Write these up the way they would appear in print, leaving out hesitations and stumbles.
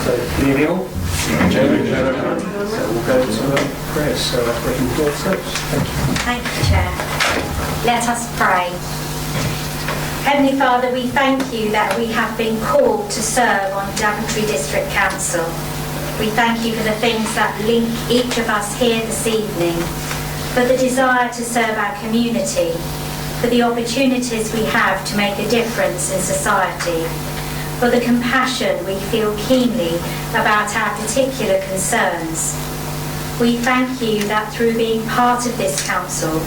So, good evening all. So we'll go to prayers. So operating door steps. Thank you. Thank you, Chair. Let us pray. Heavenly Father, we thank you that we have been called to serve on Daventry District Council. We thank you for the things that link each of us here this evening, for the desire to serve our community, for the opportunities we have to make a difference in society, for the compassion we feel keenly about our particular concerns. We thank you that through being part of this council,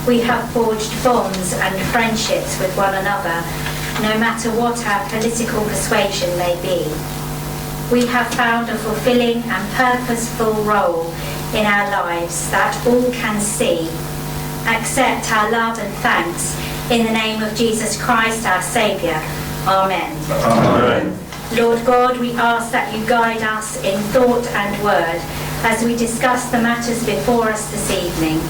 we have forged bonds and friendships with one another, no matter what our political persuasion may be. We have found a fulfilling and purposeful role in our lives that all can see. Accept our love and thanks in the name of Jesus Christ, our Saviour. Amen. Amen. Lord God, we ask that you guide us in thought and word as we discuss the matters before us this evening.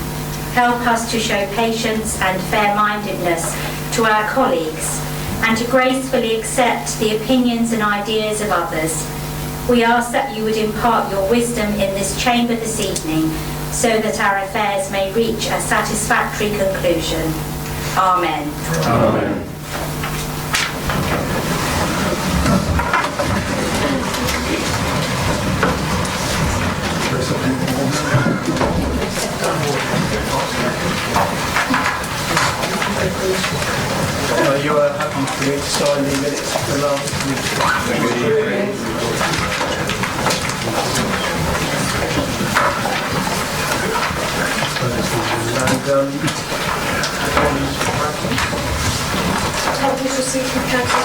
Help us to show patience and fair-mindedness to our colleagues and to gracefully accept the opinions and ideas of others. We ask that you would impart your wisdom in this chamber this evening so that our affairs may reach a satisfactory conclusion. Amen. Amen. You are happy for me to sign the minutes of the last meeting? Copies received from council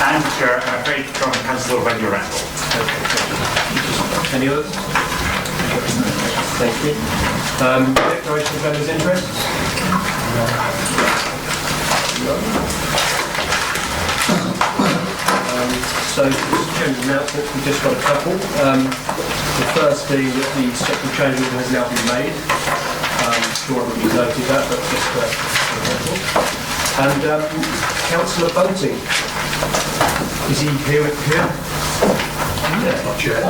And Chair, I'm afraid from Councillor Wendy Randall. Any others? Thank you. Declaration of members' interests? So, just general announcements, we've just got a couple. The first being that the secretary change order has now been made. I'm sure everybody's noted that, but just and Councillor Bunting, is he here? Not yet.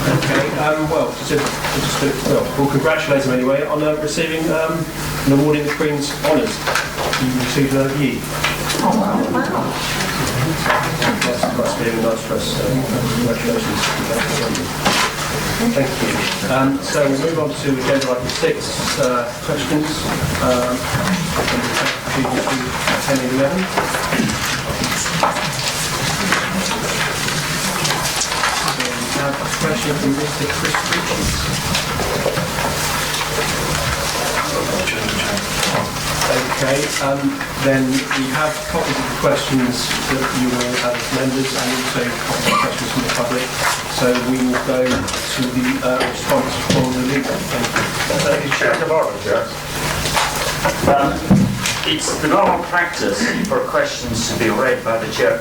Okay, we'll congratulate him anyway on receiving and awarding the Queen's Honours. You received an OBE. Oh, wow. That must be a nice for us. Congratulations. Thank you. So we'll move on to agenda item 6, questions. 10 and 11. A question from Mr. Chris Richards. Okay, then we have copies of the questions that you will have as members and also copies of questions from the public. So we will go to the response from the leader. Thank you, Chair. It's the normal practice for questions to be read by the chair.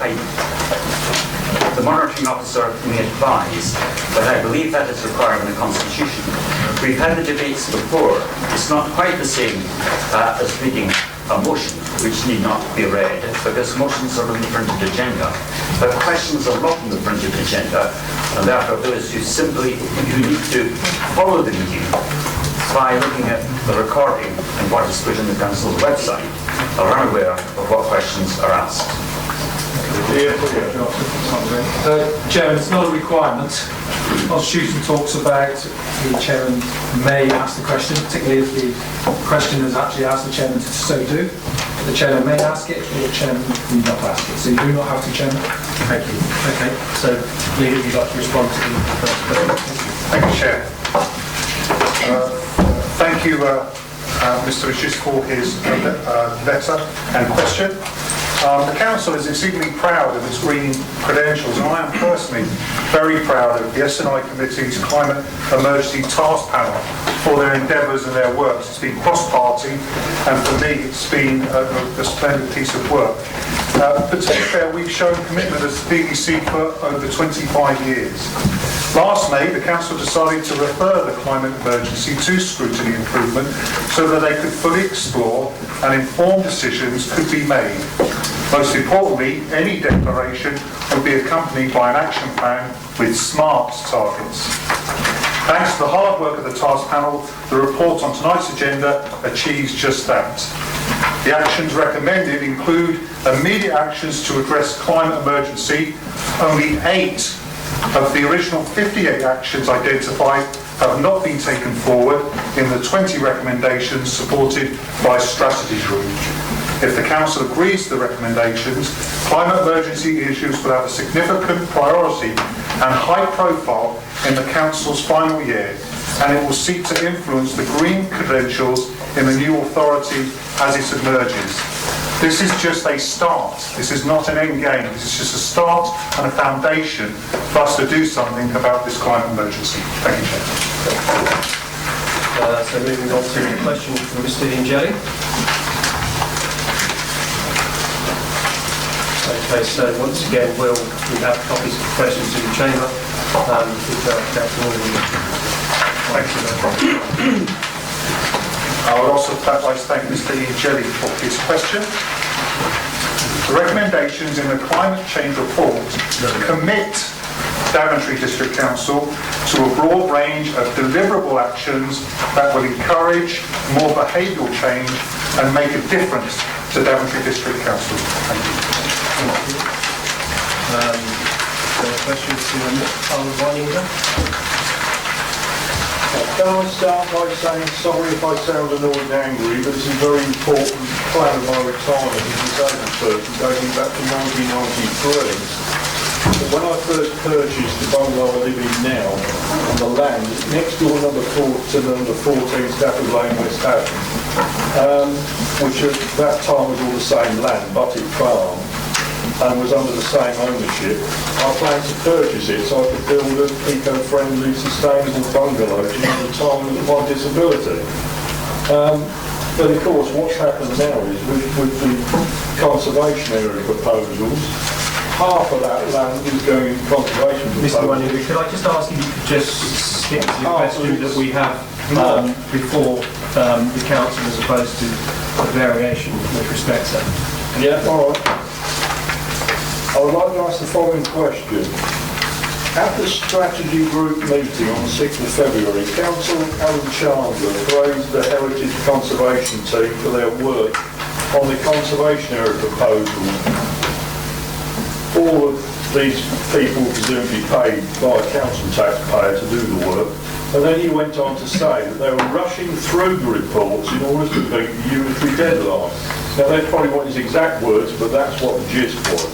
The monitoring officer may advise, but I believe that is required in the Constitution. We've had the debates before. It's not quite the same as reading a motion, which need not be read, because motions are on the printed agenda. But questions are not on the printed agenda, and therefore those who need to follow the meeting by looking at the recording and what is put in the Council's website are unaware of what questions are asked. Chairman, it's not a requirement. The Constitution talks about the Chairman may ask the question, particularly if the question has actually asked the Chairman to so do. The Chairman may ask it, or the Chairman need not ask it. So you do not have to, Chairman. Thank you. Okay, so Leader, you'd like to respond to the first question? Thank you, Chair. Thank you, Mr. Richards, for his letter and question. The Council is exceedingly proud of its green credentials, and I am personally very proud of the S&I Committee's Climate Emergency Task Panel for their endeavours and their works. It's been cross-party, and for me it's been a splendid piece of work. But to be fair, we've shown commitment as the BBC for over 25 years. Last May, the Council decided to refer the climate emergency to scrutiny improvement so that they could fully explore and informed decisions could be made. Most importantly, any declaration would be accompanied by an action plan with SMART targets. Thanks to the hard work of the task panel, the report on tonight's agenda achieves just that. The actions recommended include immediate actions to address climate emergency. Only 8 of the original 58 actions identified have not been taken forward in the 20 recommendations supported by Strategy Group. If the Council agrees to the recommendations, climate emergency issues will have a significant priority and high profile in the Council's final year, and it will seek to influence the green credentials in the new authority as it emerges. This is just a start. This is not an end game. This is just a start and a foundation for us to do something about this climate emergency. Thank you, Chair. So moving on to the question from Mr. Ingelli. Okay, so once again, we have copies of the questions in the chamber. I would also like to thank Mr. Ingelli for his question. The recommendations in the climate change report commit Daventry District Council to a broad range of deliverable actions that will encourage more behavioural change and make a difference to Daventry District Council. Thank you. Questions to Mr. Runninger? Can I start by saying sorry if I sound annoyed and angry, but this is a very important plan of my retirement as a disabled person going back to 1993. But when I first purchased the bungalow I live in now on the land next door to number 14 Stafford Lane, West Haddon, which at that time was all the same land, Buttick Farm, and was under the same ownership, I planned to purchase it so I could build an eco-friendly, sustainable bungalow during the time of my disability. But of course, what's happened now is with the conservation area proposals, half of that land is going into conservation proposals. Mr. Runninger, could I just ask if you could just stick to the question that we have before the council as opposed to a variation with respect to that? Yeah, all right. I would like to ask the following question. At the strategy group meeting on the 6th of February, Councillor Alan Chandler praised the Heritage Conservation team for their work on the conservation area proposal. All of these people presumably paid by a council taxpayer to do the work, and then he went on to say that they were rushing through the reports in order to beat the unitary deadline. Now they probably weren't his exact words, but that's what the gist was.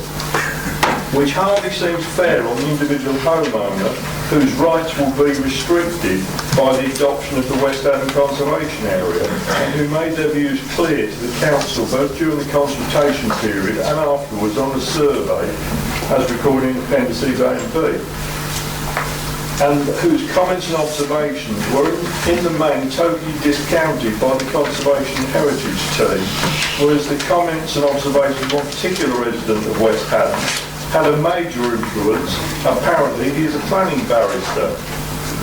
Which hardly seems fair on the individual homeowner whose rights will be restricted by the adoption of the West Haddon Conservation Area and who made their views clear to the Council both during the consultation period and afterwards on the survey as recorded in Appendices A and B, and whose comments and observations were in the main totally discounted by the Conservation and Heritage team, whereas the comments and observations of one particular resident of West Haddon had a major influence. Apparently, he is a planning barrister.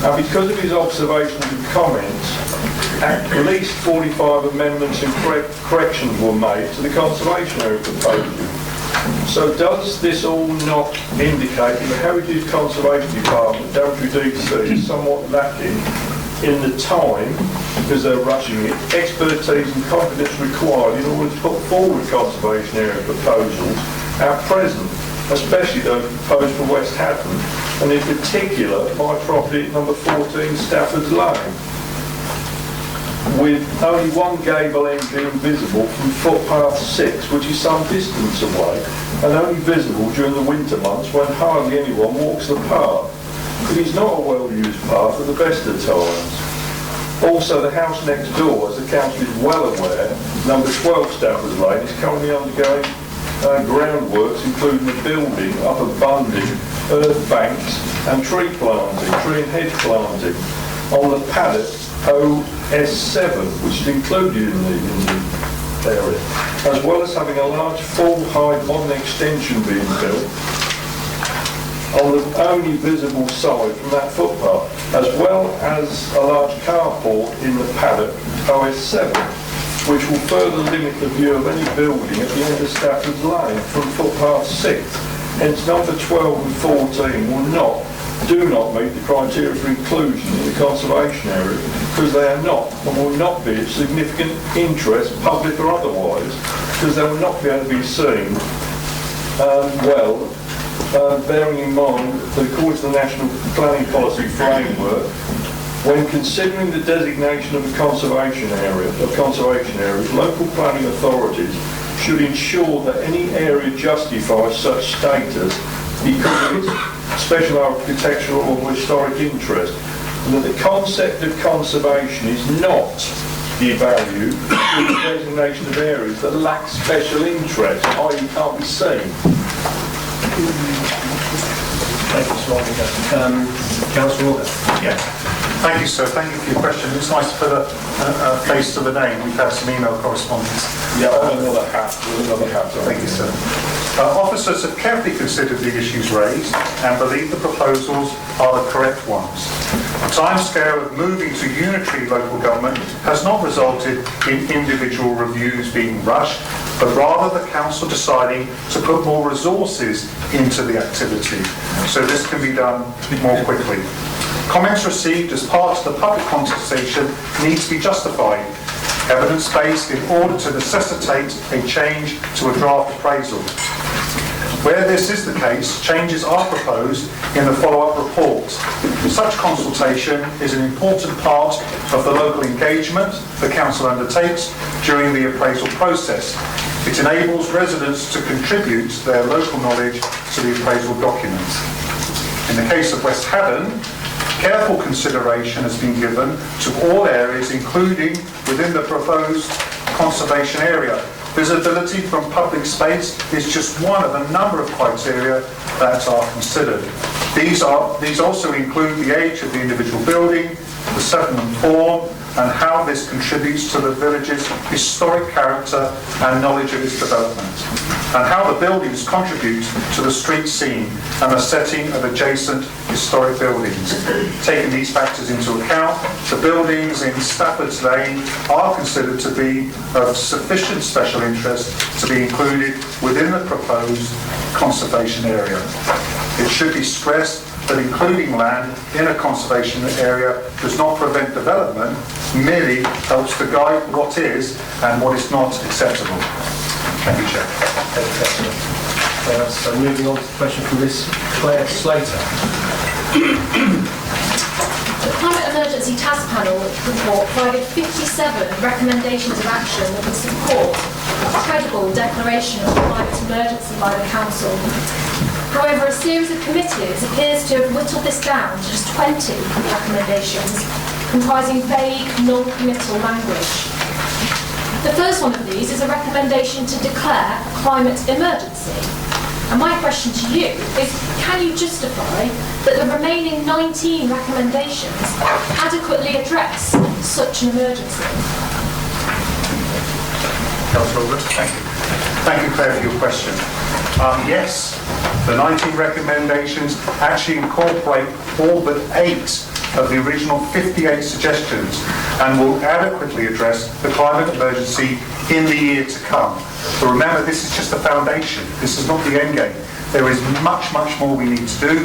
And because of his observations and comments, at least 45 amendments and corrections were made to the conservation area proposal. So does this all not indicate that the Heritage Conservation Department, Daventry DDC, is somewhat lacking in the time, because they're rushing it, expertise and confidence required in order to put forward conservation area proposals at present? Especially those proposed for West Haddon, and in particular my property at number 14 Stafford Lane, with only one gable end being visible from footpath 6, which is some distance away, and only visible during the winter months when hardly anyone walks the path. It is not a well-used path at the best of times. Also, the house next door, as the council is well aware, number 12 Stafford Lane, is currently undergoing groundworks, including the building up of bunding, earth banks and tree and hedge planting on the paddock OS7, which is included in the area, as well as having a large full-height modern extension being built on the only visible side from that footpath, as well as a large carport in the paddock OS7, which will further limit the view of any building at the end of Stafford's Lane from footpath 6. Hence number 12 and 14 do not meet the criteria for inclusion in the conservation area, because they are not and will not be of significant interest, public or otherwise, because they will not be able to be seen bearing in mind that according to the National Planning Policy Framework, when considering the designation of a conservation area, local planning authorities should ensure that any area justifies such status because of its special architectural or historic interest, and that the concept of conservation is not devalued with the designation of areas that lack special interest, i.e. can't be seen. Thank you, Mr. Walker. Councillor Walker. Yeah. Thank you, sir. Thank you for your question. It's nice to put a face to the name. We've had some email correspondence. Yeah, on another hat. Thank you, sir. Officers have carefully considered the issues raised and believe the proposals are the correct ones. The timescale of moving to unitary local government has not resulted in individual reviews being rushed, but rather the council deciding to put more resources into the activity, so this can be done more quickly. Comments received as part of the public consultation need to be justified, evidence-based, in order to necessitate a change to a draft appraisal. Where this is the case, changes are proposed in the follow-up report. Such consultation is an important part of the local engagement the council undertakes during the appraisal process. It enables residents to contribute their local knowledge to the appraisal documents. In the case of West Haddon, careful consideration has been given to all areas, including within the proposed conservation area. Visibility from public space is just one of a number of criteria that are considered. These also include the age of the individual building, the settlement form, and how this contributes to the village's historic character and knowledge of its development, and how the buildings contribute to the street scene and the setting of adjacent historic buildings. Taking these factors into account, the buildings in Stafford's Lane are considered to be of sufficient special interest to be included within the proposed conservation area. It should be stressed that including land in a conservation area does not prevent development, merely helps to guide what is and what is not acceptable. Thank you, Chair. Thank you, Councillor. So moving on to the question from Ms. Claire Slater. The Climate Emergency Task Panel report provided 57 recommendations of action that would support a credible declaration of climate emergency by the Council. However, a series of committees appears to have whittled this down to just 20 recommendations, comprising vague, non-committal language. The first one of these is a recommendation to declare a climate emergency. And my question to you is, can you justify that the remaining 19 recommendations adequately address such an emergency? Councillor August, thank you. Thank you, Claire, for your question. Yes, the 19 recommendations actually incorporate all but 8 of the original 58 suggestions and will adequately address the climate emergency in the year to come. But remember, this is just the foundation. This is not the end game. There is much, much more we need to do.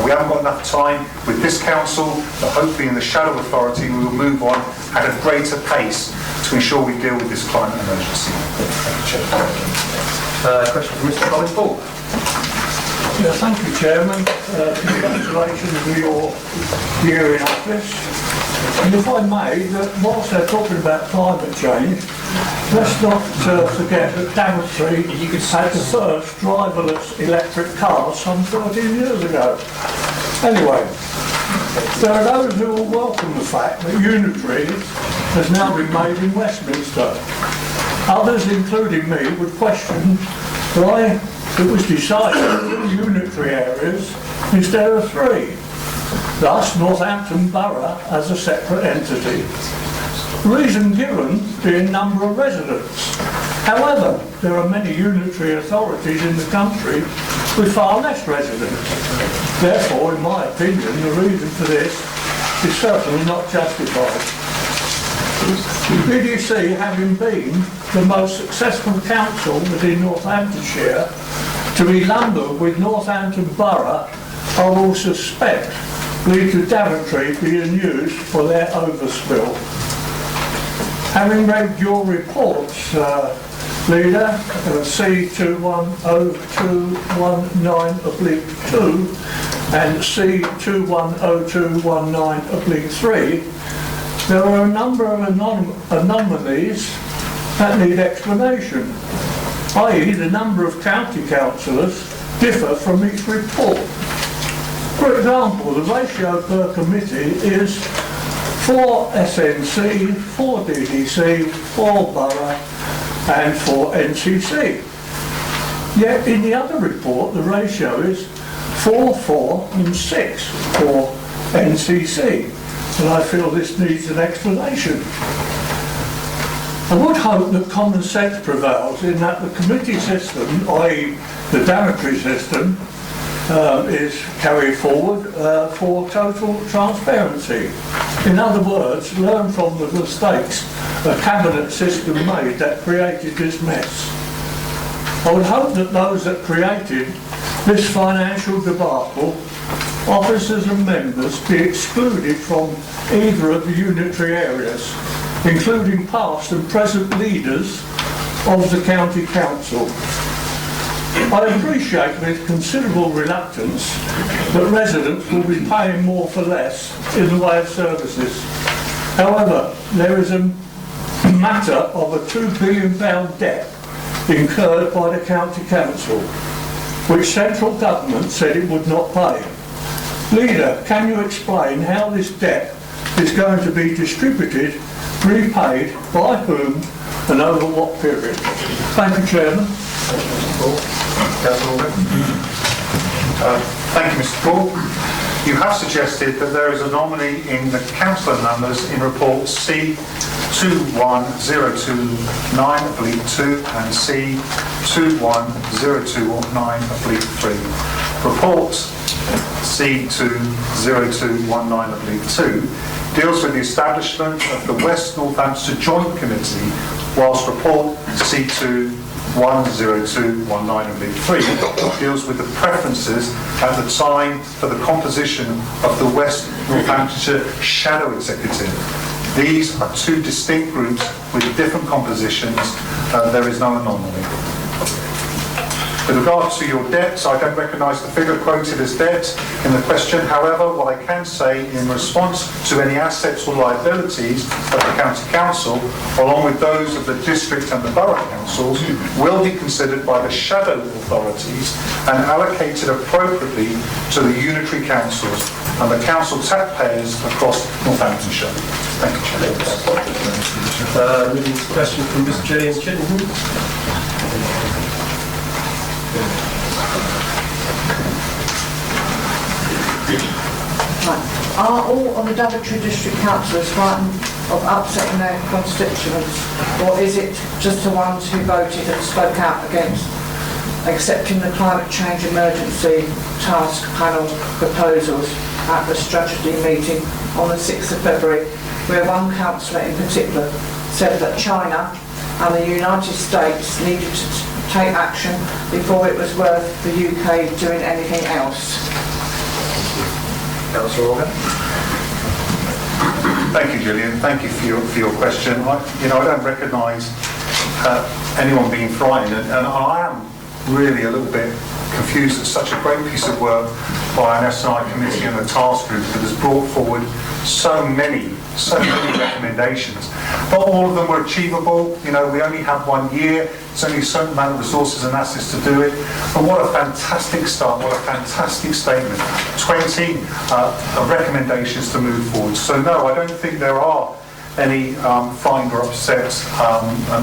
We haven't got enough time with this council, but hopefully in the shadow authority we will move on at a greater pace to ensure we deal with this climate emergency. Thank you, Chair. Question from Mr. Colin Paul. Yeah, thank you, Chairman. Congratulations on your year in office. And if I may, whilst they're talking about climate change, let's not forget that Daventry had the first driverless electric car some 13 years ago. Anyway, there are those who will welcome the fact that unitary has now been made in Westminster. Others, including me, would question why it was decided for unitary areas instead of 3. Thus, Northampton Borough as a separate entity. Reason given being number of residents. However, there are many unitary authorities in the country with far less residents. Therefore, in my opinion, the reason for this is certainly not justified. BDC, having been the most successful council within Northamptonshire, to be lumbered with Northampton Borough, I will suspect, lead to Daventry being used for their overspill. Having read your reports, Leader, C210219/2 and C210219/3, there are a number of anomalies that need explanation, i.e. the number of county councillors differ from each report. For example, the ratio per committee is 4 SNC, 4 DDC, 4 Borough and 4 NCC. Yet in the other report the ratio is 4, 4 and 6 for NCC, and I feel this needs an explanation. I would hope that common sense prevails in that the committee system, i.e. the Daventry system, is carried forward for total transparency. In other words, learn from the mistakes a cabinet system made that created this mess. I would hope that those that created this financial debacle, officers and members, be excluded from either of the unitary areas, including past and present leaders of the county council. I appreciate with considerable reluctance that residents will be paying more for less in the way of services. However, there is a matter of a £2 billion debt incurred by the county council, which central government said it would not pay. Leader, can you explain how this debt is going to be distributed, repaid, by whom and over what period? Thank you, Chairman. Thank you, Mr. Paul. You have suggested that there is an anomaly in the councillor numbers in report C21029/2 and C21029/3. Report C20219/2 deals with the establishment of the West Northamptonshire Joint Committee, whilst report C21021/3 deals with the preferences at the time for the composition of the West Northamptonshire Shadow Executive. These are two distinct groups with different compositions. There is no anomaly. With regard to your debts, I don't recognise the figure quoted as debt in the question. However, what I can say in response to any assets or liabilities of the County Council, along with those of the district and the borough councils, will be considered by the shadow authorities and allocated appropriately to the unitary councils and the council taxpayers across Northamptonshire. Thank you, Chair. Moving to question from Mr. James Chittenden. Are all of the Daventry District Councillors frightened of upsetting their constituents, or is it just the ones who voted and spoke out against accepting the climate change emergency task panel proposals at the strategy meeting on the 6th of February, where one councillor in particular said that China and the United States needed to take action before it was worth the UK doing anything else? Councillor Organ. Thank you, Gillian. Thank you for your question. I don't recognise anyone being frightened, and I am really a little bit confused at such a great piece of work by an S&I committee and a task group that has brought forward so many recommendations. Not all of them were achievable. We only have 1 year. It's only a certain amount of resources and assets to do it. But what a fantastic start, what a fantastic statement. 20 recommendations to move forward. So no, I don't think there are any frightened or upset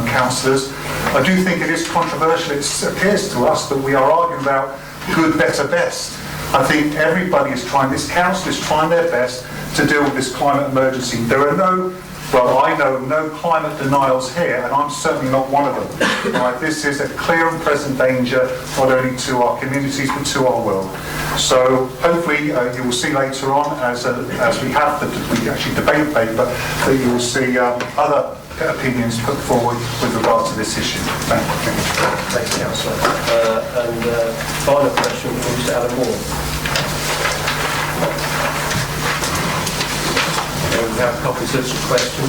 councillors. I do think it is controversial. It appears to us that we are arguing about good, better, best. I think everybody is trying, this council is trying their best to deal with this climate emergency. There are no Well, I know no climate denials here, and I'm certainly not one of them. Right? This is a clear and present danger, not only to our communities, but to our world. So hopefully you will see later on, as we actually debate the paper, that you will see other opinions put forward with regard to this issue. Thank you. Thank you, Councillor. And final question from Mr. Alan Moore. We have copies of the question.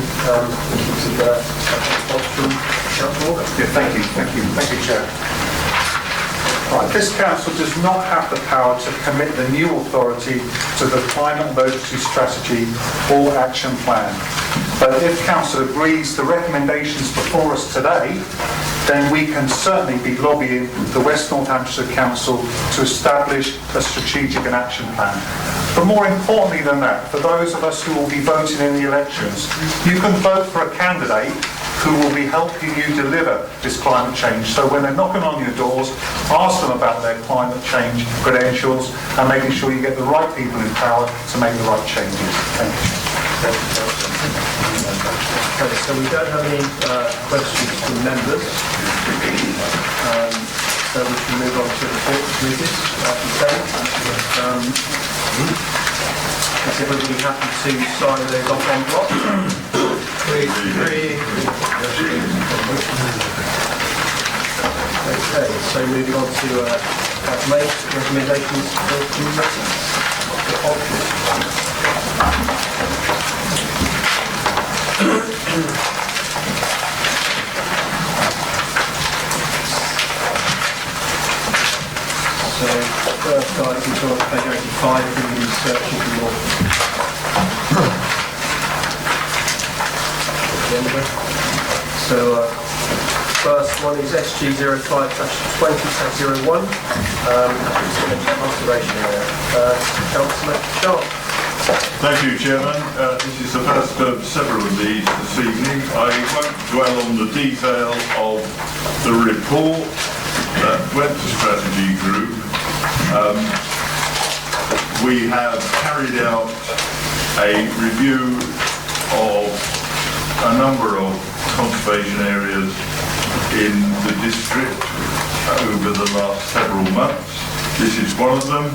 Thank you, Chair. Right, this council does not have the power to commit the new authority to the climate emergency strategy or action plan. But if council agrees the recommendations before us today, then we can certainly be lobbying the West Northamptonshire Council to establish a strategic and action plan. But more importantly than that, for those of us who will be voting in the elections, you can vote for a candidate who will be helping you deliver this climate change. So when they're knocking on your doors, ask them about their climate change credentials and making sure you get the right people in power to make the right changes. Thank you. Okay, so we don't have any questions from members. So we can move on to the report committees. Is everybody happy to sign those off on block? Okay, so moving on to recommendations for committees. So, first item is on page 85, in research of the law. So, first one is SG 05-20/01, conservation area. Councillor Sharp. Thank you, Chairman. This is the first of several of these this evening. I won't dwell on the detail of the report that went to Strategy Group. We have carried out a review of a number of conservation areas in the district over the last several months. This is one of them.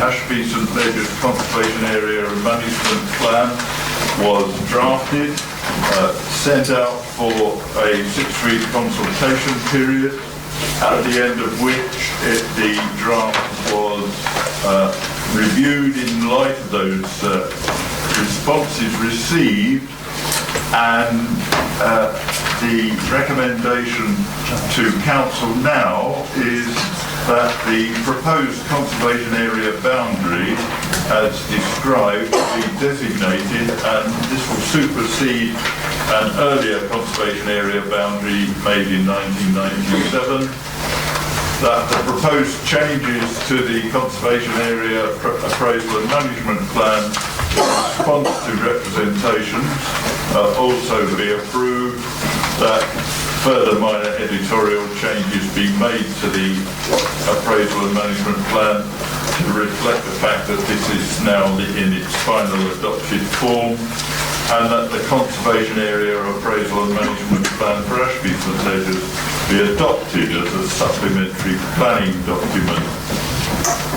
Ashby St Ledger's Conservation Area and Management Plan was drafted, sent out for a 6-week consultation period, at the end of which the draft was reviewed in light of those responses received, and the recommendation to Council now is that the proposed conservation area boundary as described be designated, and this will supersede an earlier conservation area boundary made in 1997. That the proposed changes to the conservation area appraisal and management plan in response to representations also be approved, that further minor editorial changes be made to the appraisal and management plan to reflect the fact that this is now in its final adopted form, and that the conservation area appraisal and management plan for Ashby St Ledgers be adopted as a supplementary planning document.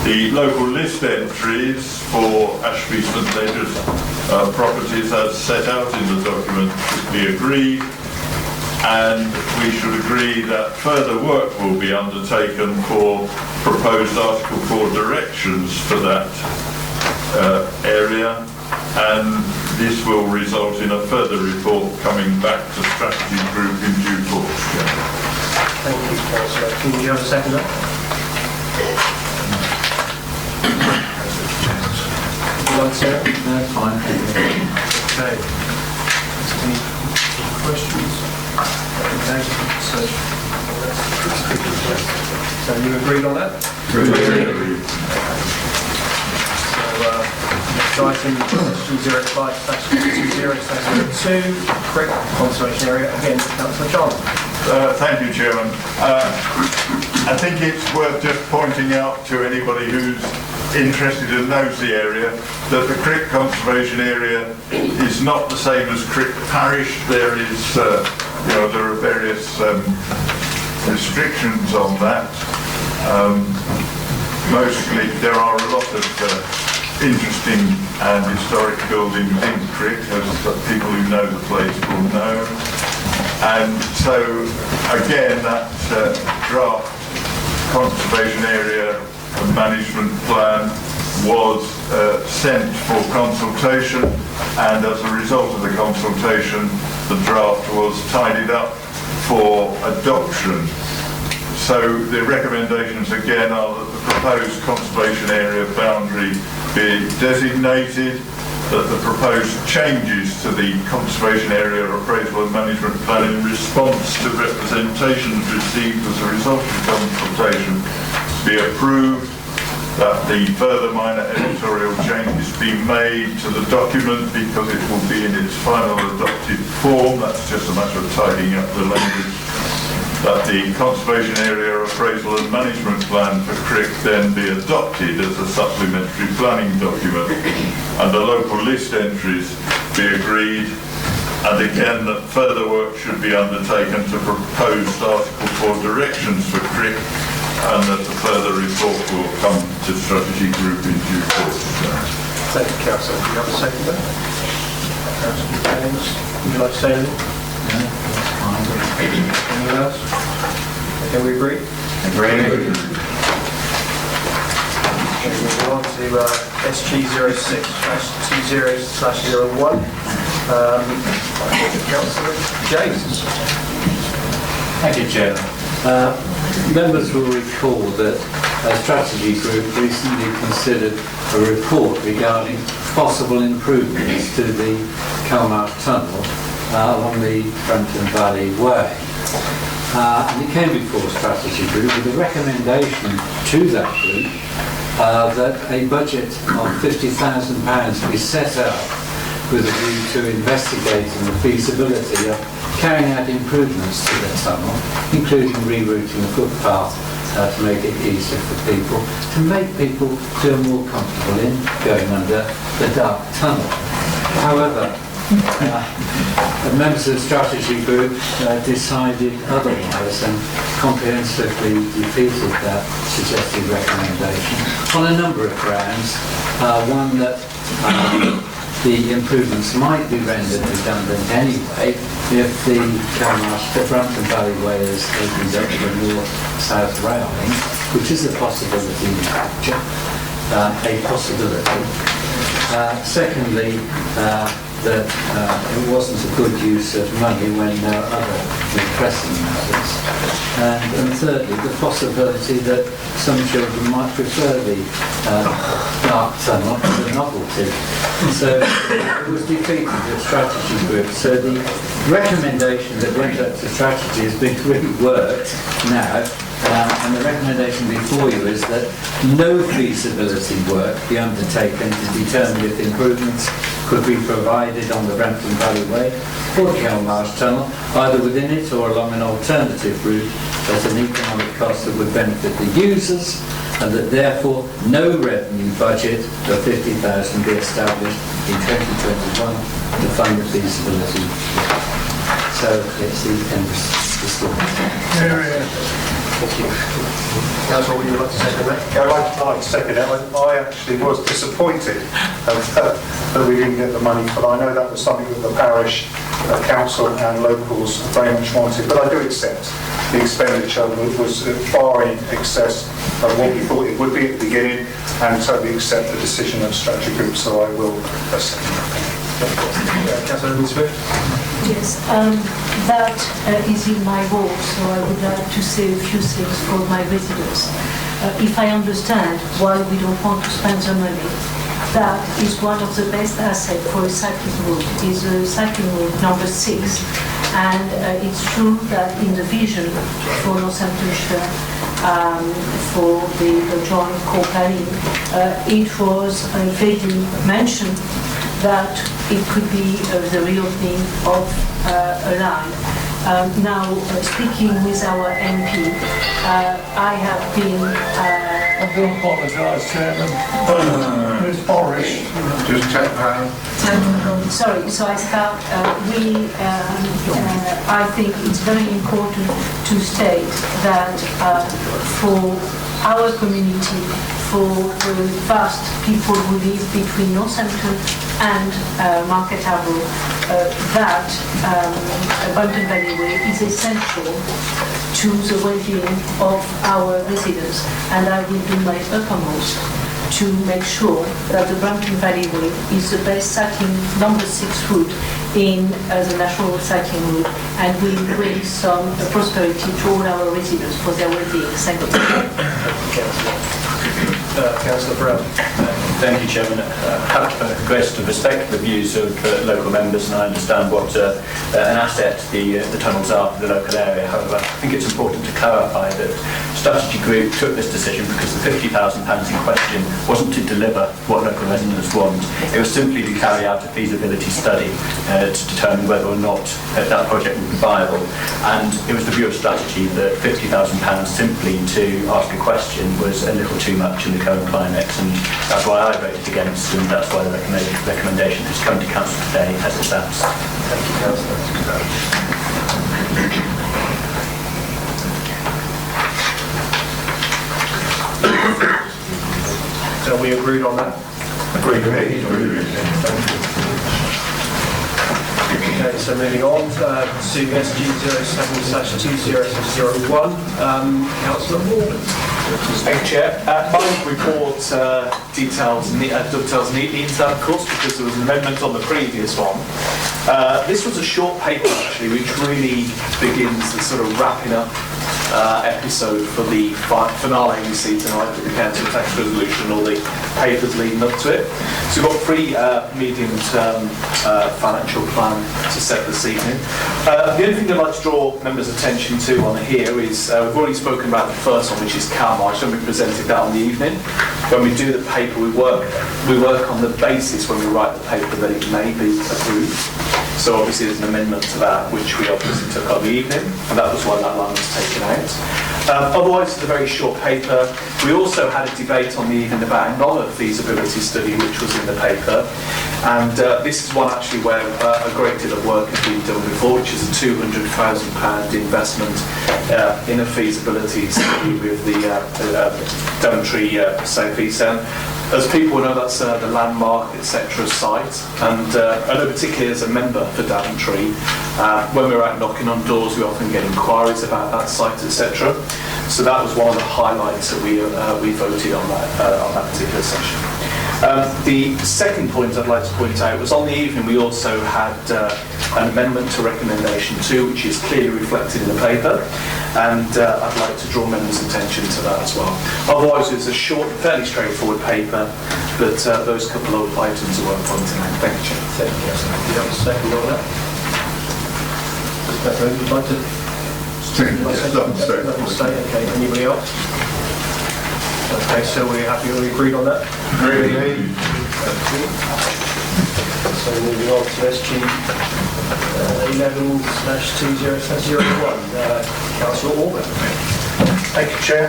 The local list entries for Ashby St Ledgers properties as set out in the document should be agreed, and we should agree that further work will be undertaken for proposed Article 4 directions for that area, and this will result in a further report coming back to Strategy Group in due course. Thank you, Councillor. Can you have a seconder? Sir? No, fine. Okay. Any questions? Okay. So you agreed on that? Agreed. So next item, question 05/20/02, Crick Conservation Area. Again, Councillor John. Thank you, Chairman. I think it's worth just pointing out to anybody who's interested and knows the area, that the Crick Conservation Area is not the same as Crick Parish. There is, there are various restrictions on that. Mostly, there are a lot of interesting and historic buildings in Crick, as people who know the place will know. And so, again, that draft conservation area and management plan was sent for consultation, and as a result of the consultation, the draft was tidied up for adoption. So the recommendations again are that the proposed conservation area boundary be designated, that the proposed changes to the conservation area appraisal and management plan in response to representations received as a result of the consultation be approved, that the further minor editorial changes be made to the document because it will be in its final adopted form. That's just a matter of tidying up the language. That the conservation area appraisal and management plan for Crick then be adopted as a supplementary planning document, and the local list entries be agreed, and again that further work should be undertaken to proposed Article 4 directions for Crick, and that a further report will come to strategy group in due course. Thank you, Councillor. Do you have a second there? Councillor James, would you like to say anything? Anyone else? Okay, we agree? Agree. Okay, moving on to SG06/20/01. Councillor James. Thank you, Chairman. Members will recall that a strategy group recently considered a report regarding possible improvements to the Kelmarsh Tunnel along the Brampton Valley Way. And it came before strategy group with a recommendation to that group that a budget of £50,000 be set out with a view to investigating the feasibility of carrying out improvements to the tunnel, including rerouting the footpath to make it easier for people, to make people feel more comfortable in going under the dark tunnel. However, the members of the strategy group decided otherwise and comprehensively defeated that suggested recommendation on a number of grounds. One, that the improvements might be rendered redundant anyway if the Brampton Valley Way is opened up for north-south rail link, which is a possibility in the future, a possibility. Secondly, that it wasn't a good use of money when there are other pressing matters. And thirdly, the possibility that some children might prefer the dark tunnel to the novelty. So it was defeated at strategy group. So the recommendation that went up to strategy has been reworked now. And the recommendation before you is that no feasibility work be undertaken to determine if improvements could be provided on the Brampton Valley Way or the Kelmarsh Tunnel, either within it or along an alternative route at an economic cost that would benefit the users, and that therefore no revenue budget of £50,000 be established in 2021 to fund the feasibility. So it's the end of the story. Thank you. Councillor, would you like to second that? I'd like to second it. I actually was disappointed that we didn't get the money for that. I know that was something that the parish, council and locals very much wanted, but I do accept the expenditure was far in excess of what we thought it would be at the beginning, and totally accept the decision of strategy group, so I will second that. Councillor Smith? Yes, that is in my role, so I would like to say a few things for my residents. If I understand why we don't want to spend the money, that is one of the best assets for a cycling route, is a cycling route number 6. And it's true that in the vision for Northamptonshire, for the joint company, it was vaguely mentioned that it could be the reopening of a line. Now, speaking with our MP, I have been I do apologise, Chairman. Ms Morris. Just take that. Sorry, so I start, I think it's very important to state that for our community, for the vast people who live between Northampton and Market Harbour, that Bunton Valley Way is essential to the well-being of our residents, and I will do my utmost to make sure that the Bunton Valley Way is the best cycling number 6 route in the national cycling route, and will bring some prosperity to all our residents for their well-being. Thank you. Councillor Brown. Thank you, Chairman. I have to respect the views of local members, and I understand what an asset the tunnels are for the local area. However, I think it's important to clarify that Strategy Group took this decision because the £50,000 in question wasn't to deliver what local residents want. It was simply to carry out a feasibility study to determine whether or not that project would be viable. And it was the view of Strategy that £50,000 simply to ask a question was a little too much in the current climate, and that's why I voted against, and that's why the recommendation has come to Council today as it stands. Thank you, Councillor. So we agreed on that? Agreed. Okay, so moving on to SG07/2001, Councillor Morgan. Thank you, Chair. My report dovetails neatly into that, of course, because there was an amendment on the previous one. This was a short paper, actually, which really begins the sort of wrapping up episode for the finale we see tonight with the council tax resolution, or the papers leading up to it. So we've got 3 medium-term financial plan to set this evening. The only thing I'd like to draw members' attention to on here is we've already spoken about the first one, which is CalMarch, and we presented that on the evening. When we do the paper, we work on the basis when we write the paper that it may be approved. So obviously there's an amendment to that, which we obviously took on the evening, and that was why that line was taken out. Otherwise, it's a very short paper. We also had a debate on the evening about another feasibility study, which was in the paper. And this is one actually where a great deal of work has been done before, which is a £200,000 investment in a feasibility study with the Daventry South East End. As people know, that's the landmark, etc. site, and I know particularly as a member for Daventry, when we're out knocking on doors, we often get inquiries about that site, etc. So that was one of the highlights that we voted on that particular session. The second point I'd like to point out was on the evening we also had an amendment to recommendation 2, which is clearly reflected in the paper, and I'd like to draw members' attention to that as well. Otherwise, it's a short, fairly straightforward paper, but those couple of items are worth pointing out. Thank you, Chair. Thank you, Councillor. Do you have a second on that? Would you like to? Nothing to say. Okay. Anybody else? Okay, so we're happy, we agreed on that? Agreed. So moving on to SG 11/2001, Councillor Orban. Thank you, Chair.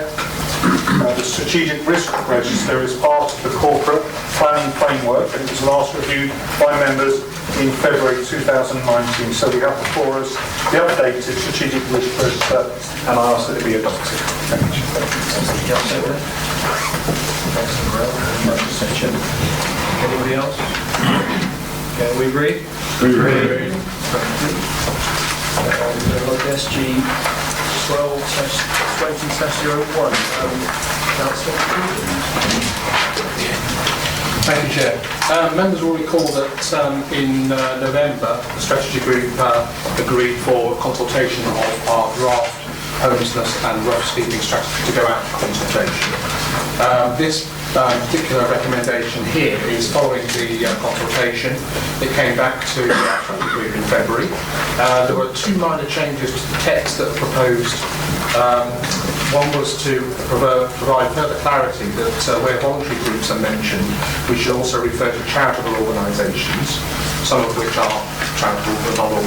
The strategic risk register is part of the corporate planning framework, and it was last reviewed by members in February 2019. So we have before us the updated strategic risk register, and I ask that it be adopted. Thank you. Anybody else? Okay, we agree? We agree. SG 12/20/01, Councillor. Thank you, Chair. Members will recall that in November, the strategy group agreed for consultation of our draft homelessness and rough sleeping strategy to go out for consultation. This particular recommendation here is following the consultation. It came back to the strategy group in February. There were 2 minor changes to the text that were proposed. One was to provide further clarity that where voluntary groups are mentioned, we should also refer to charitable organisations, some of which are charitable, but not all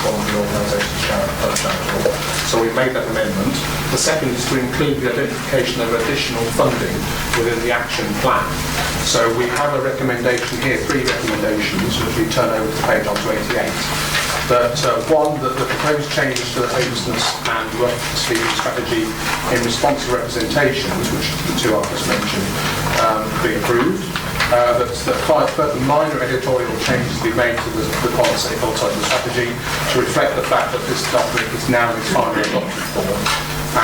voluntary organisations are charitable. So So we made that amendment. The second is to include the identification of additional funding within the action plan. So we have a recommendation here, 3 recommendations, which we turn over the page onto 88. That one, that the proposed changes to the homelessness and rough sleeping strategy in response to representations, which the 2 I've just mentioned, be approved. That further minor editorial changes be made to the policy, or sorry, the strategy, to reflect the fact that this document is now in its final adopted form.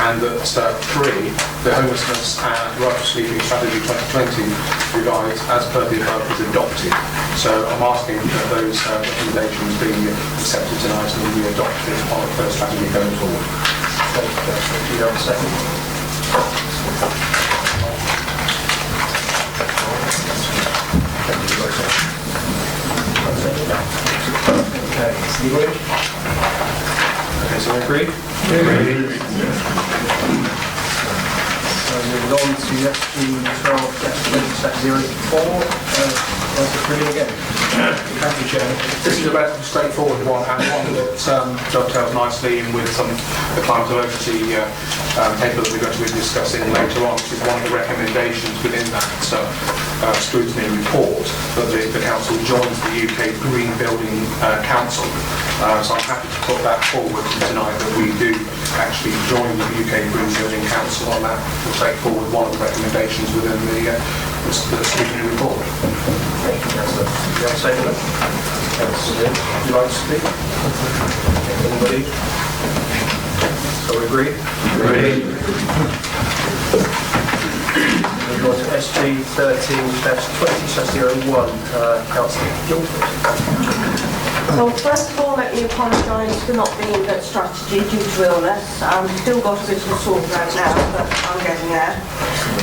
And that 3, the homelessness and rough sleeping strategy 2020 revised as per the above is adopted. So I'm asking that those recommendations be accepted tonight and be adopted as part of the strategy going forward. Thank you, Councillor. Do you have a second? Okay, Steve. Okay, so we agree? Agreed. So moving on to SG12-20/04. Again. Thank you, Chairman. This is a relatively straightforward one, and one that dovetails nicely in with some of the climate emergency paper that we're going to be discussing later on, which is one of the recommendations within that scrutiny report that the Council joins the UK Green Building Council. So I'm happy to put that forward tonight, that we do actually join the UK Green Building Council on that, to take forward one of the recommendations within the scrutiny report. Thank you, Councillor. Do you have a second? Councillor, would you like to speak? Anybody? So we agree? Agreed. We've got to SG 13-20/01. Councillor Guildford. Well, first of all, let me apologise for not being at strategy due to illness. I've still got a bit of a sore throat now, but I'm getting there.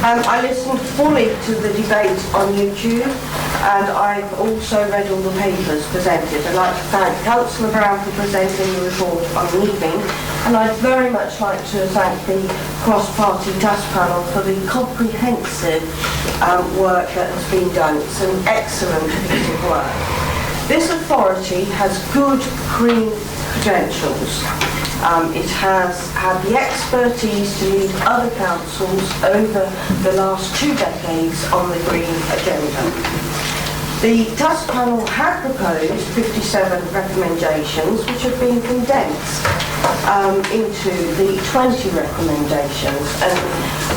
I listened fully to the debate on YouTube, and I've also read all the papers presented. I'd like to thank Councillor Brown for presenting the report on the evening, and I'd very much like to thank the cross-party task panel for the comprehensive work that has been done. It's an excellent piece of work. This authority has good green credentials. It has had the expertise to lead other councils over the last 2 decades on the green agenda. The task panel had proposed 57 recommendations, which have been condensed into the 20 recommendations. And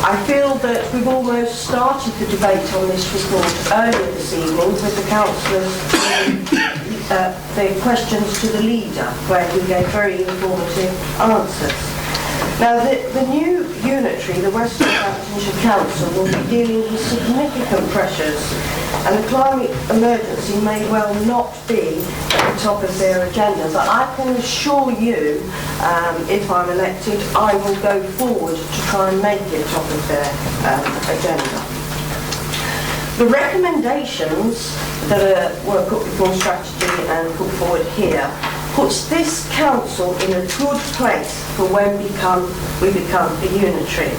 I feel that we've almost started the debate on this report earlier this evening with the councillors the questions to the leader, where he gave very informative answers. Now, the new unitary, the Western Daventry Council, will be dealing with significant pressures, and the climate emergency may well not be at the top of their agenda, but I can assure you, if I'm elected, I will go forward to try and make it top of their agenda. The recommendations that were put before strategy and put forward here puts this council in a good place for when we become a unitary.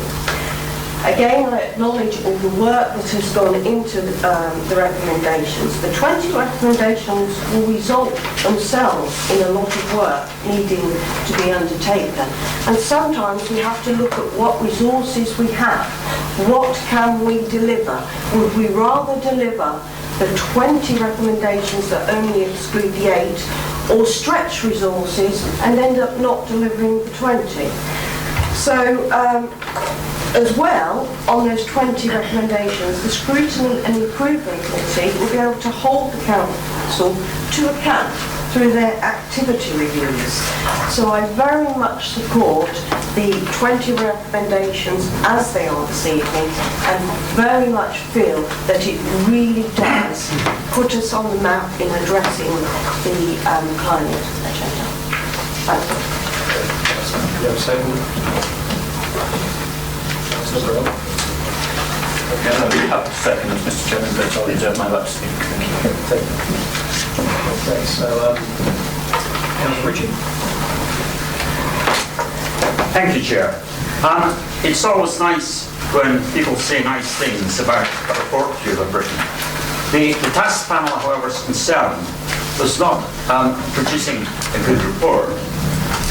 Again, I acknowledge all the work that has gone into the recommendations. The 20 recommendations will result themselves in a lot of work needing to be undertaken. And sometimes we have to look at what resources we have. What can we deliver? Would we rather deliver the 20 recommendations that only exclude the 8, or stretch resources and end up not delivering the 20? So, as well, on those 20 recommendations, the Scrutiny and Improvement Committee will be able to hold the Council to account through their activity reviews. So I very much support the 20 recommendations as they are this evening, and very much feel that it really does put us on the map in addressing the climate agenda. Thank you. You have a second? Okay, I'll be happy to second as Mr. Chairman, but I'll reserve my right to speak. Thank you. Okay, so, Councillor Ritchie. Thank you, Chair. It's always nice when people say nice things about a report you have written. The task panel, however, is concerned was not producing a good report,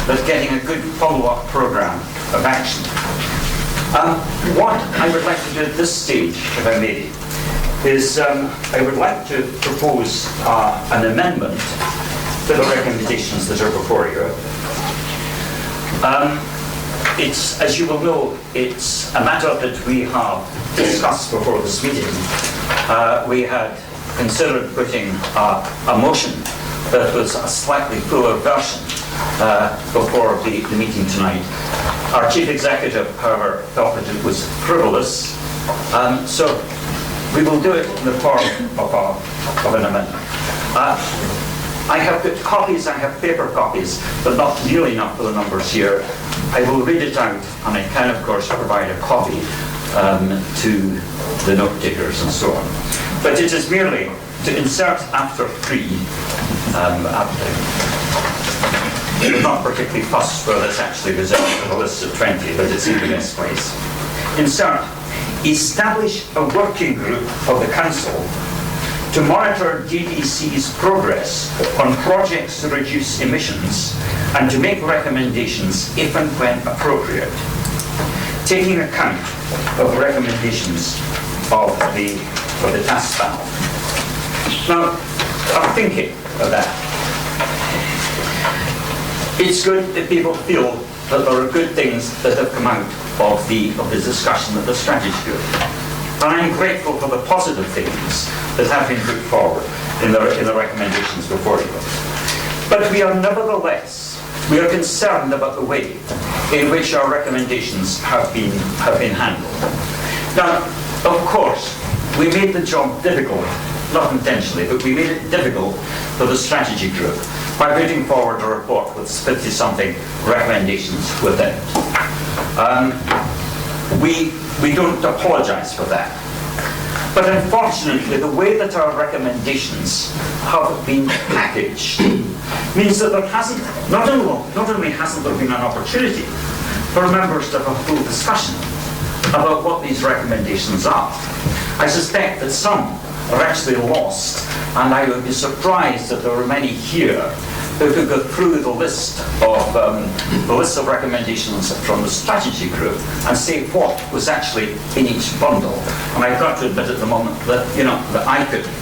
but getting a good follow-up programme of action. What I would like to do at this stage, if I may, is I would like to propose an amendment to the recommendations that are before you. It's, as you will know, it's a matter that we have discussed before this meeting. We had considered putting a motion that was a slightly fuller version before the meeting tonight. Our chief executive, however, thought that it was frivolous, so we will do it in the form of an amendment. I have got copies, I have paper copies, but not nearly enough for the numbers here. I will read it out, and I can, of course, provide a copy to the note takers and so on. But it is merely to insert after 3, we're not particularly fussed whether it's actually reserved for the list of 20, but it's in the best place. Insert, establish a working group of the Council to monitor DDC's progress on projects to reduce emissions and to make recommendations if and when appropriate, taking account of the recommendations of the task panel. Now, I'm thinking of that. It's good that people feel that there are good things that have come out of the discussion at the strategy group. And I'm grateful for the positive things that have been put forward in the recommendations before you. But we are nevertheless, we are concerned about the way in which our recommendations have been handled. Now, of course, we made the job difficult, not intentionally, but we made it difficult for the strategy group by putting forward a report with 50-something recommendations within it. We don't apologise for that. But unfortunately, the way that our recommendations have been packaged means that there hasn't, not only hasn't there been an opportunity for members to have a full discussion about what these recommendations are. I suspect that some are actually lost, and I would be surprised that there were many here who could go through the list of recommendations from the strategy group and say what was actually in each bundle. And I've got to admit at the moment that that I couldn't.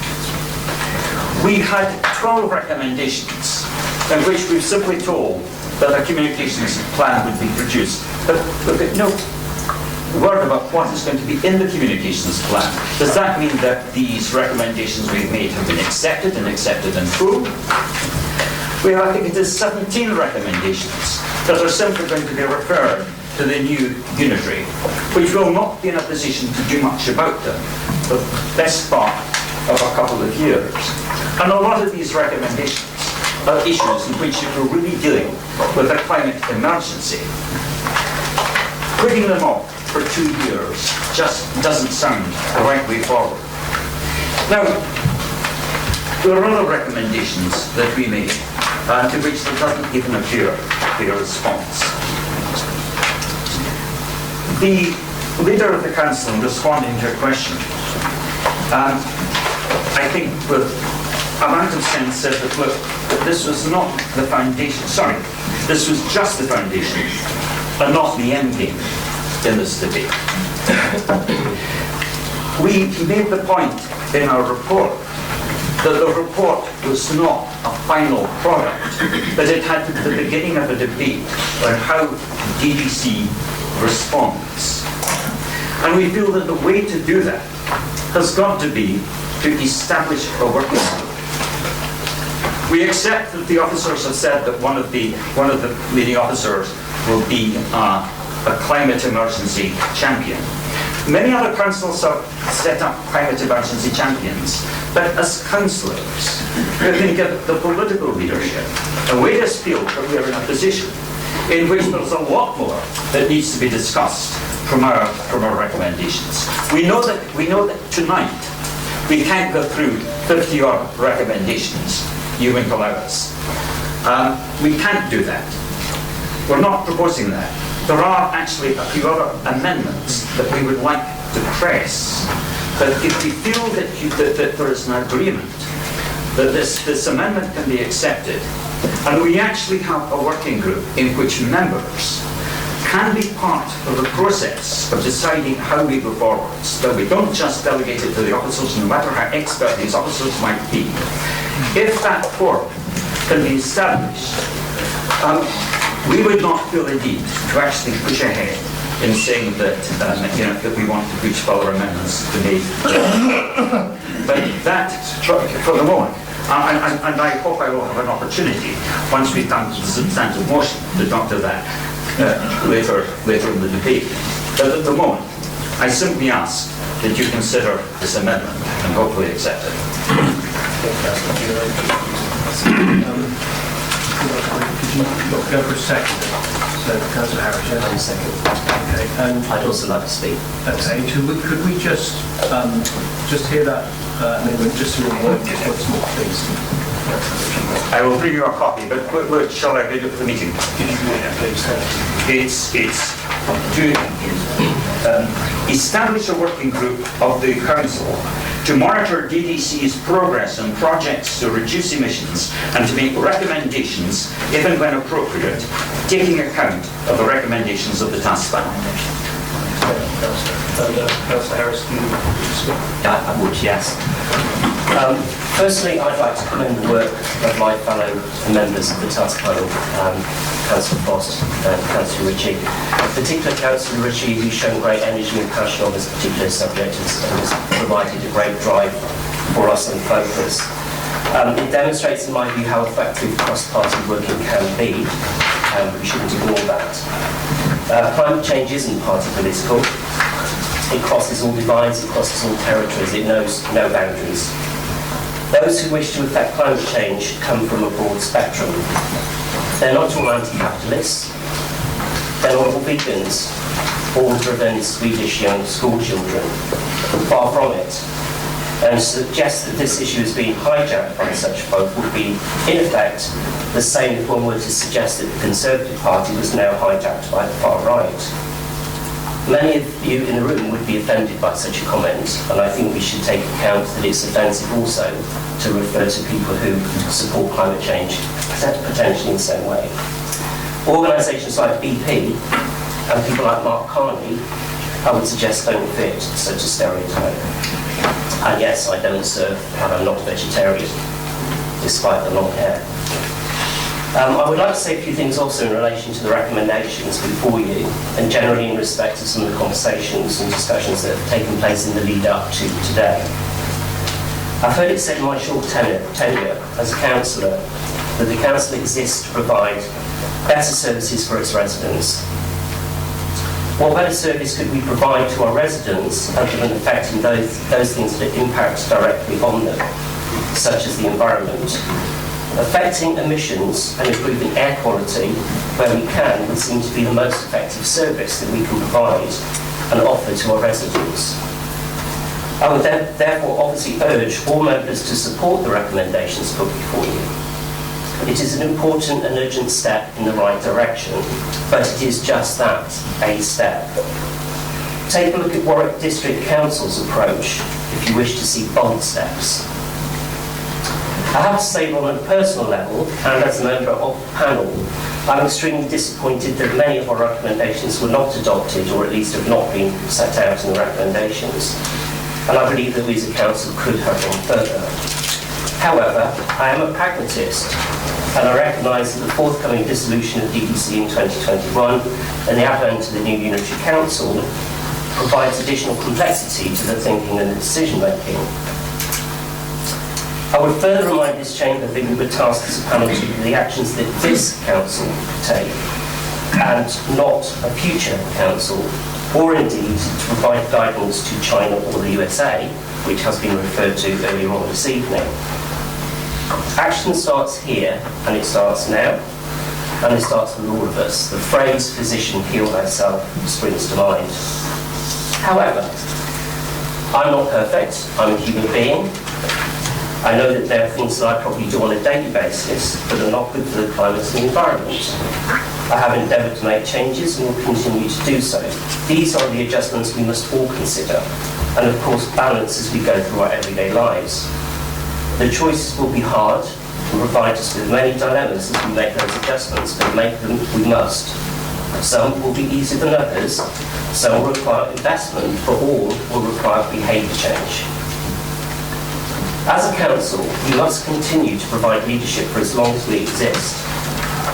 We had 12 recommendations in which we've simply told that a communications plan would be produced, but we've got no word about what is going to be in the communications plan. Does that mean that these recommendations we've made have been accepted and accepted in full? We have, I think it is 17 recommendations that are simply going to be referred to the new unitary, which will not be in a position to do much about them for the best part of a couple of years. And a lot of these recommendations are issues in which if we're really dealing with a climate emergency, putting them off for 2 years just doesn't sound the right way forward. Now, there are other recommendations that we made to which there doesn't even appear to be a response. The leader of the council, in responding to a question, I think with amount of sense said that, look, that this was not the foundation, sorry, this was just the foundation and not the end game in this debate. We made the point in our report that the report was not a final product, but it had the beginning of a debate on how DDC responds. And we feel that the way to do that has got to be to establish a working group. We accept that the officers have said that one of the leading officers will be a climate emergency champion. Many other councils have set up climate emergency champions, but as councillors, we can give the political leadership, and we just feel that we are in a position in which there's a lot more that needs to be discussed from our recommendations. We know that tonight we can't go through 50-odd recommendations. You won't allow us. We can't do that. We're not proposing that. There are actually a few other amendments that we would like to press. But if we feel that there is an agreement that this amendment can be accepted, And we actually have a working group in which members can be part of the process of deciding how we go forwards, that we don't just delegate it to the officers, no matter how expert these officers might be. If that forum can be established, we would not feel the need to actually push ahead in saying that, that we want to reach further amendments to be made. But that, for the moment, and I hope I will have an opportunity, once we've done the substantive motion, to talk to that later in the debate. But at the moment, I simply ask that you consider this amendment and hopefully accept it. Could you go for a second? So, Councillor Harris, yeah? I'm second. Okay, and I'd also like to speak. Okay, could we just hear that amendment just to reword it once more, please? I will bring you a copy, but shall I read it for the meeting? It's to establish a working group of the Council to monitor DDC's progress on projects to reduce emissions and to make recommendations, if and when appropriate, taking account of the recommendations of the task panel. Councillor Harris, do you speak? I would, yes. Firstly, I'd like to commend the work of my fellow members of the task panel, Councillor Frost and Councillor Ritchie. Particularly Councillor Ritchie, who's shown great energy and passion on this particular subject and has provided a great drive for us and focus. It demonstrates, in my view, how effective cross-party working can be, and we shouldn't ignore that. Climate change isn't party political. It crosses all divides, it crosses all territories, it knows no boundaries. Those who wish to affect climate change come from a broad spectrum. They're not all anti-capitalists, they're not all vegans, all driven Swedish young school children. Far from it. And to suggest that this issue is being hijacked by such folk would be, in effect, the same if one were to suggest that the Conservative Party was now hijacked by the far right. Many of you in the room would be offended by such a comment, and I think we should take account that it's offensive also to refer to people who support climate change potentially in the same way. Organisations like BP and people like Mark Carney, I would suggest don't fit such a stereotype. And yes, I don't serve, and I'm not vegetarian, despite the long hair. I would like to say a few things also in relation to the recommendations before you, and generally in respect to some of the conversations and discussions that have taken place in the lead up to today. I've heard it said in my short tenure as a councillor that the council exists to provide better services for its residents. What better service could we provide to our residents other than affecting those things that impact directly on them, such as the environment? Affecting emissions and improving air quality where we can would seem to be the most effective service that we can provide and offer to our residents. I would therefore obviously urge all members to support the recommendations put before you. It is an important and urgent step in the right direction, but it is just that, a step. Take a look at Warwick District Council's approach if you wish to see bold steps. I have to say, on a personal level, and as a member of the panel, I'm extremely disappointed that many of our recommendations were not adopted, or at least have not been set out in the recommendations. And I believe that we as a council could have gone further. However, I am a pragmatist, and I recognise that the forthcoming dissolution of DDC in 2021 and the advent of the new unitary council provides additional complexity to the thinking and the decision making. I would further remind this chamber that we were tasked as a panel to do the actions that this council take, and not a future council, or indeed to provide guidance to China or the USA, which has been referred to earlier on this evening. Action starts here, and it starts now, and it starts with all of us. The phrase "physician heal thyself" springs to mind. However, I'm not perfect, I'm a human being. I know that there are things that I probably do on a daily basis that are not good for the climate and the environment. I have endeavoured to make changes and will continue to do so. These are the adjustments we must all consider, and of course balance as we go through our everyday lives. The choices will be hard, and provide us with many dilemmas as we make those adjustments, but make them we must. Some will be easier than others, some will require investment, but all will require behaviour change. As a council, we must continue to provide leadership for as long as we exist.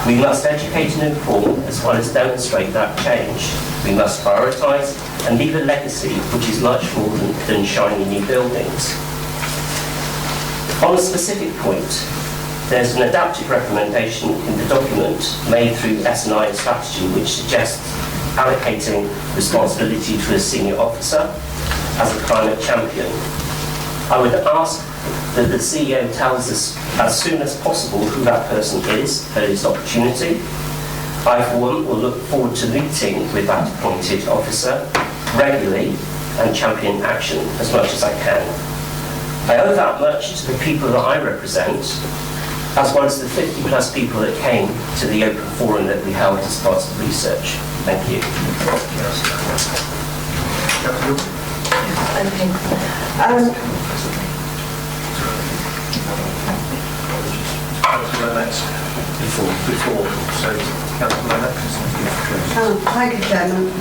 We must educate and inform as well as demonstrate that change. We must prioritise and leave a legacy which is much more than shiny new buildings. On a specific point, there's an adapted recommendation in the document made through S&I strategy which suggests allocating responsibility to a senior officer as a climate champion. I would ask that the CEO tells us as soon as possible who that person is at his opportunity. I, for one, will look forward to meeting with that appointed officer regularly and champion action as much as I can. I owe that much to the people that I represent, as well as the 50 plus people that came to the open forum that we held as part of the research. Thank you. Thank you, Chairman.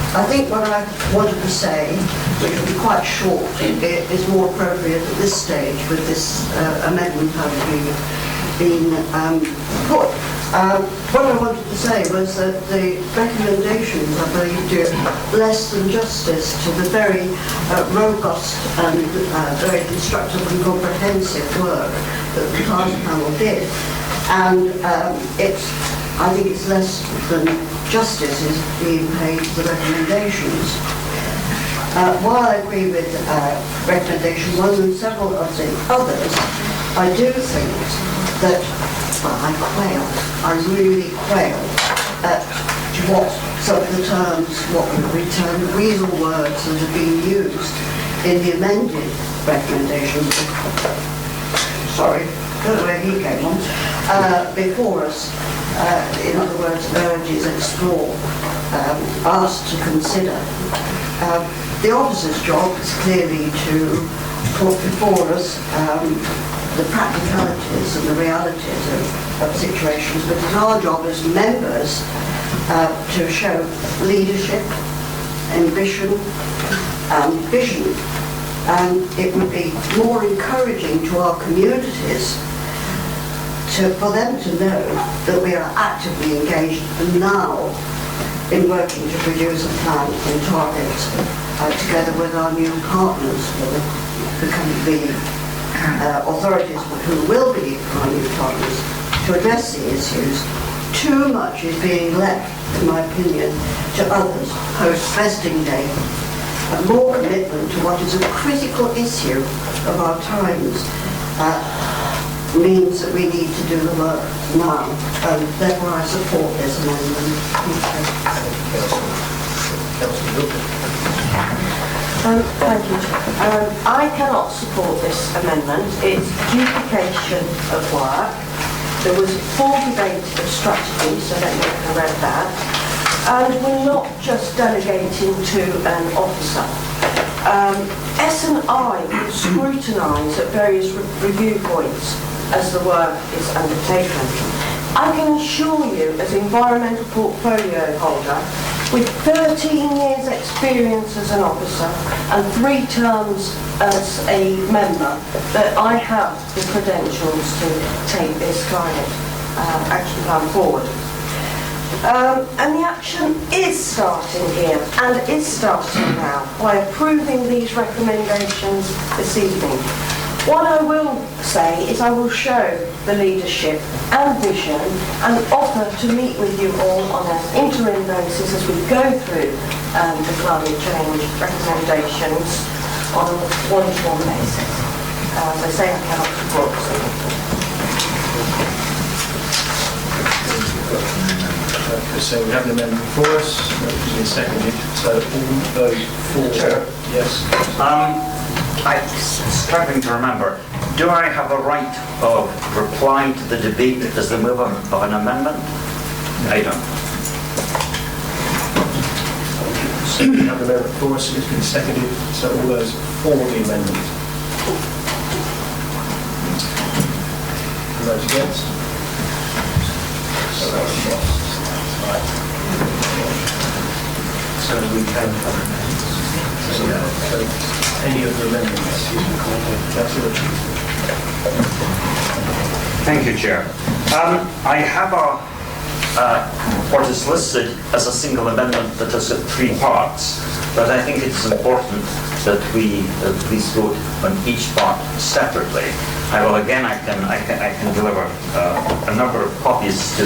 I think what I wanted to say, which will be quite short, is more appropriate at this stage with this amendment having been put. What I wanted to say was that the recommendations, I believe, do less than justice to the very robust and very constructive and comprehensive work that the task panel did. And I think it's less than justice is being paid to the recommendations. While I agree with recommendation 1 and several of the others, I do think that, well, I really quail at what some of the terms, what we term weasel words that have been used in the amended recommendations. Sorry, don't know where he came on. Before us, in other words, urges, explore, asked to consider. The officer's job is clearly to put before us the practicalities and the realities of situations, but it's our job as members to show leadership, ambition and vision. And it would be more encouraging to our communities for them to know that we are actively engaged now in working to produce a plan and targets together with our new partners, the authorities who will be our new partners, to address the issues. Too much is being left, in my opinion, to others post-vesting day. And more commitment to what is a critical issue of our times means that we need to do the work now, and therefore I support this amendment. Thank you. I cannot support this amendment. It's duplication of work. There was full debate of strategy, so let me have read that. And we're not just delegating to an officer. S&I will scrutinise at various review points as the work is undertaken. I can assure you, as environmental portfolio holder, with 13 years experience as an officer and 3 terms as a member, that I have the credentials to take this climate action plan forward. And the action is starting here, and is starting now, by approving these recommendations this evening. What I will say is I will show the leadership and vision and offer to meet with you all on an interim basis as we go through the climate change recommendations on a one-to-one basis. As I say, I cannot support So we have an amendment before us, which is seconded. So all those for, yes. I'm struggling to remember. Do I have a right of reply to the debate if there's the move of an amendment? I don't. So we have the amendment before us, it's been seconded. So all those for the amendment. those against? So that was lost. Right. So we can, so any of the amendments, Councillor Ritchie. Thank you, Chair. I have what is listed as a single amendment that has got 3 parts, but I think it is important that we at least vote on each part separately. I can deliver a number of copies to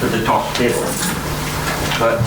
the top table, but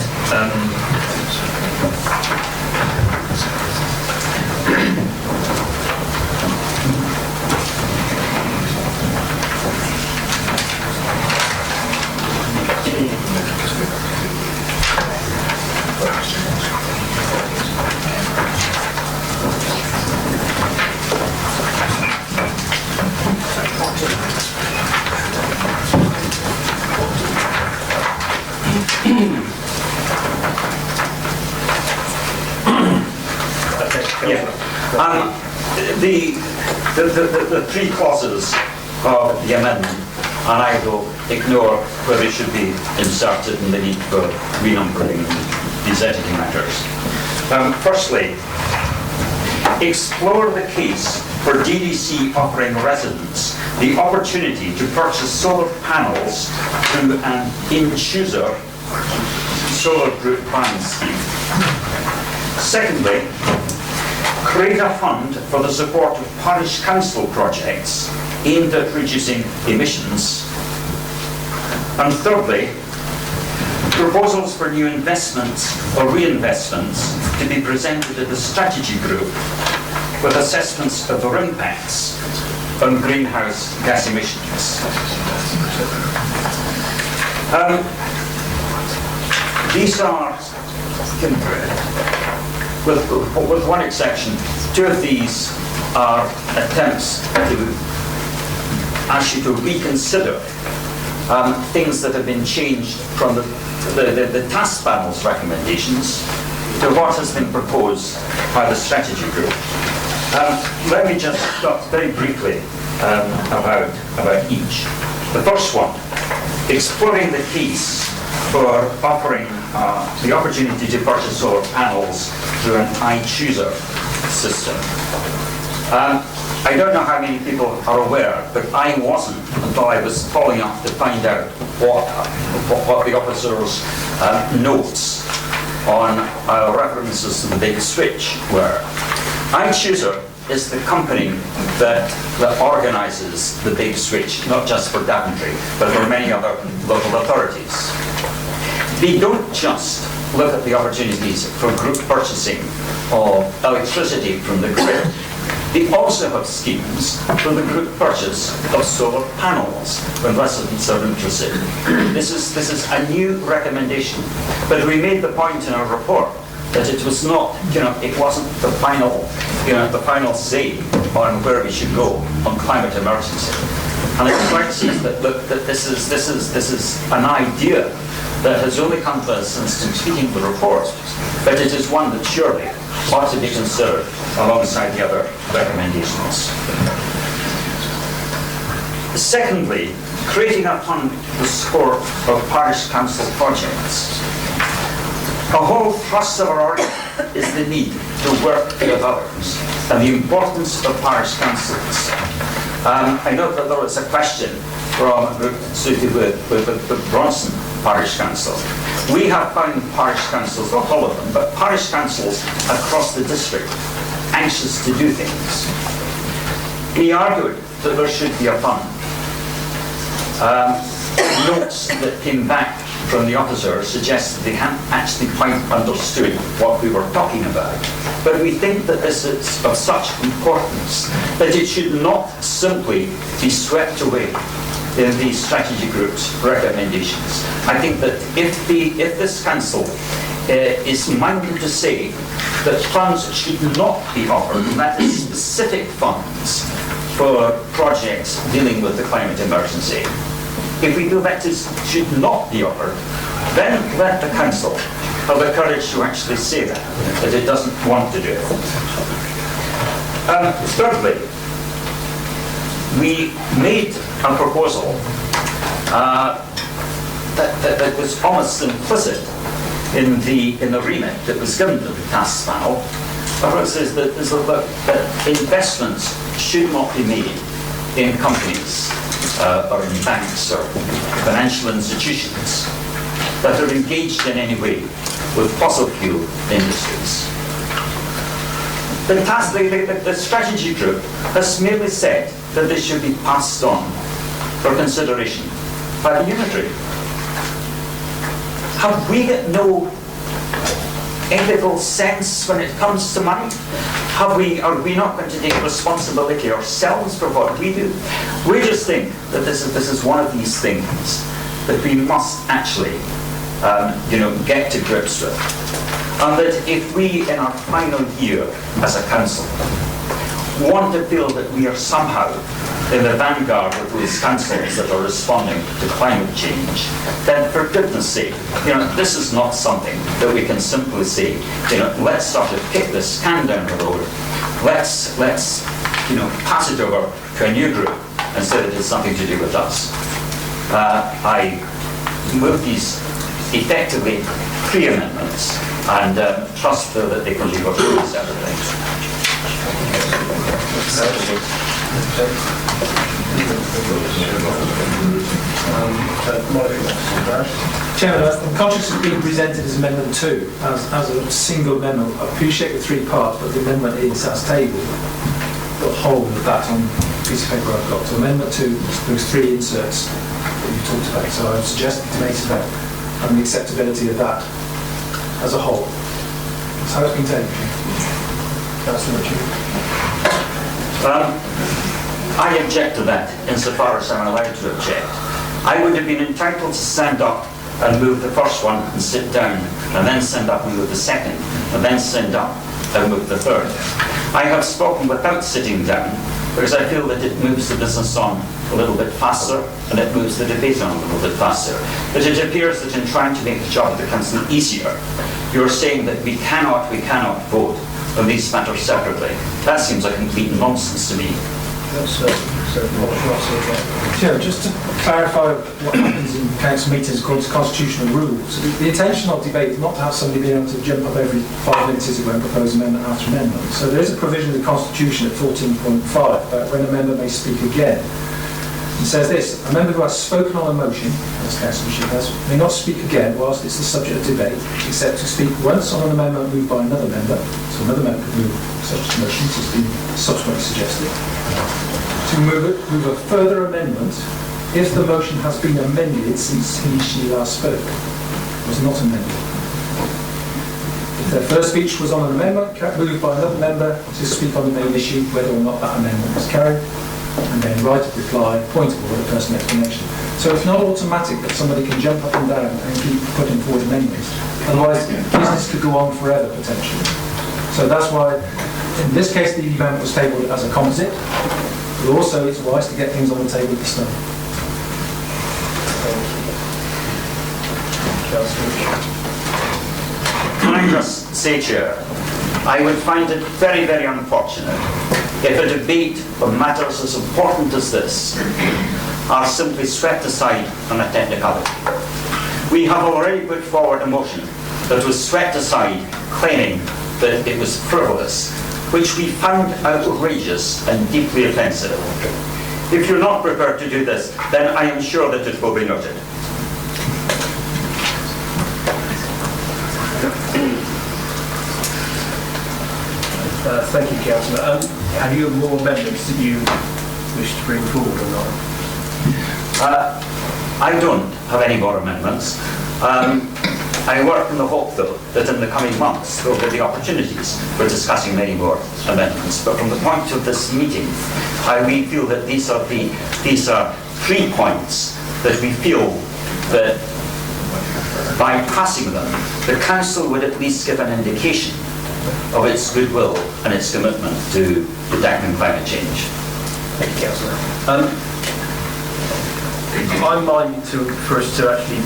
the 3 clauses of the amendment, and I will ignore where they should be inserted and the need for renumbering these editing matters. Firstly, explore the case for DDC offering residents the opportunity to purchase solar panels through an in-chooser solar group buying scheme. Secondly, create a fund for the support of parish council projects aimed at reducing emissions. And thirdly, proposals for new investments or reinvestments to be presented at the strategy group with assessments of their impacts on greenhouse gas emissions. These are, with one exception, 2 of these are attempts to actually to reconsider things that have been changed from the task panel's recommendations to what has been proposed by the strategy group. Let me just talk very briefly about each. The first one, exploring the case for offering the opportunity to purchase solar panels through an iChooser system. I don't know how many people are aware, but I wasn't until I was following up to find out what the officers' notes on references to the big switch were. iChooser is the company that organises the big switch, not just for Daventry, but for many other local authorities. They don't just look at the opportunities for group purchasing of electricity from the grid. They also have schemes for the group purchase of solar panels when residents are interested. This is a new recommendation, but we made the point in our report that it was not, it wasn't the final say on where we should go on climate emergency. And it strikes us that this is an idea that has only come to us since completing the report, but it is one that surely ought to be considered alongside the other recommendations. Secondly, creating a fund for support of parish council projects. A whole thrust of our argument is the need to work with others and the importance of parish councils. I know that there was a question from a group associated with Bronson Parish Council. We have found parish councils, not all of them, but parish councils across the district anxious to do things. He argued that there should be a fund. Notes that came back from the officer suggest that they hadn't actually quite understood what we were talking about. But we think that this is of such importance that it should not simply be swept away in the strategy group's recommendations. I think that if this council is minded to say that funds should not be offered, and that is specific funds for projects dealing with the climate emergency, if we feel that should not be offered, then let the council have the courage to actually say that it doesn't want to do it. Thirdly, we made a proposal that was almost implicit in the remit that was given to the task panel. It says that investments should not be made in companies or in banks or financial institutions that are engaged in any way with fossil fuel industries. The strategy group has merely said that this should be passed on for consideration by the unitary. Have we got no ethical sense when it comes to money? Are we not going to take responsibility ourselves for what we do? We just think that this is one of these things that we must actually get to grips with. And that if we, in our final year as a council, want to feel that we are somehow in the vanguard of those councils that are responding to climate change, then for goodness sake, this is not something that we can simply say, let's sort of kick this can down the road, let's pass it over to a new group and say that it's nothing to do with us. I move these effectively pre-amendments and trust that they can be got through separately. Chairman, I'm conscious of being presented as Amendment 2 as a single amendment. I appreciate the three parts, but the amendment is as tabled. The whole of that on the piece of paper I've got. So Amendment 2, those three inserts that you talked about. So I've suggested debates about and the acceptability of that as a whole. That's how it's been taken. Councillor Ritchie. I object to that insofar as I'm allowed to object. I would have been entitled to stand up and move the first one and sit down, and then stand up and move the second, and then stand up and move the third. I have spoken without sitting down because I feel that it moves the business on a little bit faster and it moves the debate on a little bit faster. But it appears that in trying to make the job of the council easier, you're saying that we cannot vote on these matters separately. That seems a complete nonsense to me. Chair, just to clarify what happens in council meetings according to constitutional rules, the intention of debate is not to have somebody being able to jump up every 5 minutes as it were and propose amendment after amendment. So there is a provision in the Constitution at 14.5 about when a member may speak again. It says this: a member who has spoken on a motion, as Councillor Sheep has, may not speak again whilst it's the subject of debate, except to speak once on an amendment moved by another member. So another member could move such motions as been subsequently suggested. To move a further amendment if the motion has been amended since she last spoke. It was not amended. If their first speech was on an amendment moved by another member to speak on the main issue, whether or not that amendment was carried, and then right of reply, point of order, personal explanation. So it's not automatic that somebody can jump up and down and keep putting forward amendments. Otherwise, business could go on forever, potentially. So that's why, in this case, the amendment was tabled as a composite, but also it's wise to get things on the table at the start. Can I just say, Chair, I would find it very, very unfortunate if a debate on matters as important as this are simply swept aside on a technicality. We have already put forward a motion that was swept aside claiming that it was frivolous, which we found outrageous and deeply offensive. If you're not prepared to do this, then I am sure that it will be noted. Thank you, Councillor. Have you more amendments that you wish to bring forward or not? I don't have any more amendments. I work in the hope, though, that in the coming months there will be the opportunities for discussing many more amendments. But from the point of this meeting, we feel that these are 3 points that we feel that by passing them, the Council would at least give an indication of its goodwill and its commitment to tackling climate change. Thank you, Councillor. I'm minded for us to actually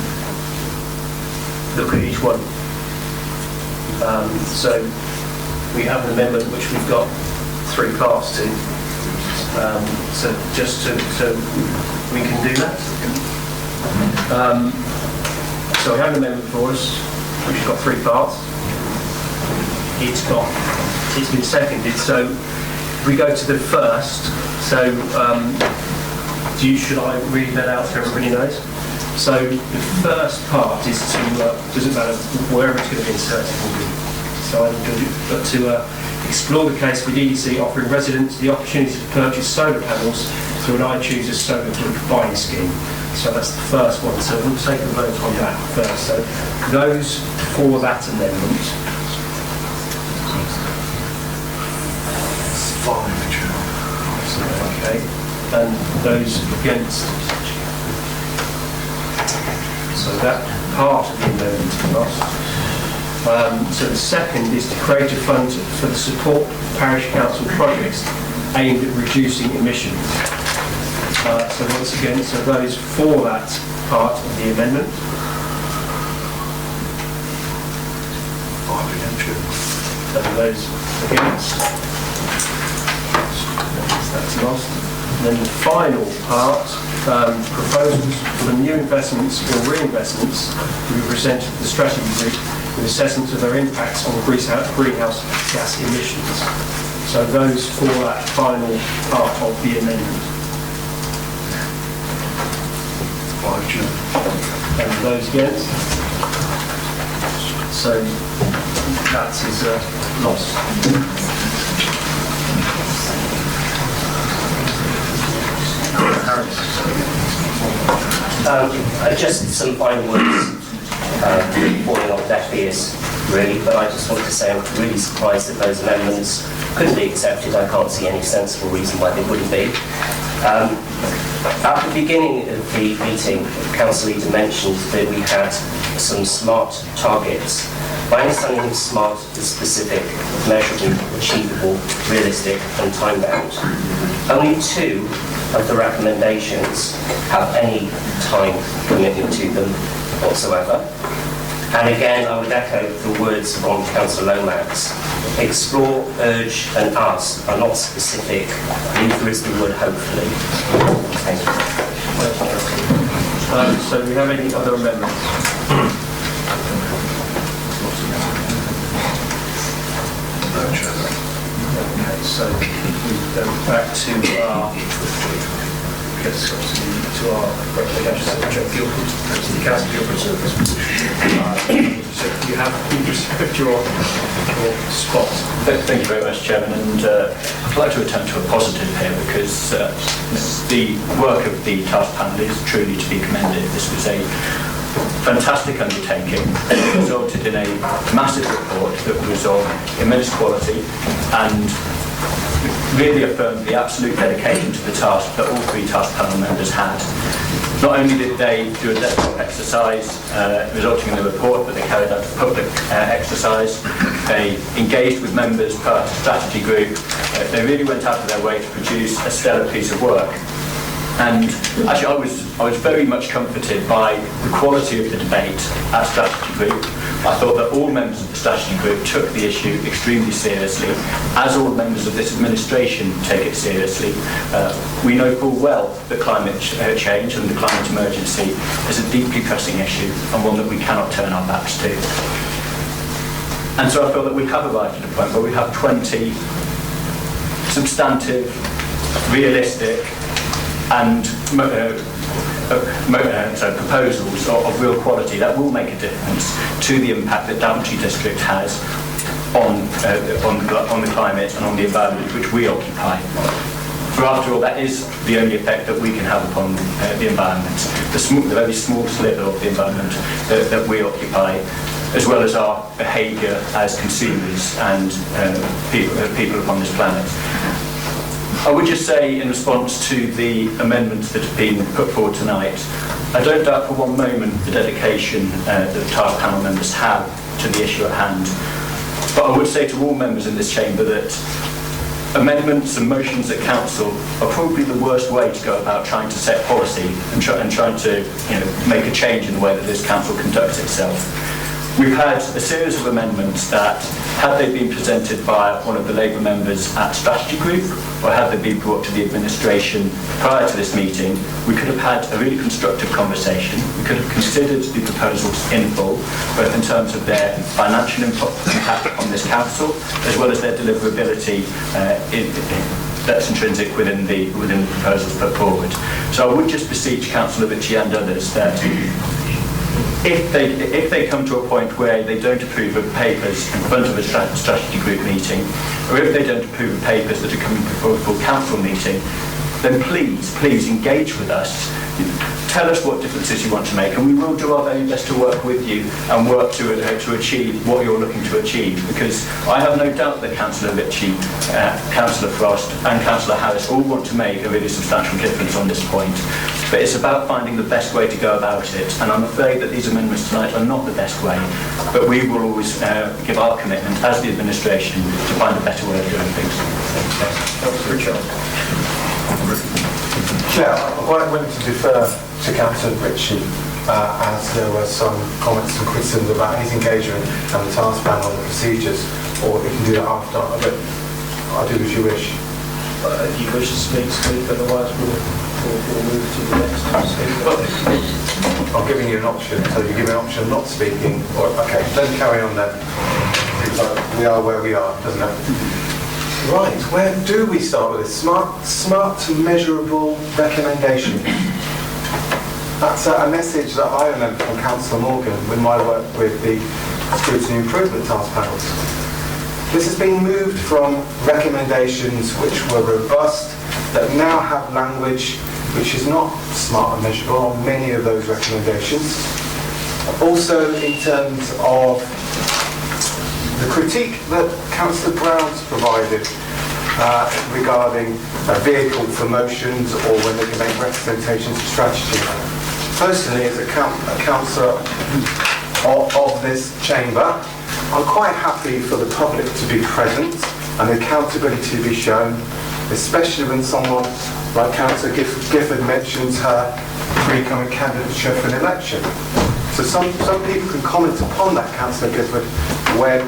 look at each one. So we have an amendment which we've got 3 parts to. So just to we can do that. So we have an amendment for us, which has got three parts. It's been seconded, so if we go to the first, so should I read that out so everybody knows? So the first part is to, doesn't matter wherever it's going to be inserted, will be decided, but to explore the case for DDC offering residents the opportunity to purchase solar panels through an iChooser solar group buying scheme. So that's the first one. So we'll take a vote on that first. So those for that amendment. 5, Chair. Okay. And those against. So that part of the amendment is lost. So the second is to create a fund for the support of parish council projects aimed at reducing emissions. So once again, so those for that part of the amendment. 5 against, Chair. And those against. That's lost. And then the final part, proposals for new investments or reinvestments will be presented to the strategy group with assessments of their impacts on greenhouse gas emissions. So those for that final part of the amendment. 5, Chair. And those against? So that is lost. Just some final words, falling on deaf ears, really, but I just wanted to say I'm really surprised that those amendments couldn't be accepted. I can't see any sensible reason why they wouldn't be. At the beginning of the meeting, Council Leader mentioned that we had some SMART targets. My understanding of SMART is specific, measurable, achievable, realistic and time-bound. Only 2 of the recommendations have any time commitment to them whatsoever. And again, I would echo the words from Councillor Lomax. Explore, urge and ask are not specific. Neither is the word hopefully. Thank you. So do we have any other amendments? No, Chair. Okay, so we go back to our to the Council Guildford Service position. So you have reserved your spot. Thank you very much, Chairman, and I'd like to return to a positive here because the work of the task panel is truly to be commended. This was a fantastic undertaking. It resulted in a massive report that was of immense quality and really affirmed the absolute dedication to the task that all 3 task panel members had. Not only did they do a desktop exercise resulting in the report, but they carried out a public exercise. They engaged with members prior to strategy group. They really went out of their way to produce a stellar piece of work. And actually I was very much comforted by the quality of the debate at strategy group. I thought that all members of the strategy group took the issue extremely seriously, as all members of this administration take it seriously. We know full well that climate change and the climate emergency is a deeply pressing issue and one that we cannot turn our backs to. And so I feel that we have arrived at a point where we have 20 substantive, realistic and proposals of real quality that will make a difference to the impact that Daventry District has on the climate and on the environment which we occupy. For after all, that is the only effect that we can have upon the environment, the very small sliver of the environment that we occupy, as well as our behaviour as consumers and people upon this planet. I would just say, in response to the amendments that have been put forward tonight, I don't doubt for one moment the dedication that the task panel members have to the issue at hand. But I would say to all members in this chamber that amendments and motions at council are probably the worst way to go about trying to set policy and trying to make a change in the way that this council conducts itself. We've had a series of amendments that, had they been presented by one of the Labour members at Strategy Group, or had they been brought to the administration prior to this meeting, we could have had a really constructive conversation. We could have considered the proposals in full, both in terms of their financial impact on this council, as well as their deliverability that's intrinsic within the proposals put forward. So I would just beseech Councillor Ritchie and others that if they come to a point where they don't approve of papers in front of a strategy group meeting, or if they don't approve of papers that are coming before a full council meeting, then please engage with us. Tell us what differences you want to make, and we will do our very best to work with you and work to achieve what you're looking to achieve. Because I have no doubt that Councillor Ritchie, Councillor Frost and Councillor Harris all want to make a really substantial difference on this point. But it's about finding the best way to go about it, and I'm afraid that these amendments tonight are not the best way, but we will always give our commitment as the administration to find a better way of doing things. Councillor Richard. Chair, I wanted to defer to Councillor Ritchie as there were some comments and criticisms about his engagement and the task plan on the procedures, or you can do that after, but I'll do as you wish. If you wish to speak, otherwise we'll move to the next speaker. I'm giving you an option, so you give me an option of not speaking, or okay, then carry on then. We are where we are, doesn't it? Right, where do we start with this? Smart measurable recommendation. That's a message that I remember from Councillor Morgan with my work with the Scrutiny Improvement Task Panels. This has been moved from recommendations which were robust, that now have language which is not smart and measurable on many of those recommendations. Also in terms of the critique that Councillor Brown's provided regarding vehicle promotions or when they can make representations of strategy. Personally, as a councillor of this chamber, I'm quite happy for the public to be present and accountability to be shown, especially when someone like Councillor Gifford mentions her pre-coming candidature for an election. So some people can comment upon that, Councillor Gifford, when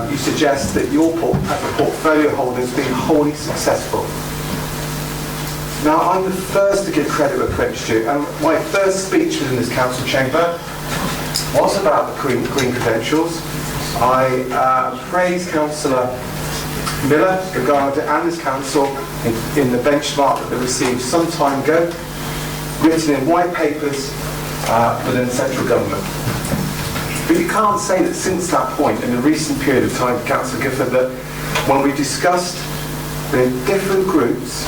you suggest that your as a portfolio holder has been wholly successful. Now, I'm the first to give credit where credit's due, and my first speech within this council chamber was about the green credentials. I praised Councillor Miller and his council in the benchmark that they received some time ago, written in white papers within the central government. But you can't say that since that point, in the recent period of time, Councillor Gifford, that when we discussed the different groups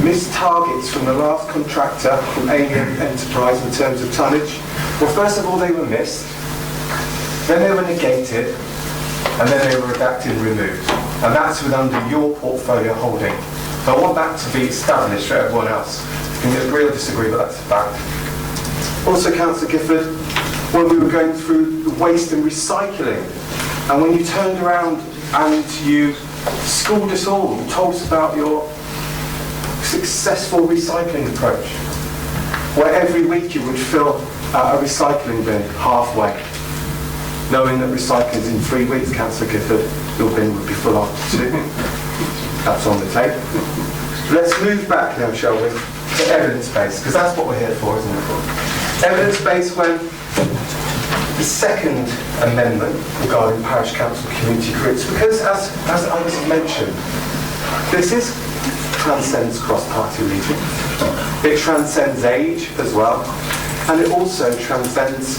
missed targets from the last contractor from Alien Enterprise in terms of tonnage, well, first of all, they were missed, then they were negated, and then they were redacted and removed. And that's with under your portfolio holding. So I want that to be established for everyone else. You can agree or disagree, but that's a fact. Also, Councillor Gifford, when we were going through the waste and recycling, and when you turned around and you schooled us all and told us about your successful recycling approach, where every week you would fill a recycling bin halfway, knowing that recycling is in 3 weeks, Councillor Gifford, your bin would be full after 2. That's on the tape. Let's move back now, shall we, to evidence-based, because that's what we're here for, isn't it? Evidence-based when the second amendment regarding parish council community groups, because as others have mentioned, this transcends cross-party region. It transcends age as well, and it also transcends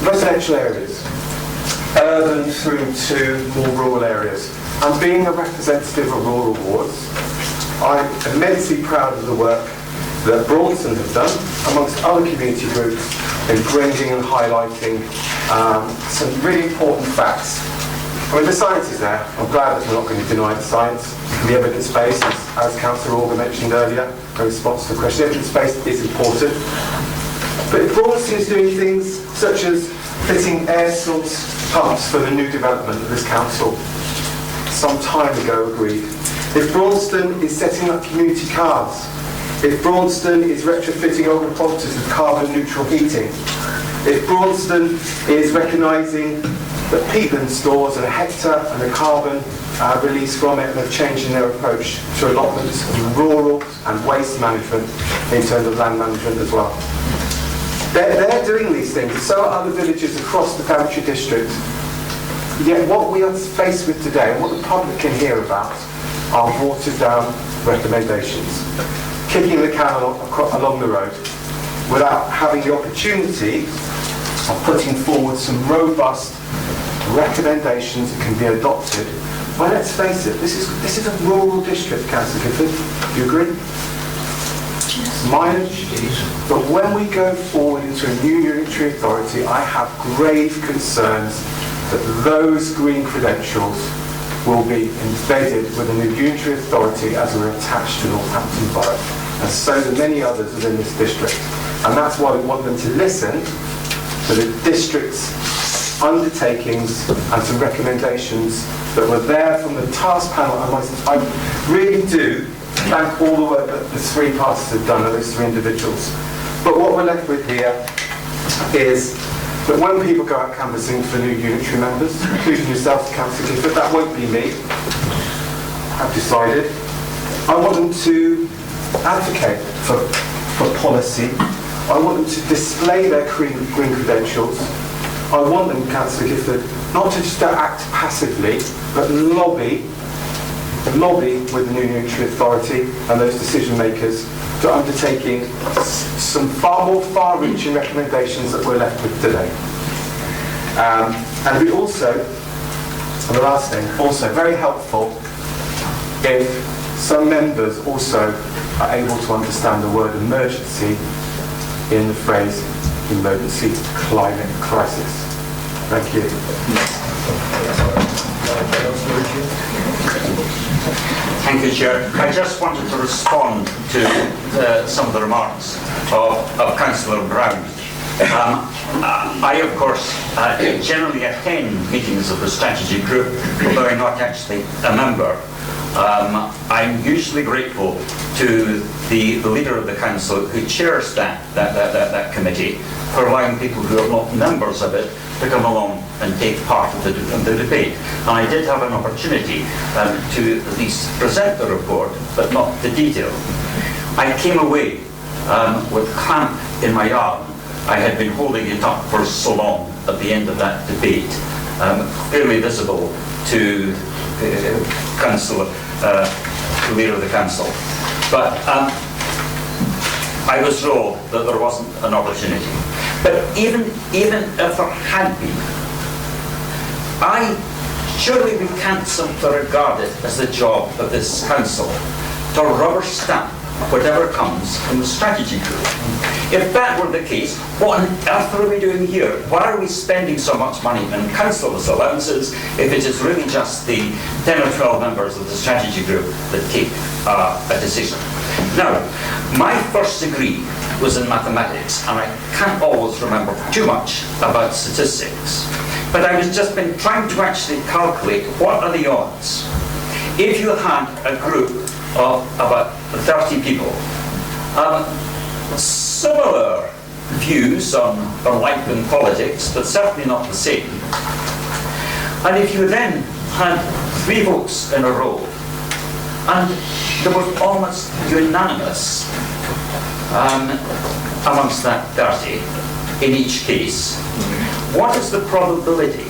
residential areas, urban through to more rural areas. And being a representative of rural wards, I'm immensely proud of the work that Braunston have done, amongst other community groups, in bringing and highlighting some really important facts. I mean, the science is there. I'm glad that we're not going to deny the science. The evidence base, as Councillor Organ mentioned earlier, in response to the question, evidence base is important. But if Braunston is doing things such as fitting air source pumps for the new development of this council, some time ago agreed. If Braunston is setting up community cars, if Braunston is retrofitting older properties with carbon neutral heating, if Braunston is recognising that peatland stores and a hectare and the carbon release from it and have changed in their approach to allotments and rural and waste management in terms of land management as well. They're doing these things, so are other villages across the Daventry district. Yet what we are faced with today, and what the public can hear about, are watered down recommendations, kicking the can along the road without having the opportunity of putting forward some robust recommendations that can be adopted. Well, let's face it, this is a rural district, Councillor Gifford. Do you agree? Mileage, but when we go forward into a new unitary authority, I have grave concerns that those green credentials will be embedded with the new unitary authority as we're attached to Northampton Borough, and so do many others within this district. And that's why we want them to listen to the district's undertakings and some recommendations that were there from the task panel. And I really do thank all the work that the three parties have done, and those three individuals. But what we're left with here is that when people go out canvassing for new unitary members, including yourself, Councillor Gifford, that won't be me, I've decided. I want them to advocate for policy. I want them to display their green credentials. I want them, Councillor Gifford, not to just act passively, but lobby with the new unitary authority and those decision makers to undertaking some far more far-reaching recommendations that we're left with today. And we also, and the last thing, also very helpful if some members also are able to understand the word emergency in the phrase emergency climate crisis. Thank you. Thank you, Chair. I just wanted to respond to some of the remarks of Councillor Brown. I, of course, generally attend meetings of the strategy group, although I'm not actually a member. I'm usually grateful to the leader of the council who chairs that committee for allowing people who are not members of it to come along and take part of the debate. And I did have an opportunity to at least present the report, but not the detail. I came away with a clamp in my arm. I had been holding it up for so long at the end of that debate, clearly visible to council, the leader of the council. But I was told that there wasn't an opportunity. But even if there had been, surely we can't simply regard it as the job of this council to rubber stamp whatever comes from the strategy group. If that were the case, what on earth are we doing here? Why are we spending so much money on councillors' allowances if it is really just the 10 or 12 members of the strategy group that take a decision? Now, my first degree was in mathematics, and I can't always remember too much about statistics. But I was just been trying to actually calculate what are the odds. If you had a group of about 30 people, similar views on life and politics, but certainly not the same. And if you then had 3 votes in a row, and there was almost unanimous amongst that 30 in each case, what is the probability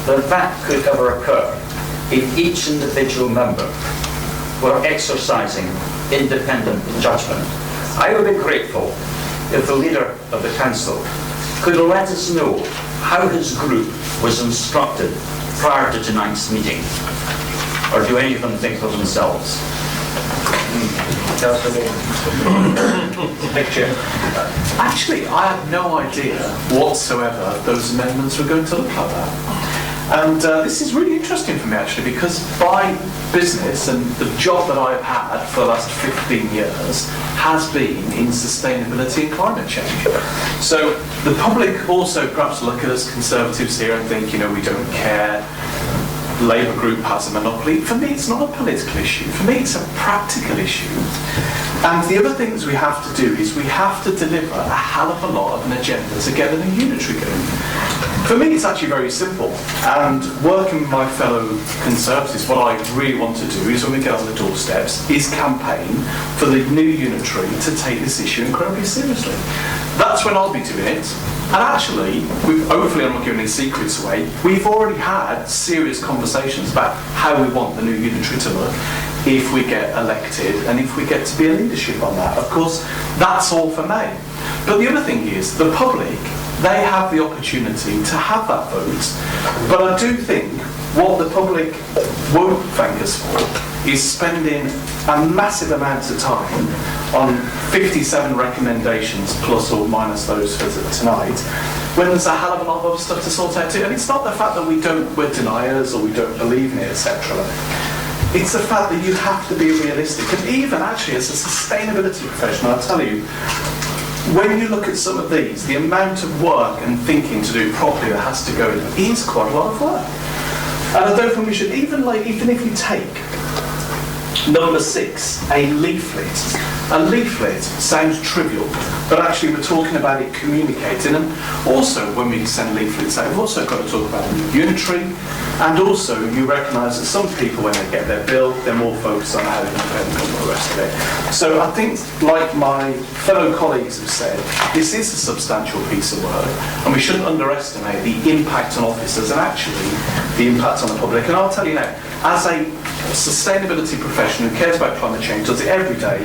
that that could ever occur if each individual member were exercising independent judgment? I would be grateful if the leader of the council could let us know how his group was instructed prior to tonight's meeting. Or do any of them think for themselves? Actually, I have no idea whatsoever those amendments were going to look like that. And this is really interesting for me, actually, because by business and the job that I've had for the last 15 years has been in sustainability and climate change. So the public also perhaps look at us Conservatives here and think, you know, we don't care. the Labour group has a monopoly. For me, it's not a political issue. For me, it's a practical issue. And the other things we have to do is we have to deliver a hell of a lot of an agenda to get a new unitary going. For me, it's actually very simple. And working with my fellow Conservatives, what I really want to do is when we get on the doorsteps, is campaign for the new unitary to take this issue incredibly seriously. That's when I'll be doing it. And actually, hopefully I'm not giving any secrets away, we've already had serious conversations about how we want the new unitary to look if we get elected and if we get to be a leadership on that. Of course, that's all for May. But the other thing is, the public, they have the opportunity to have that vote. But I do think what the public won't thank us for is spending a massive amount of time on 57 recommendations, plus or minus those for tonight, when there's a hell of a lot of other stuff to sort out too. And it's not the fact that we're deniers or we don't believe in it, etc. It's the fact that you have to be realistic. And even actually as a sustainability professional, I'll tell you, when you look at some of these, the amount of work and thinking to do properly that has to go in is quite a lot of work. And I don't think we should, even if you take number 6, a leaflet. A leaflet sounds trivial, but actually we're talking about it communicating. And also, when we send leaflets out, we've also got to talk about a new unitary. And also, you recognise that some people, when they get their bill, they're more focused on how they can pay and all the rest of it. So I think, like my fellow colleagues have said, this is a substantial piece of work, and we shouldn't underestimate the impact on officers and actually the impact on the public. And I'll tell you now, as a sustainability professional who cares about climate change, does it every day,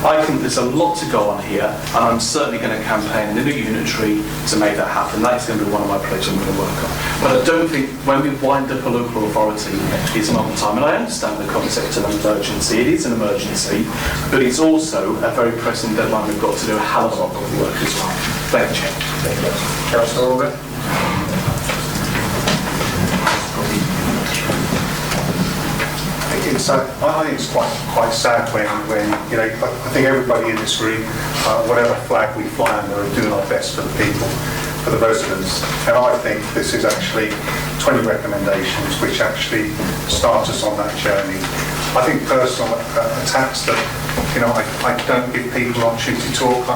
I think there's a lot to go on here, and I'm certainly going to campaign in the new unitary to make that happen. That is going to be one of my projects I'm going to work on. But I don't think when we wind up a local authority, it's not the time. And I understand the concept of an emergency. It is an emergency, but it's also a very pressing deadline. We've got to do a hell of a lot of work as well. Thank you, Chair. Councillor Organ. I think it's quite sad when you know, I think everybody in this room, whatever flag we fly under, are doing our best for the people, for the residents. And I think this is actually 20 recommendations which actually start us on that journey. I think personal attacks that, you know, I don't give people an opportunity to talk.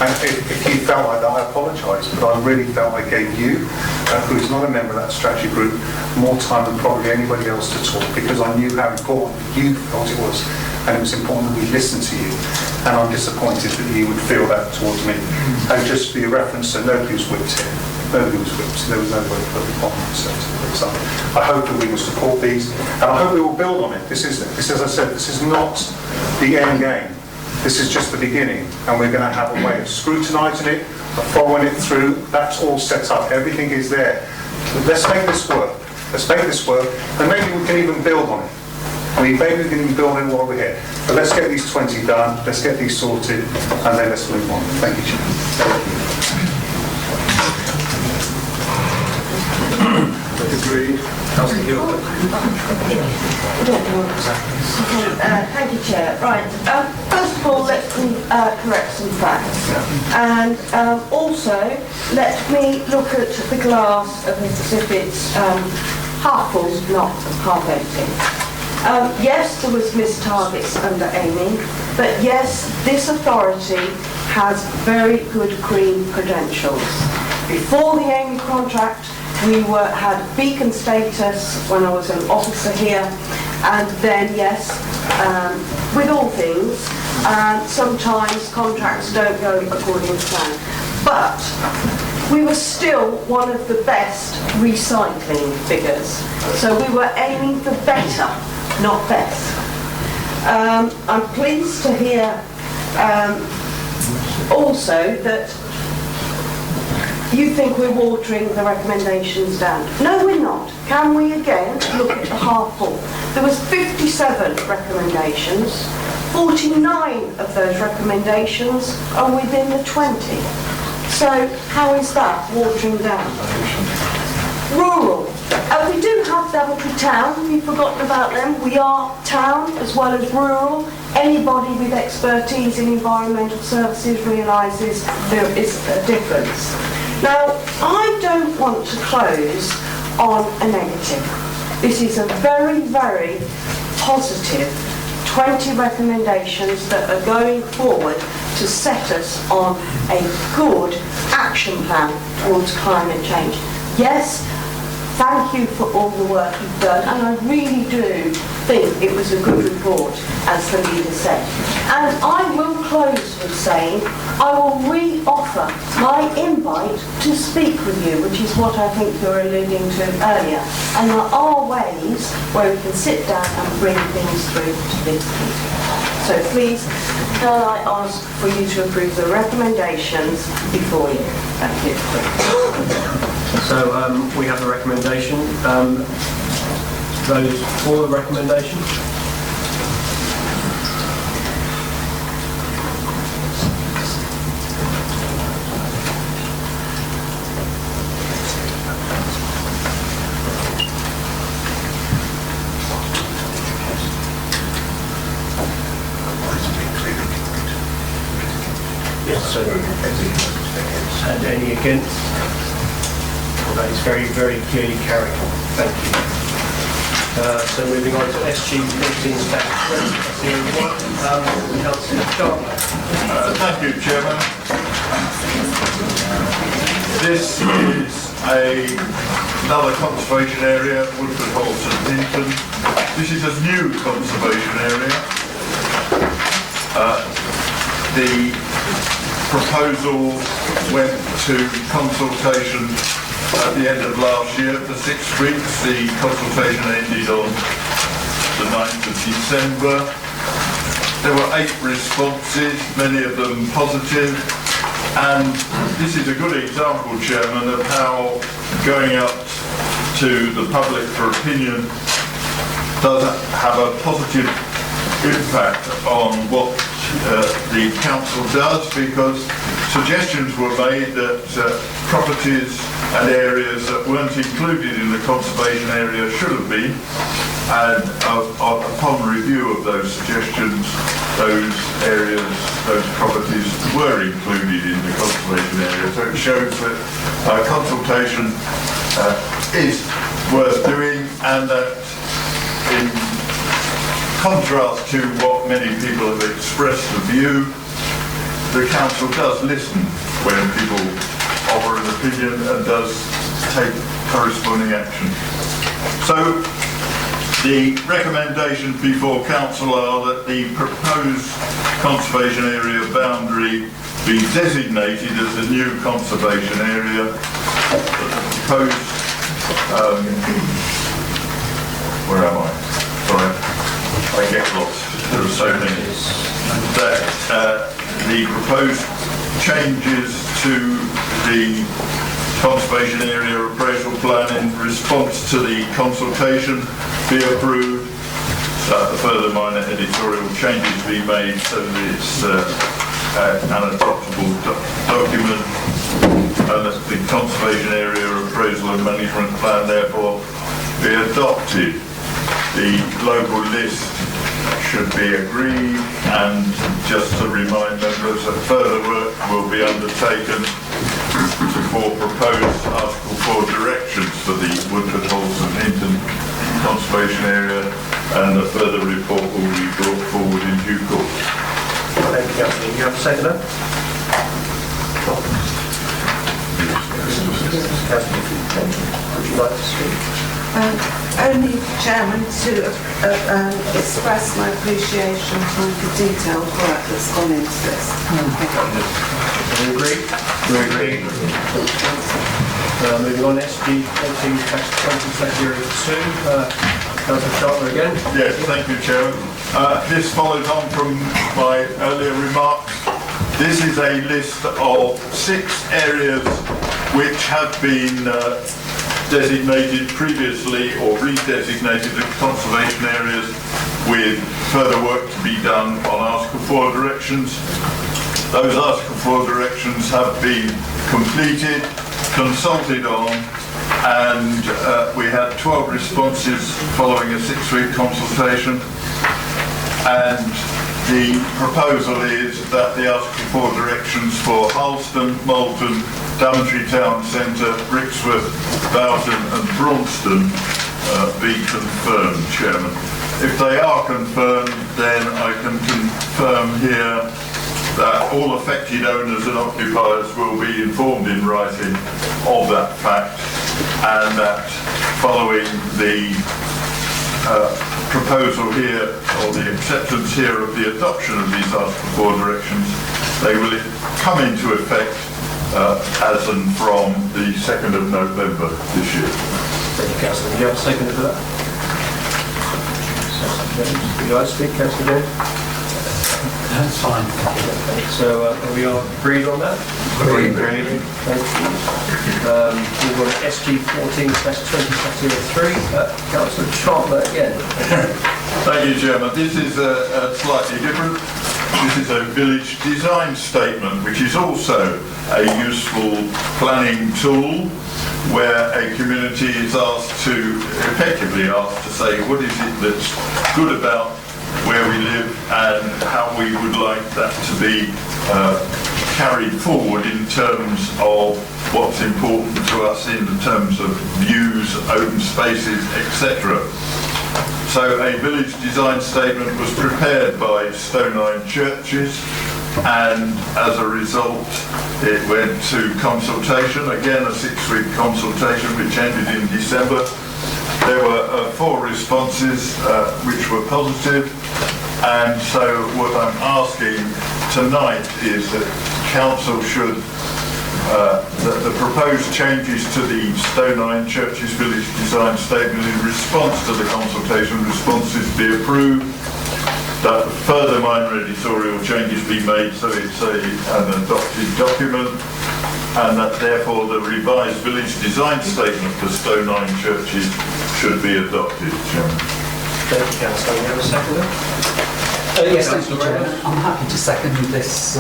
And if you felt like that, I apologise, but I really felt I gave you, who is not a member of that strategy group, more time than probably anybody else to talk, because I knew how important you felt it was, and it was important that we listened to you. And I'm disappointed that you would feel that towards me. And just for your reference, so nobody was whipped here. Nobody was whipped. There was nobody put on themselves. So I hope that we will support these, and I hope we will build on it. This is, as I said, this is not the end game. This is just the beginning, and we're going to have a way of scrutinising it, of following it through. That's all set up. Everything is there. Let's make this work. Let's make this work, and maybe we can even build on it. I mean, maybe we can even build on while we're here. But let's get these 20 done. Let's get these sorted, and then let's move on. Thank you, Chair. Agreed. Councillor Gilbert. Thank you, Chair. Right. First of all, let me correct some facts. And also, let me look at the glass as if it's half full, not half empty. Yes, there was missed targets under Amy, but yes, this authority has very good green credentials. Before the Amy contract, we had beacon status when I was an officer here, and then yes, with all things, sometimes contracts don't go according to plan. But we were still one of the best recycling figures. So we were aiming for better, not best. I'm pleased to hear also that you think we're watering the recommendations down. No, we're not. Can we again look at the half full? There was 57 recommendations. 49 of those recommendations are within the 20. So how is that watering down? Rural. We do have Daventry Town. We've forgotten about them. We are town as well as rural. Anybody with expertise in environmental services realises there is a difference. Now, I don't want to close on a negative. This is a very, very positive 20 recommendations that are going forward to set us on a good action plan towards climate change. Yes, thank you for all the work you've done, and I really do think it was a good report, as the leader said. And I will close with saying I will re-offer my invite to speak with you, which is what I think you're alluding to earlier. And there are ways where we can sit down and bring things through to this meeting. So please, can I ask for you to approve the recommendations before you? Thank you. So we have a recommendation. Those for the recommendation? Yes, so and any against? Well, that is very, very clearly carried. Thank you. So moving on to SG 15 Councillor Sharp. Thank you, Chairman. This is another conservation area, Woodford Hall St Hinton. This is a new conservation area. The proposal went to consultation at the end of last year for 6 weeks. The consultation ended on the 9th of December. There were 8 responses, many of them positive, and this is a good example, Chairman, of how going out to the public for opinion does have a positive impact on what the council does, because suggestions were made that properties and areas that weren't included in the conservation area should have been, and upon review of those suggestions, those areas, those properties were included in the conservation area. So it shows that consultation is worth doing, and that in contrast to what many people have expressed the view, the council does listen when people offer an opinion and does take corresponding action. So the recommendations before council are that the proposed conservation area boundary be designated as a new conservation area. Proposed, where am I? Sorry. I get lost. There are so many. That the proposed changes to the conservation area appraisal plan in response to the consultation be approved. That the further minor editorial changes be made so that it's an adoptable document, and that the conservation area appraisal and management plan therefore be adopted. The local list should be agreed, and just to remind members that further work will be undertaken for proposed Article 4 directions for the Woodford Hall St Hinton conservation area, and a further report will be brought forward in due course. Thank you, Councillor. You have a seconder? Would you like to speak? Only, Chairman, to express my appreciation for the detailed work that's gone into this. Do you agree? Do you agree? Moving on, SG 14/20/02. Councillor Sharp again. Yes, thank you, Chairman. This follows on from my earlier remarks. This is a list of 6 areas which have been designated previously or redesignated as conservation areas, with further work to be done on Article 4 directions. Those Article 4 directions have been completed, consulted on, and we had 12 responses following a 6-week consultation. And the proposal is that the Article 4 directions for Harleston, Malton, Daventry Town Centre, Brixworth, Boughton and Braunston be confirmed, Chairman. If they are confirmed, then I can confirm here that all affected owners and occupiers will be informed in writing of that fact, and that following the proposal here, or the acceptance here of the adoption of these Article 4 directions, they will come into effect as and from the 2nd of November this year. Thank you, Councillor. Do you have a second for that? Would you like to speak, Councillor James? That's fine. So we are agreed on that? Agreed. Thank you. We've got SG 14/20/03. Councillor Chandler again. Thank you, Chairman. This is slightly different. This is a village design statement, which is also a useful planning tool where a community is effectively asked to say what is it that's good about where we live and how we would like that to be carried forward in terms of what's important to us in terms of views, open spaces, etc. So a village design statement was prepared by Stone Churches, and as a result it went to consultation, again a 6-week consultation which ended in December. There were 4 responses which were positive, and so what I'm asking tonight is that Council should that the proposed changes to the Stone Churches Village Design Statement in response to the consultation responses be approved, that further minor editorial changes be made so it's an adopted document, and that therefore the revised village design statement for Stone Churches should be adopted. Thank you, Councillor. You have a seconder? Yes, thank you, Chairman. I'm happy to second this,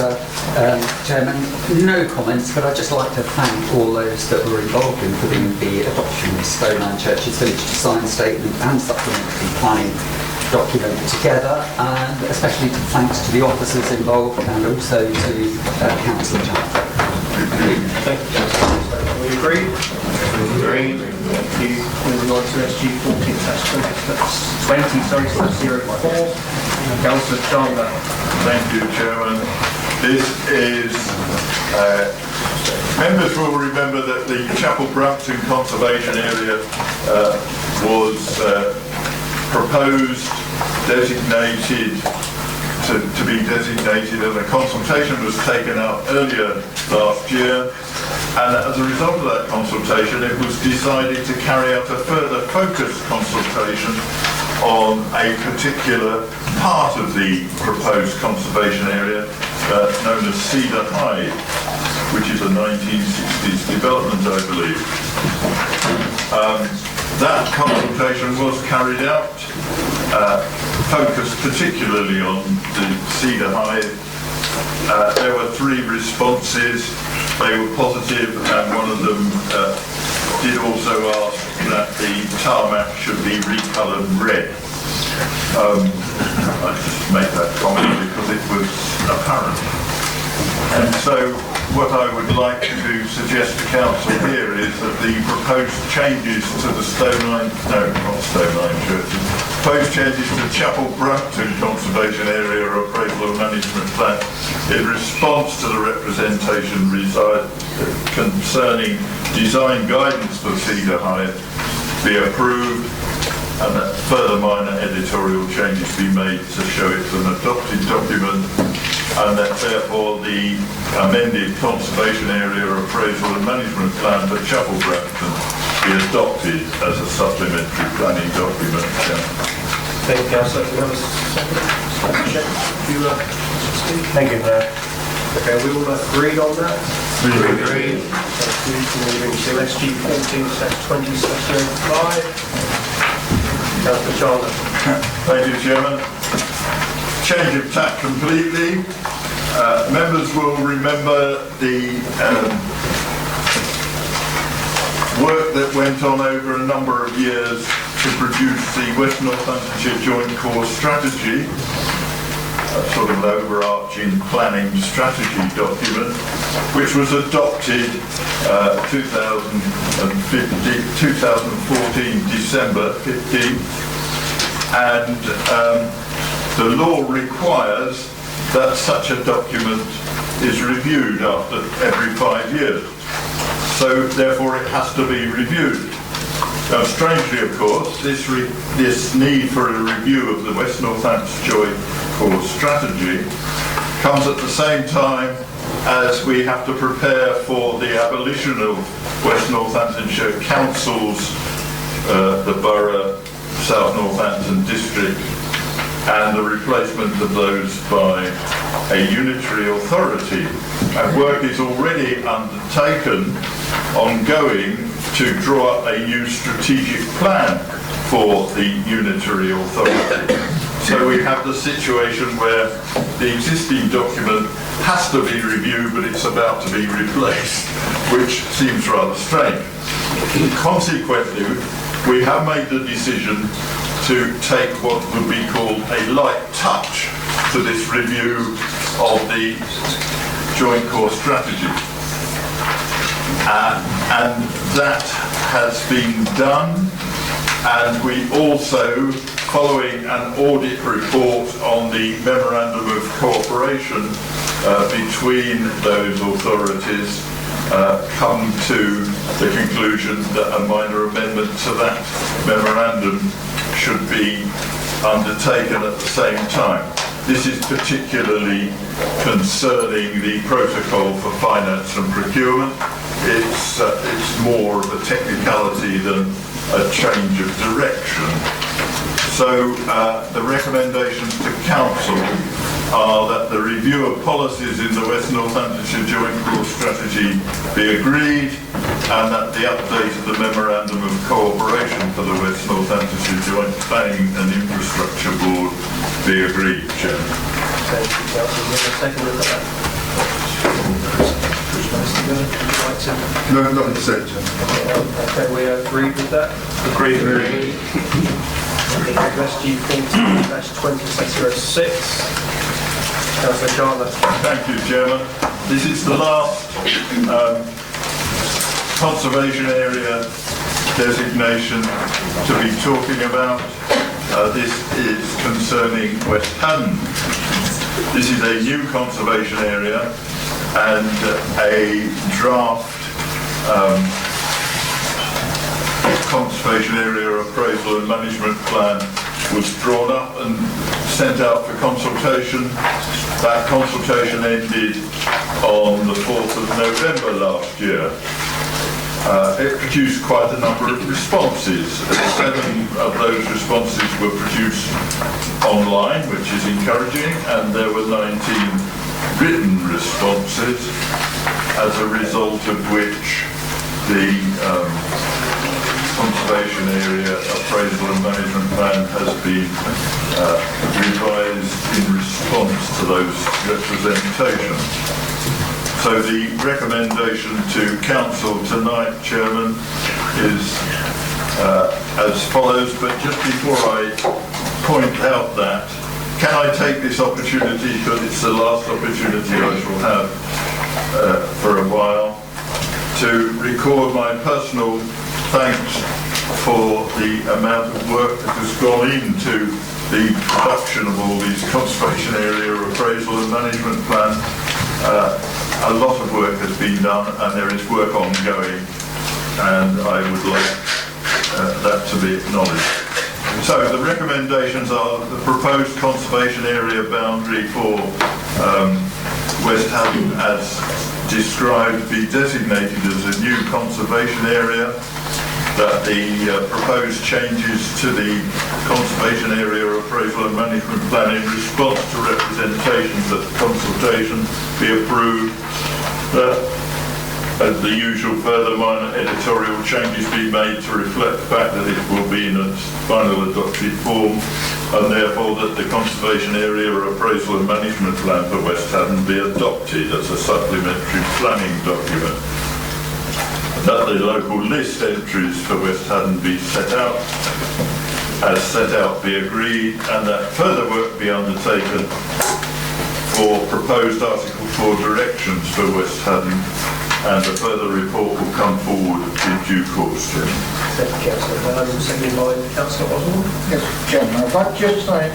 Chairman. No comments, but I'd just like to thank all those that were involved in putting the adoption of Stone Churches Village Design Statement and supplementary planning document together, and especially thanks to the officers involved and also to Councillor Chandler. Thank you, Councillor. We agree? Agreed. Thank you. Moving on to SG 14/20/04. Councillor Chandler. Thank you, Chairman. This is, members will remember that the Chapel Brampton Conservation Area was proposed, designated, to be designated, and a consultation was taken out earlier last year, and as a result of that consultation it was decided to carry out a further focused consultation on a particular part of the proposed conservation area known as Cedar High, which is a 1960s development, I believe. That consultation was carried out, focused particularly on the Cedar High. There were 3 responses. They were positive, and one of them did also ask that the tarmac should be recoloured red. I just make that comment because it was apparent. And so what I would like to suggest to Council here is that the proposed changes to the proposed changes to Chapel Brampton Conservation Area Appraisal and Management Plan in response to the representation concerning design guidance for Cedar High be approved, and that further minor editorial changes be made to show it's an adopted document, and that therefore the amended Conservation Area Appraisal and Management Plan for Chapel Brampton be adopted as a supplementary planning document. Thank you, Councillor. Do you have a second? Thank you. Okay, we all agreed on that? We agreed. Moving to SG 14/20/05. Councillor Chandler. Thank you, Chairman. Change of tack completely. Members will remember the work that went on over a number of years to produce the West Northamptonshire Joint Core Strategy. sort of an overarching planning strategy document, which was adopted 2014 December 15, and the law requires that such a document is reviewed after every 5 years. So therefore it has to be reviewed. Now strangely of course, this need for a review of the West Northampton Joint Core Strategy comes at the same time as we have to prepare for the abolition of West Northamptonshire councils, the borough, South Northampton district, and the replacement of those by a unitary authority. And work is already undertaken, ongoing, to draw up a new strategic plan for the unitary authority. So we have the situation where the existing document has to be reviewed, but it's about to be replaced, which seems rather strange. Consequently, we have made the decision to take what would be called a light touch to this review of the Joint Core Strategy. And that has been done, and we also, following an audit report on the Memorandum of Cooperation between those authorities, come to the conclusion that a minor amendment to that memorandum should be undertaken at the same time. This is particularly concerning the protocol for finance and procurement. It's more of a technicality than a change of direction. So the recommendations to Council are that the review of policies in the West Northamptonshire Joint Core Strategy be agreed, and that the update of the Memorandum of Cooperation for the West Northamptonshire Joint Planning and Infrastructure Board be agreed, Chairman. Thank you, Councillor. You want to take a look at that? No, nothing to say, Chairman. Okay, we agree with that? Agreed. Request G14-2006. Councillor Charlotte. Thank you, Chairman. This is the last conservation area designation to be talking about. This is concerning West Haddon. This is a new conservation area, and a draft conservation area appraisal and management plan was drawn up and sent out for consultation. That consultation ended on the 4th of November last year. It produced quite a number of responses. 7 of those responses were produced online, which is encouraging, and there were 19 written responses, as a result of which the conservation area appraisal and management plan has been revised in response to those representations. So the recommendation to Council tonight, Chairman, is as follows, but just before I point out that, can I take this opportunity, because it's the last opportunity I shall have for a while, to record my personal thanks for the amount of work that has gone into the production of all these conservation area appraisal and management plans. A lot of work has been done, and there is work ongoing, and I would like that to be acknowledged. So the recommendations are the proposed conservation area boundary for West Haddon, as described, be designated as a new conservation area, that the proposed changes to the conservation area appraisal and management plan in response to representations at the consultation be approved, that the usual further minor editorial changes be made to reflect the fact that it will be in its final adopted form, and therefore that the conservation area appraisal and management plan for West Haddon be adopted as a supplementary planning document. That the local list entries for West Haddon be set out, as set out be agreed, and that further work be undertaken for proposed Article 4 directions for West Haddon, and a further report will come forward in due course, Chairman. Thank you, Councillor. Seconded by Councillor Osborne. Yes, Chairman, I'd like to just say,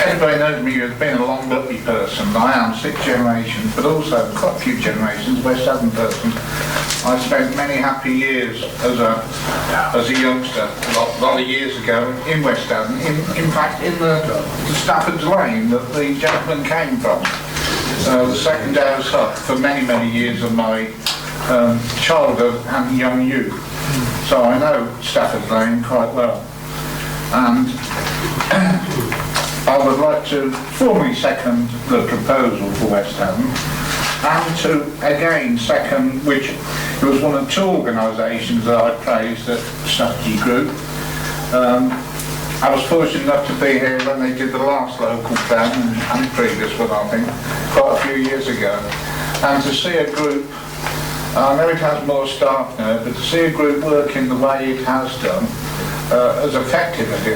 everybody knows me as being a long lucky person. I am 6 generations, but also quite a few generations West Haddon person. I spent many happy years as a youngster, a lot of years ago, in West Haddon, in fact in the Stafford's Lane that the gentleman came from. The second house up for many, many years of my childhood and young youth. So I know Stafford's Lane quite well. And I would like to formally second the proposal for West Haddon, and to again second, which it was one of 2 organisations that I praised at Strategy Group. I was fortunate enough to be here when they did the last local plan and the previous one, I think, quite a few years ago. And to see a group, I know it has more staff now, but to see a group working the way it has done, as effective as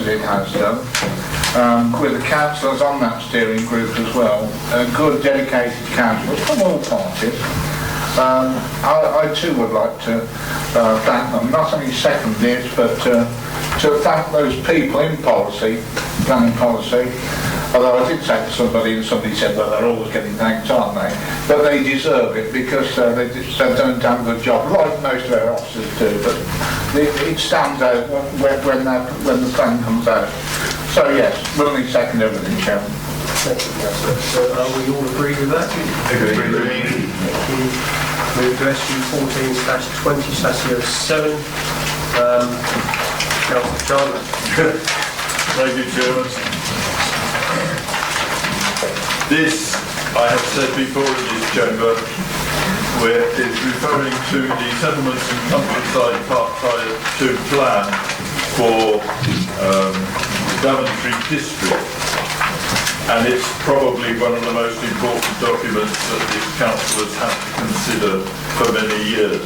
it has done, with the councillors on that steering group as well, good dedicated councillors from all parties. I too would like to thank them, not only second this, but to thank those people in policy, planning policy. Although I did say to somebody, and somebody said, well, they're always getting thanked, aren't they? But they deserve it, because they've done a damn good job, like most of our officers do. But it stands out when the plan comes out. So yes, willingly second everything, Chairman. Thank you, Councillor. So are we all agree with that? Agree. Thank you. Move to SU 14/20/07. Councillor Chandler. Thank you, Chairman. This, I have said before in this chamber, where it's referring to the settlements and countryside Part 2 plan for Daventry district, and it's probably one of the most important documents that this council has had to consider for many years.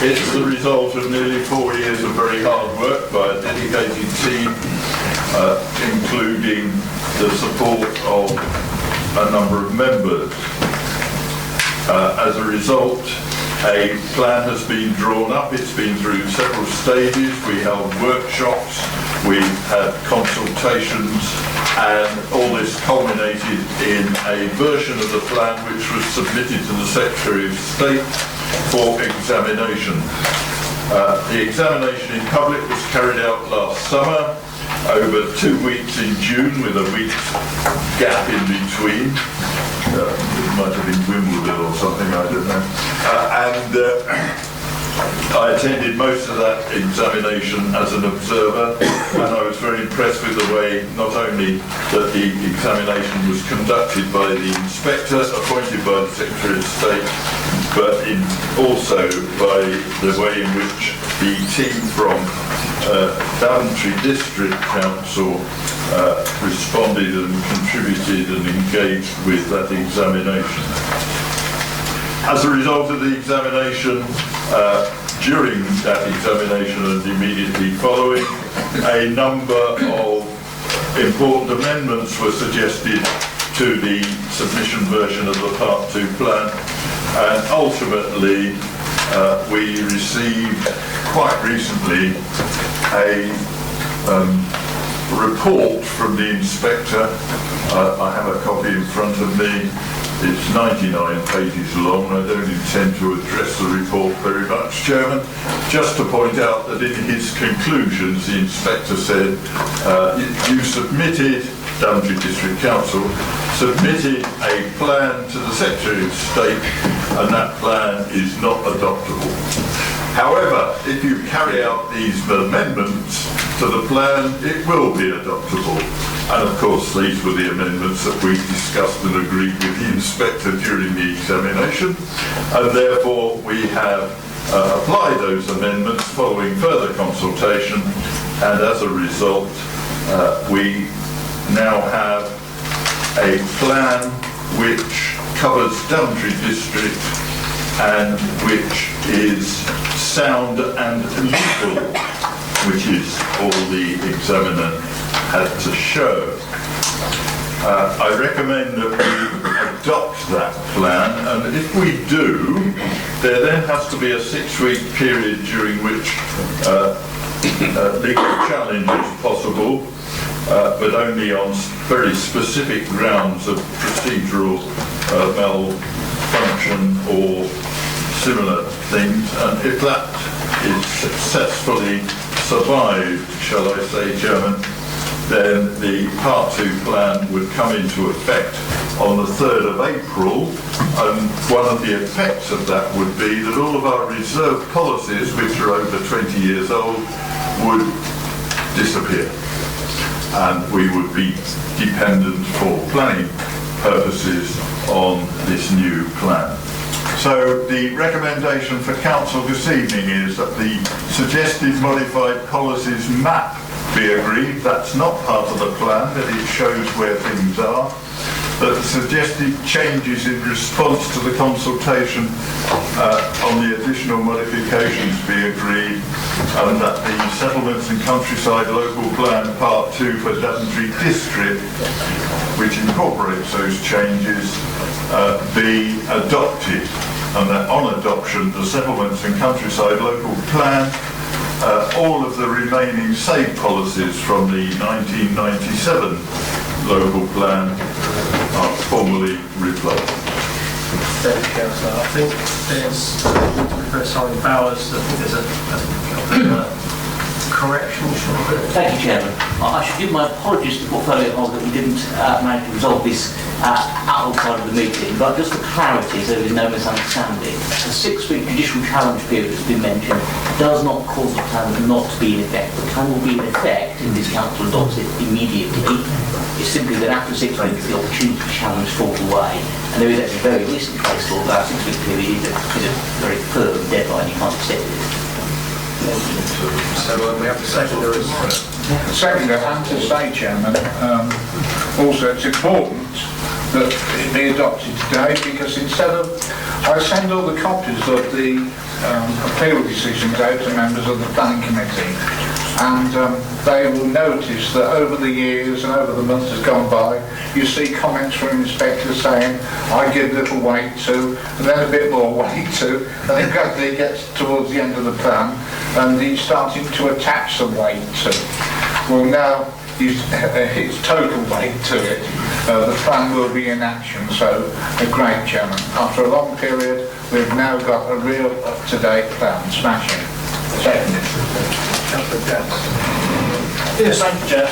It's the result of nearly 4 years of very hard work by a dedicated team, including the support of a number of members. As a result, a plan has been drawn up. It's been through several stages. We held workshops, we had consultations, and all this culminated in a version of the plan which was submitted to the Secretary of State for examination. The examination in public was carried out last summer, over 2 weeks in June with a week's gap in between. It might have been Wimbledon or something, I don't know. I attended most of that examination as an observer, and I was very impressed with the way not only that the examination was conducted by the inspector appointed by the Secretary of State, but also by the way in which the team from Daventry District Council responded and contributed and engaged with that examination. As a result of the examination, during that examination and immediately following, a number of important amendments were suggested to the submission version of the Part 2 plan, and ultimately we received quite recently a report from the inspector. I have a copy in front of me. It's 99 pages long. I don't intend to address the report very much, Chairman. Just to point out that in his conclusions, the inspector said, you submitted, Daventry District Council, submitted a plan to the Secretary of State, and that plan is not adoptable. However, if you carry out these amendments to the plan, it will be adoptable. And of course, these were the amendments that we discussed and agreed with the inspector during the examination. And therefore, we have applied those amendments following further consultation. And as a result, we now have a plan which covers Daventry District and which is sound and legal. which is all the examiner had to show. I recommend that we adopt that plan, and if we do, there then has to be a 6-week period during which legal challenge is possible, but only on very specific grounds of procedural malfunction or similar things. And if that is successfully survived, shall I say, Chairman, then the Part 2 plan would come into effect on the 3rd of April, and one of the effects of that would be that all of our reserve policies, which are over 20 years old, would disappear, and we would be dependent for planning purposes on this new plan. So the recommendation for Council this evening is that the suggested modified policies map be agreed. That's not part of the plan, but it shows where things are. That the suggested changes in response to the consultation on the additional modifications be agreed, and that the Settlements and Countryside Local Plan Part 2 for Daventry District, which incorporates those changes, be adopted, and that on adoption the Settlements and Countryside Local Plan, all of the remaining save policies from the 1997 local plan are formally replaced. Thank you, Councillor. I think there's Professor Simon Bowers, that there's a correction. Thank you, Chairman. I should give my apologies to the portfolio holder that we didn't manage to resolve this outside of the meeting, but just for clarity, so there's no misunderstanding, the 6-week judicial challenge period that's been mentioned does not cause the plan not to be in effect. The plan will be in effect if this council adopts it immediately. It's simply that after 6 weeks the opportunity to challenge falls away, and there is actually very recent case law that 6-week period is a very firm deadline. You can't accept it. So we have the secondary. Second, I have to say, Chairman, also it's important that it be adopted today, because instead of, I send all the copies of the appeal decisions out to members of the planning committee, and they will notice that over the years and over the months that's gone by, you see comments from inspectors saying, I give little weight to, and then a bit more weight to, and then gradually it gets towards the end of the plan, and he's starting to attach some weight to. Well, now it's total weight to it. The plan will be in action, so a great, Chairman. After a long period, we've now got a real up-to-date plan. Smashing. Seconded. Yes, thank you, Chair.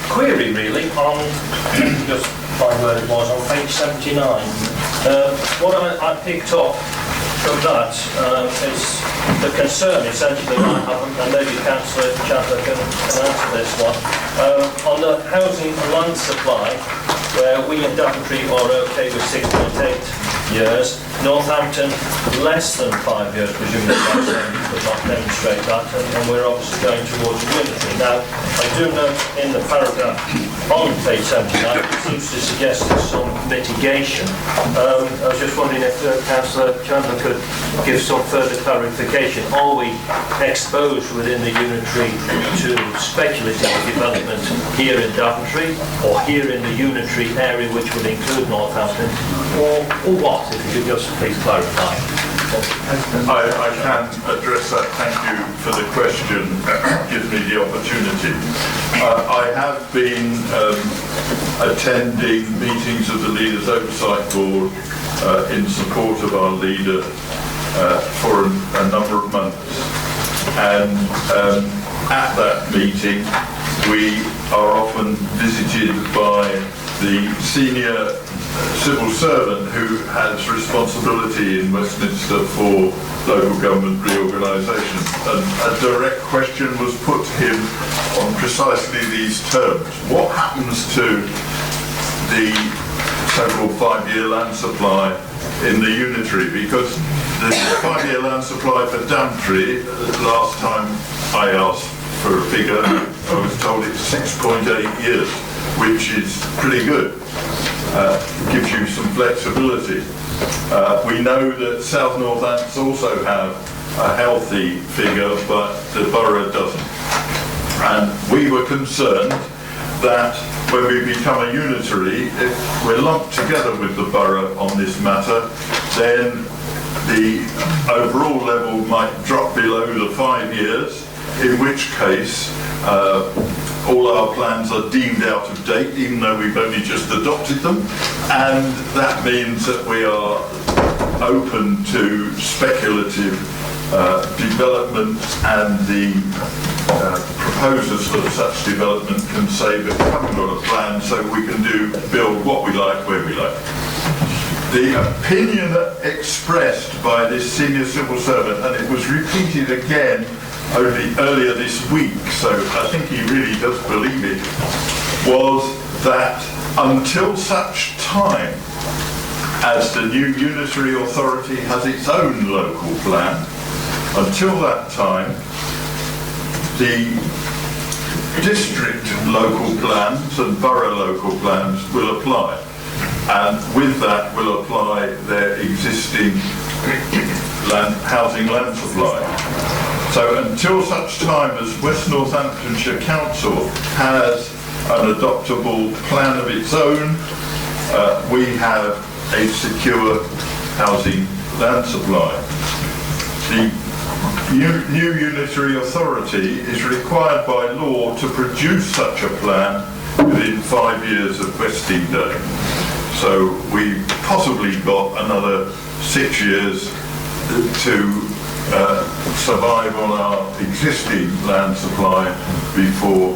Query really on, just find where it was, on page 79. What I picked up from that is the concern essentially I have, and maybe Councillor Chandler can answer this one, on the housing and land supply, where we in Daventry are okay with 6.8 years, Northampton less than 5 years, presumably could not demonstrate that, and we're obviously going towards unity. Now, I do note in the paragraph on page 79, it seems to suggest there's some mitigation. I was just wondering if Councillor Chandler could give some further clarification. Are we exposed within the unitary to speculative development here in Daventry, or here in the unitary area which would include Northampton, or what, if you could just please clarify. I can address that. Thank you for the question. Gives me the opportunity. I have been attending meetings of the Leaders Oversight Board in support of our leader for a number of months, and at that meeting we are often visited by the senior civil servant who has responsibility in Westminster for local government reorganisation. And a direct question was put to him on precisely these terms. What happens to the so-called 5-year land supply in the unitary? Because the 5-year land supply for Daventry, last time I asked for a figure, I was told it's 6.8 years, which is pretty good. Gives you some flexibility. We know that South Northants also have a healthy figure, but the borough doesn't. And we were concerned that when we become a unitary, if we're lumped together with the borough on this matter, then the overall level might drop below the 5 years, in which case all our plans are deemed out of date, even though we've only just adopted them, and that means that we are open to speculative development, and the proposers for such development can say that we haven't got a plan, so we can build what we like, where we like. The opinion expressed by this senior civil servant, and it was repeated again only earlier this week, so I think he really does believe it, was that until such time as the new unitary authority has its own local plan, until that time, the district local plans and borough local plans will apply. And with that will apply their existing housing land supply. So until such time as West Northamptonshire Council has an adoptable plan of its own, we have a secure housing land supply. The new unitary authority is required by law to produce such a plan within 5 years of vesting day. So we've possibly got another 6 years to survive on our existing land supply before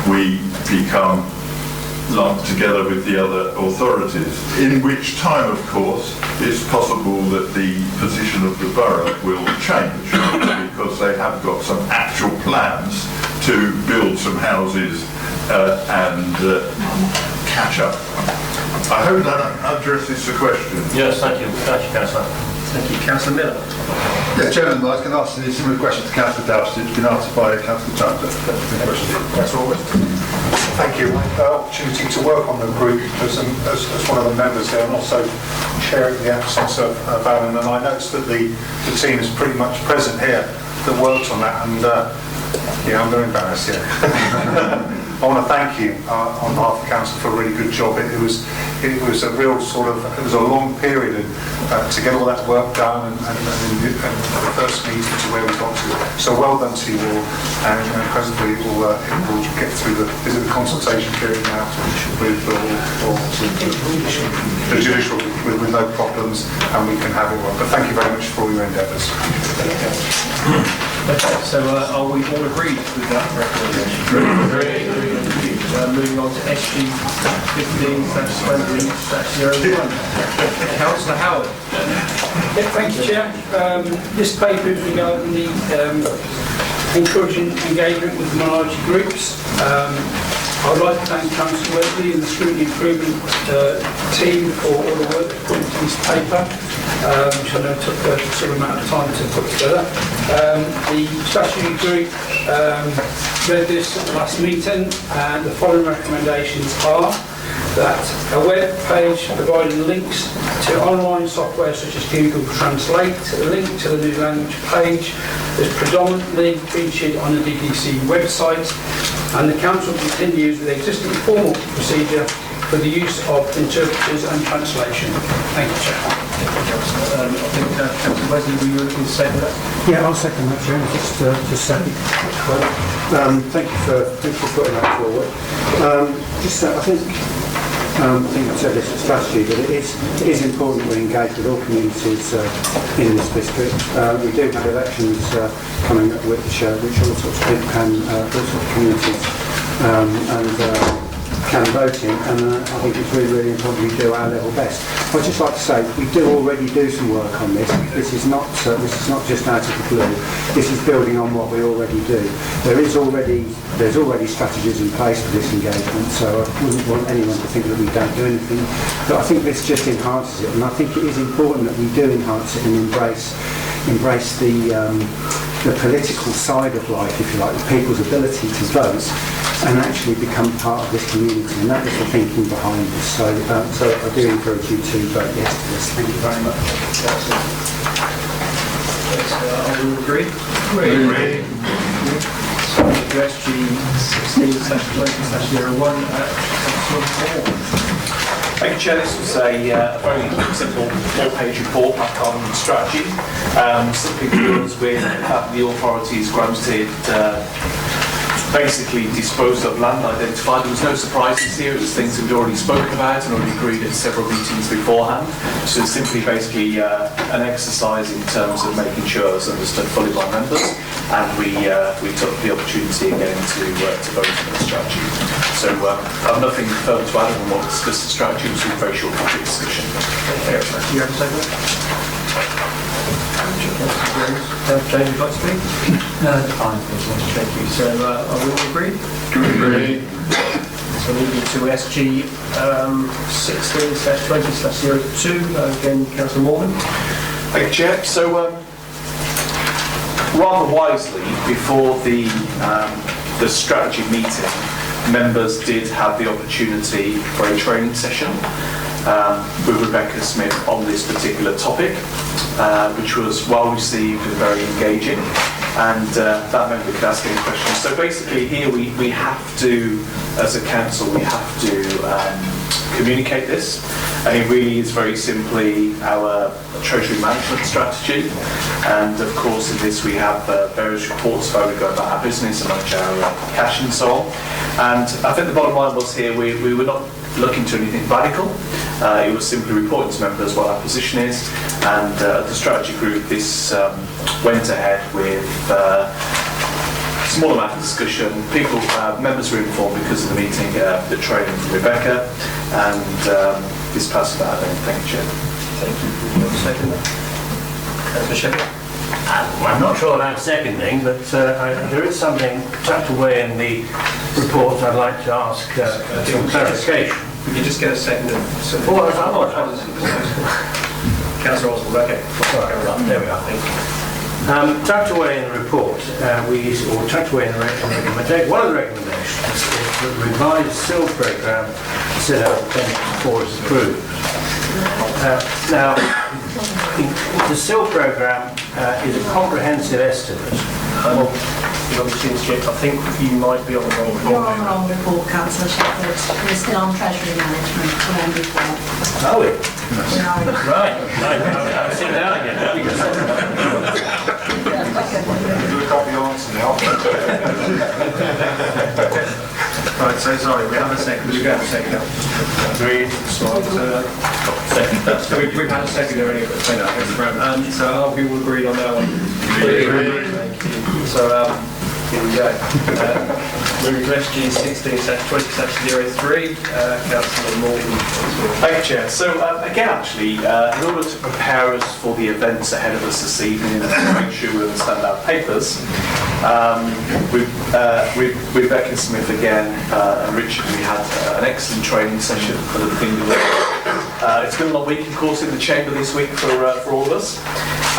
we become lumped together with the other authorities, in which time, of course, it's possible that the position of the borough will change because they have got some actual plans to build some houses and catch up. I hope that addresses the question. Yes, thank you. Thank you, Councillor. Thank you. Councillor Miller. Yeah, Chairman, I was going to ask a similar question to Councillor Daventry. It's been answered by Councillor Chandler. That's all right. Thank you. Opportunity to work on the group as one of the members there, and also chairing the absence of Alan. And I noticed that the team is pretty much present here that worked on that. And yeah, I'm very embarrassed here. I want to thank you on behalf of Council for a really good job. It was a real sort of, it was a long period to get all that work done and the first meeting to where we got to. So well done to you all, and presently it will get through the consultation period now with the judicial with no problems, and we can have it well. But thank you very much for all your endeavours. Okay, so are we all agreed with that recommendation? Moving on to SG 15/20/01. Councillor Howard. Yeah, thank you, Chair. This paper is regarding the encouraging engagement with minority groups. I'd like to thank Councillor Wesley and the Scrutiny Improvement team for all the work they put into this paper, which I know took a considerable amount of time to put together. The statutory group read this at the last meeting, and the following recommendations are that a web page providing links to online software such as Google Translate, a link to the new language page is predominantly featured on the DDC website, and the Council continues with the existing formal procedure for the use of interpreters and translation. Thank you, Chair. I think Councillor Wesley, were you looking to say that? Yeah, I'll second that, Chair. Just second. Thank you for putting that forward. I think I've said this at strategy, but it is important we engage with all communities in this district. We do have elections coming up with which all sorts of people can, all sorts of communities can vote in, and I think it's really, really important we do our level best. I'd just like to say we do already do some work on this. This is not just out of the blue. This is building on what we already do. There's already strategies in place for this engagement, so I wouldn't want anyone to think that we don't do anything. But I think this just enhances it, and I think it is important that we do enhance it and embrace the political side of life, if you like, people's ability to vote and actually become part of this community, and that is the thinking behind this. So I do encourage you to vote yes to this. Thank you very much. Are we all agreed? Agree. to SG 16/20/01. Councillor Moore. Thank you, Chair. This was a very simple 4-page report back on strategy. Simply deals with the authorities granted basically disposed of land identified. There was no surprises here. It was things that we'd already spoken about and already agreed at several meetings beforehand. So it's simply basically an exercise in terms of making sure it was understood fully by members, and we took the opportunity again to vote on the strategy. So I have nothing further to add on what we discussed the strategy. It was a very short public discussion. Do you have a second? James, would you like to speak? Fine. Thank you. So are we all agreed? Agreed. So moving to SG 16/20/02. Again, Councillor Morgan. Thank you, Chair. So rather wisely, before the strategy meeting, members did have the opportunity for a training session with Rebecca Smith on this particular topic, which was well received and very engaging, and that member could ask any questions. So basically here we have to, as a council, we have to communicate this, and it really is very simply our treasury management strategy, and of course in this we have various reports of how we go about our business and manage our cash and so on. And I think the bottom line was here we were not looking to anything radical. It was simply reporting to members what our position is, and the strategy group this went ahead with small amount of discussion. Members were informed because of the meeting, the training from Rebecca, and this passed about. Thank you, Chair. Thank you. Second. Councillor Shepherd. I'm not sure about seconding, but there is something tucked away in the report I'd like to ask some clarification. Could you just get a second? Councillor Oswald, okay. There we are, thank you. Tucked away in the report, tucked away in the recommendation, one of the recommendations is that the revised SIL programme set out Appendix 4 is approved. Now, the SIL programme is a comprehensive estimate. I think you might be on the wrong report. You're on the wrong report, Councillor Shepherd. We're still on Treasury Management, remember before. Are we? We are. Right. I'll sit down again. Look up the answer now. Right, so sorry, we have a second. We have a second. Agreed. We've had a second already, but so are we all agreed on that one? Agreed. So here we go. Moving to SG 16/20/03. Councillor Morgan. Thank you, Chair. So again, actually, in order to prepare us for the events ahead of us this evening and to make sure we understand our papers, with Rebecca Smith again and Richard, we had an excellent training session for the beginning. It's been a long week, of course, in the chamber this week for all of us,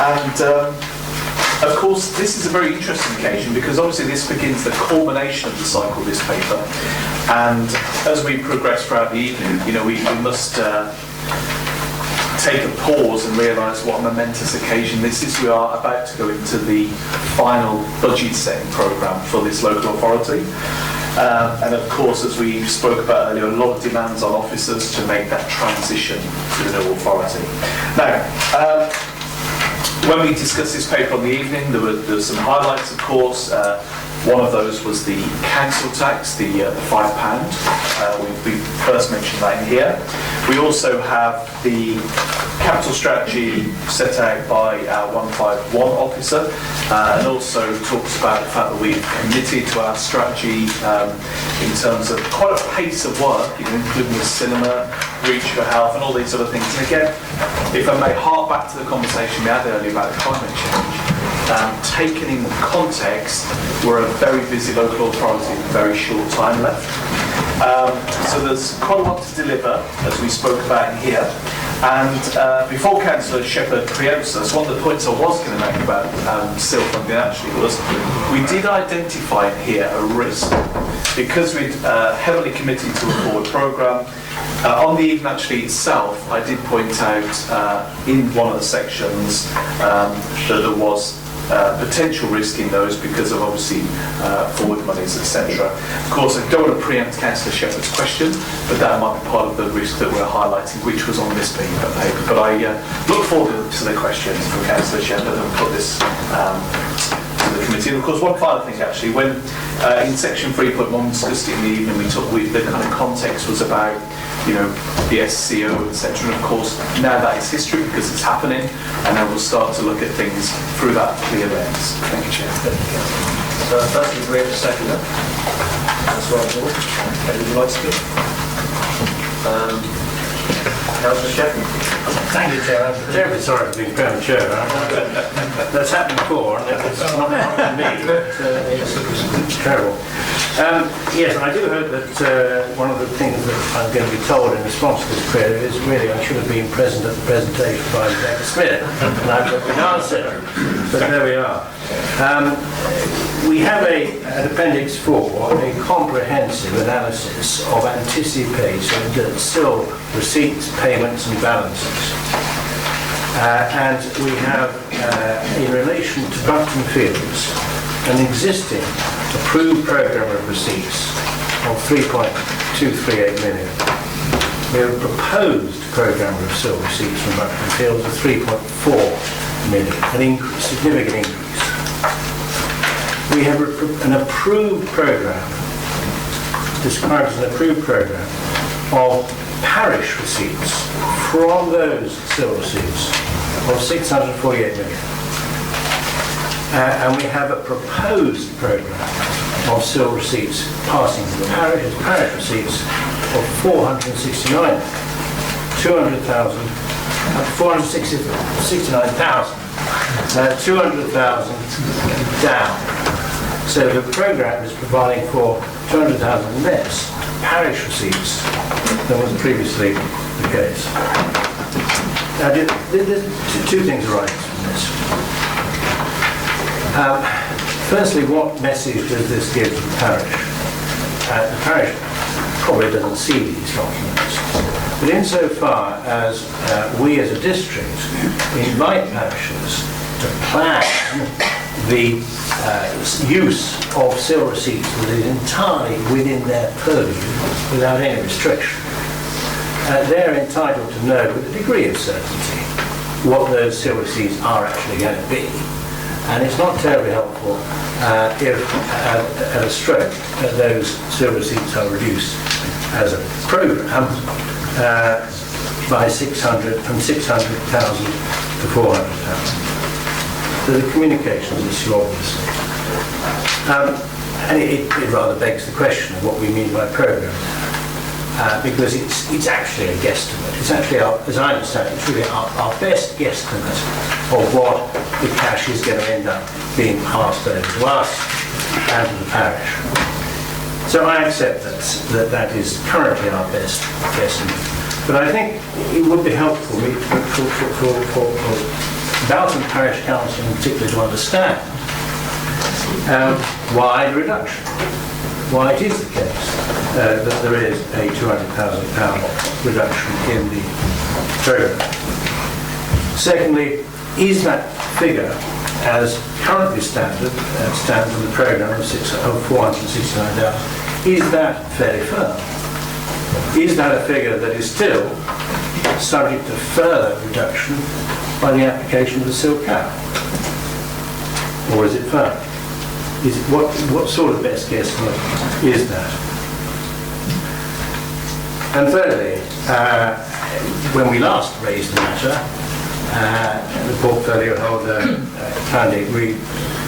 and. Of course, this is a very interesting occasion because obviously this begins the culmination of the cycle of this paper, and as we progress throughout the evening, we must take a pause and realise what a momentous occasion this is. We are about to go into the final budget setting programme for this local authority, and of course, as we spoke about earlier, a lot of demands on officers to make that transition to the new authority. Now, when we discussed this paper on the evening, there were some highlights, of course. One of those was the council tax, the £5. We first mentioned that in here. We also have the capital strategy set out by our 151 officer, and also talks about the fact that we've committed to our strategy in terms of quite a pace of work, including the cinema, reach for health, and all these other things. And again, if I may hark back to the conversation we had earlier about climate change, taken in context, we're a very busy local authority with very short time left. So there's quite a lot to deliver, as we spoke about in here. And before Councillor Shepherd preempts us, one of the points I was going to make about SIL funding actually was we did identify here a risk because we'd heavily committed to a forward programme. On the evening actually itself, I did point out in one of the sections that there was potential risk in those because of obviously forward monies, etc. Of course, I don't want to preempt Councillor Shepherd's question, but that might be part of the risk that we're highlighting, which was on this paper. But I look forward to the questions from Councillor Shepherd and put this to the committee. And of course, one final thing actually, when in section 3.1 discussed it in the evening, the kind of context was about, you know, the SCO, etc. And of course, now that is history because it's happening, and then we'll start to look at things through that clear lens. Thank you, Chair. So firstly, we have a seconder. That's right, Paul. Okay, would you like to speak? Councillor Sheffield. Thank you, Chair. I'm terribly sorry for being premature. That's happened before, and it's not happened to me. It's terrible. Yes, I do hope that one of the things that I'm going to be told in response to this query is really I should have been present at the presentation by Rebecca Smith, and I've got the answer. But there we are. We have at Appendix 4 a comprehensive analysis of anticipated SIL receipts, payments and balances. And we have, in relation to Buckton Fields, an existing approved programme of receipts of 3.238 million. We have a proposed programme of SIL receipts from Buckton Fields of 3.4 million, a significant increase. We have an approved programme, described as an approved programme, of parish receipts from those SIL receipts of 648 million. And we have a proposed programme of SIL receipts passing to the parish receipts of 469,000, 200,000 down. So the programme is providing for 200,000 less parish receipts than was previously the case. Now, two things arise from this. Firstly, what message does this give to the parish? The parish probably doesn't see these documents, but insofar as we as a district invite parishes to plan the use of SIL receipts that is entirely within their purview without any restriction, they're entitled to know with a degree of certainty what those SIL receipts are actually going to be. And it's not terribly helpful if at a stroke those SIL receipts are reduced as a programme by 600,000 from 600,000 to 400,000. So the communications issue, obviously. And it rather begs the question of what we mean by programme. Because it's actually a guesstimate. It's actually, as I understand it, it's really our best guesstimate of what the cash is going to end up being passed over to us and to the parish. So I accept that is currently our best guesstimate. But I think it would be helpful for Daventry Parish Council in particular to understand why the reduction, why it is the case that there is a £200,000 reduction in the programme. Secondly, is that figure, as currently stands on the programme of 469,000, is that fairly firm? Is that a figure that is still subject to further reduction by the application of the SIL cap? Or is it firm? Is it, what sort of best guesstimate is that? And thirdly, when we last raised the matter, the portfolio holder kindly agreed,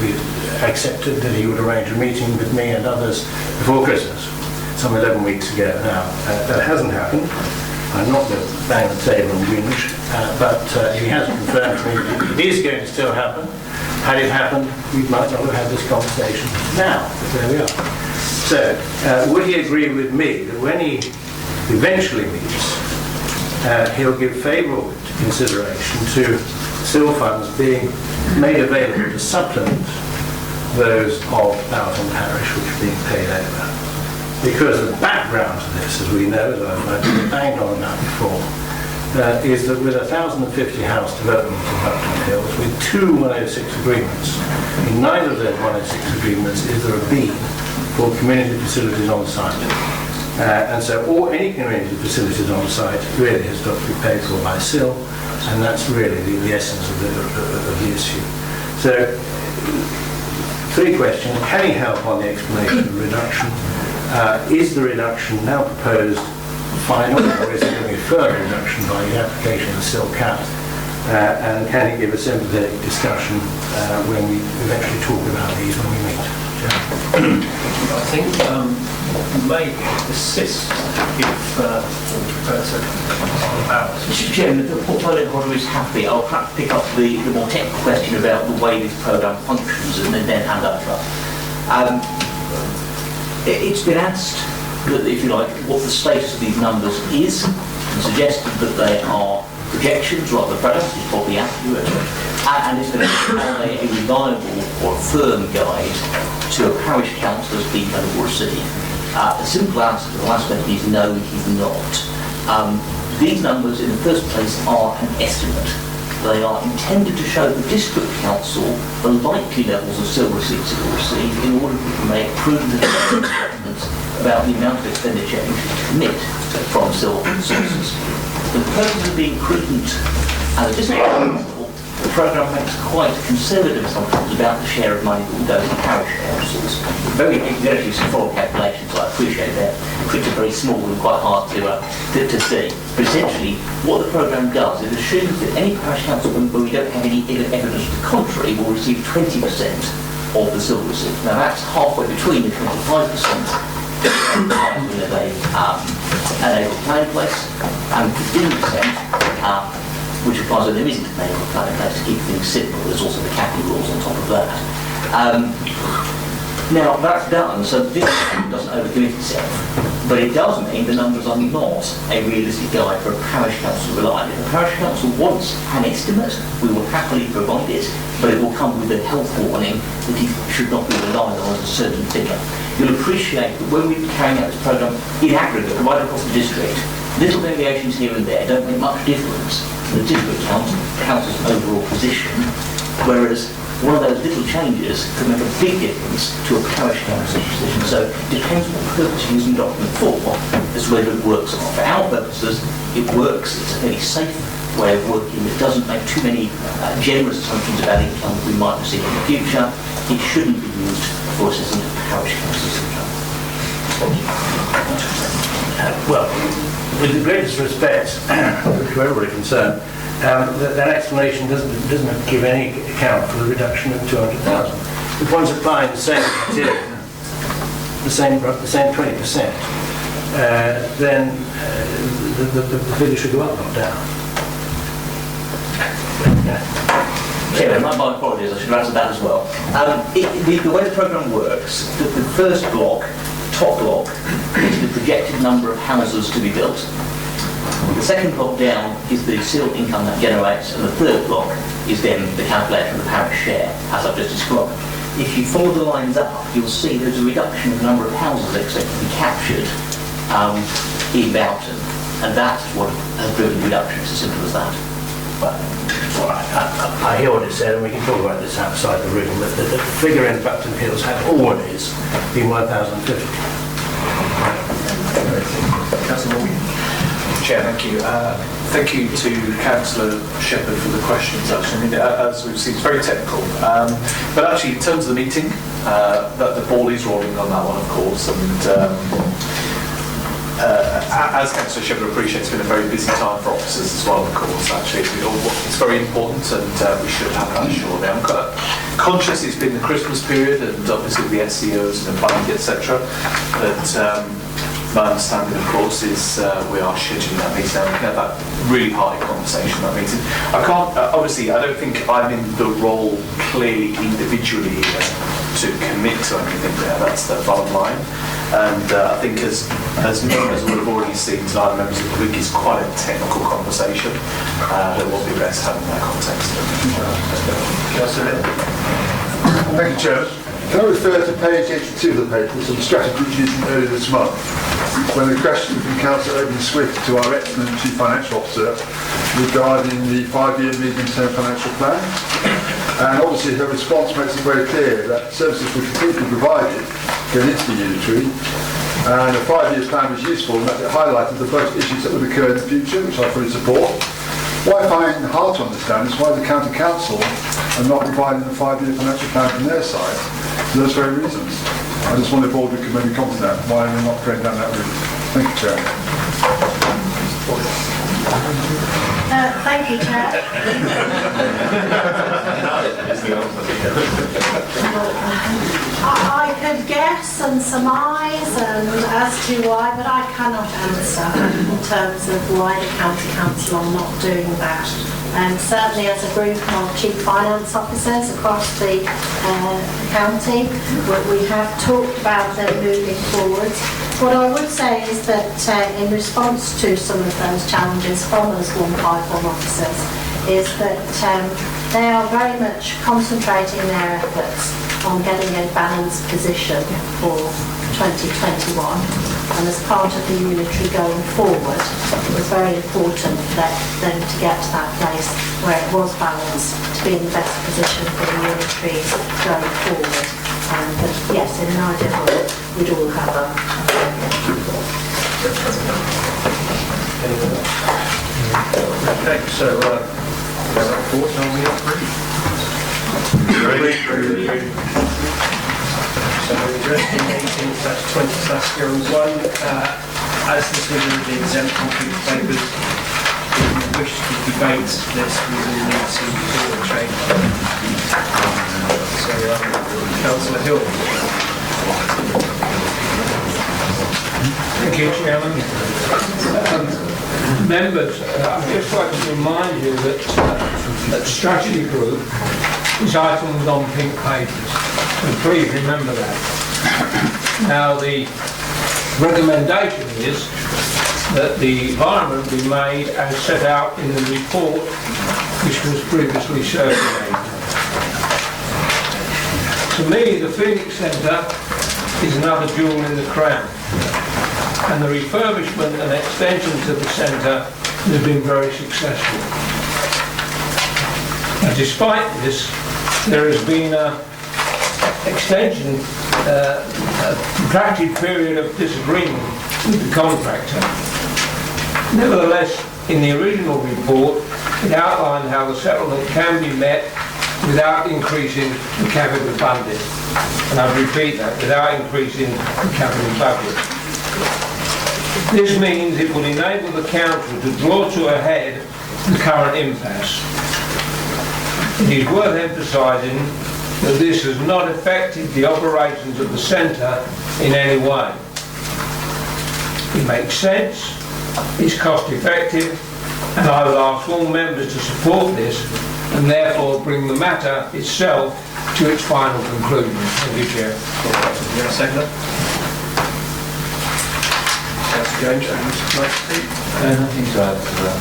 we accepted that he would arrange a meeting with me and others before Christmas, some 11 weeks ago now. That hasn't happened. I'm not going to bang the table and whinge, but he has confirmed to me that it is going to still happen. Had it happened, we might not have had this conversation now, but there we are. So, would he agree with me that when he eventually meets, he'll give favourable consideration to SIL funds being made available to supplement those of Daventry Parish which are being paid over? Because the background to this, as we know, as I've banged on about before, is that with 1,050 house development in Buckingham Hills, with 2 106 agreements, in neither of those 106 agreements is there a B for community facilities on site. And so any community facilities on site really has got to be paid for by SIL, and that's really the essence of the issue. So, 3 questions. Can you help on the explanation of the reduction? Is the reduction now proposed final, or is there going to be a further reduction by the application of the SIL cap? And can you give a sympathetic discussion when we eventually talk about these when we meet? I think you may assist if Mr. Chairman, if the portfolio holder is happy, I'll perhaps pick up the more technical question about the way this programme functions and then hand over. It's been asked, if you like, what the status of these numbers is, and suggested that they are projections rather than products, is probably accurate, and is are they a reliable or a firm guide to a parish councillor's fee they will receive? The simple answer to the last question is no, it is not. These numbers in the first place are an estimate. They are intended to show the district council the likely levels of SIL receipts it will receive in order to make prudent assessments about the amount of expenditure it should commit from SIL sources. For the purpose of being prudent as a district council, the programme makes quite conservative assumptions about the share of money that will go to parish councils. Very simple calculations, I appreciate that. Which are very small and quite hard to see. But essentially, what the programme does is assumes that any parish council where we don't have any evidence to the contrary will receive 20% of the SIL receipt. Now that's halfway between the 25% of an able plan in place and 15%, which applies when there isn't an able plan in place to keep things simple. There's also the capping rules on top of that. Now that's done, so this doesn't overcommit itself, but it does mean the numbers are not a realistic guide for a parish council to rely on. If a parish council wants an estimate, we will happily provide it, but it will come with a health warning that it should not be relied on as a certain figure. You'll appreciate that when we're carrying out this programme in aggregate, right across the district, little variations here and there don't make much difference to the district council's overall position, whereas one of those little changes could make a big difference to a parish council position. So it depends what purpose you're using the document for, as to whether it works or not. For our purposes, it works. It's a fairly safe way of working. It doesn't make too many generous assumptions about income that we might receive in the future. It shouldn't be used for assessing a parish council's income. Well, with the greatest respect to everybody concerned, that explanation doesn't give any account for the reduction of 200,000. If one's applying the same criteria, the same 20%, then the figure should go up, not down. Yeah, my apologies, I should have answered that as well. The way the programme works, the first block, top block, is the projected number of houses to be built. The second block down is the SIL income that generates, and the third block is then the calculation of the parish share, as I've just described. If you follow the lines up, you'll see there's a reduction in the number of houses expected to be captured in Boughton, and that's what has driven the reduction. It's as simple as that. I hear what it said, and we can talk about this outside the room, but the figure in Buckingham Hills has always been 1,050. Chair, thank you. Thank you to Councillor Shepherd for the questions. Actually, I mean, as we've seen, it's very technical. But actually, in terms of the meeting, that the ball is rolling on that one, of course. And as Councillor Shepherd appreciates, it's been a very busy time for officers as well, of course. Actually, it's very important, and we should have that shortly. I'm conscious it's been the Christmas period, and obviously the SEOs and the planning, etc. But my understanding, of course, is we are scheduling that meeting. We can have that really hearty conversation, that meeting. I can't, obviously, I don't think I'm in the role clearly individually here to commit to anything there. That's the bottom line. And I think as members would have already seen tonight, members of the week, is quite a technical conversation that will be best having that context. Thank you, Chair. Can I refer to page 82 of the paper, some strategy issued earlier this month, when the question from Councillor Owen Swift to our excellent Chief Financial Officer regarding the 5-year medium-term financial plan. And obviously her response makes it very clear that services will continue to be provided going into the unitary, and a 5-year plan was useful in that it highlighted the budget issues that would occur in the future, which I fully support. What I find hard to understand is why the County Council are not providing a 5-year financial plan from their side for those very reasons. I just wonder if all we could maybe comment on that, why we're not going down that route. Thank you, Chair. Thank you, Chair. I could guess and surmise as to why, but I cannot answer in terms of why the County Council are not doing that. And certainly as a group of Chief Finance Officers across the county, we have talked about them moving forward. What I would say is that in response to some of those challenges from us 151 officers is that they are very much concentrating their efforts on getting a balanced position for 2021, and as part of the unitary going forward, it was very important for them to get to that place where it was balanced, to be in the best position for the unitary going forward. But yes, in an ideal world, we'd all have a Okay, so thoughts, are we agreed? So we're addressing 18/20/01. As this was in the exempt conflict papers, if you wish to debate this, we will need to do a change. So, Councillor Hill. Thank you, Chairman. Members, I'd just like to remind you that that strategy group is items on pink pages, and please remember that. Now, the recommendation is that the environment be made as set out in the report which was previously circulated. To me, the Phoenix Centre is another jewel in the crown, and the refurbishment and extension to the centre has been very successful. Now, despite this, there has been an extension, a protracted period of disagreement with the contractor. Nevertheless, in the original report, it outlined how the settlement can be met without increasing the capital budget. And I repeat that, without increasing the capital budget. This means it will enable the council to draw to a head the current impasse. It is worth emphasising that this has not affected the operations of the centre in any way. It makes sense, it's cost effective, and I would ask all members to support this and therefore bring the matter itself to its final conclusion. Thank you, Chair. Yeah, second. Councillor Jones, would you like to speak? Nothing to add to that.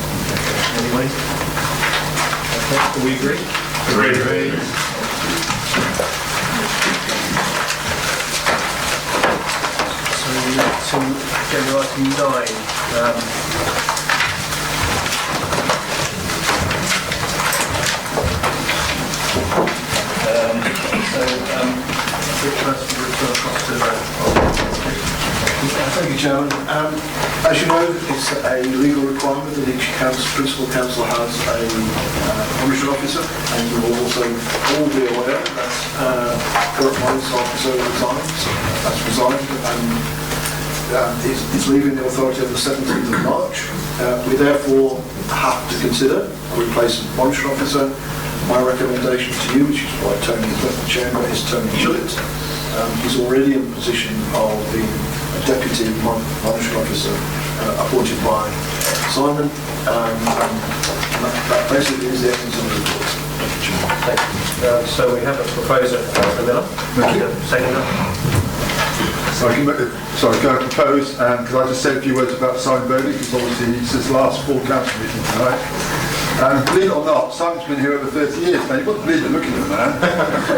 Anyway? Okay, do we agree? Agreed. So we move to agenda item 9. Thank you, Chairman. As you know, it's a legal requirement that each principal council has a monitoring officer, and you will also all be aware that current monitoring officer has resigned and is leaving the authority on the 17th of March. We therefore have to consider a replacement monitoring officer. My recommendation to you, which is why Tony has left the chamber, is Tony Gillett. He's already in the position of being a deputy monitoring officer appointed by Simon. And that basically is the essence of the report. Thank you. So we have a proposer, Councillor Miller. Thank you. Seconder. Can I propose, could I just say a few words about Simon Burnley, because obviously it's his last full council meeting tonight. And believe it or not, Simon's been here over 30 years. Now, you wouldn't believe it looking at the man.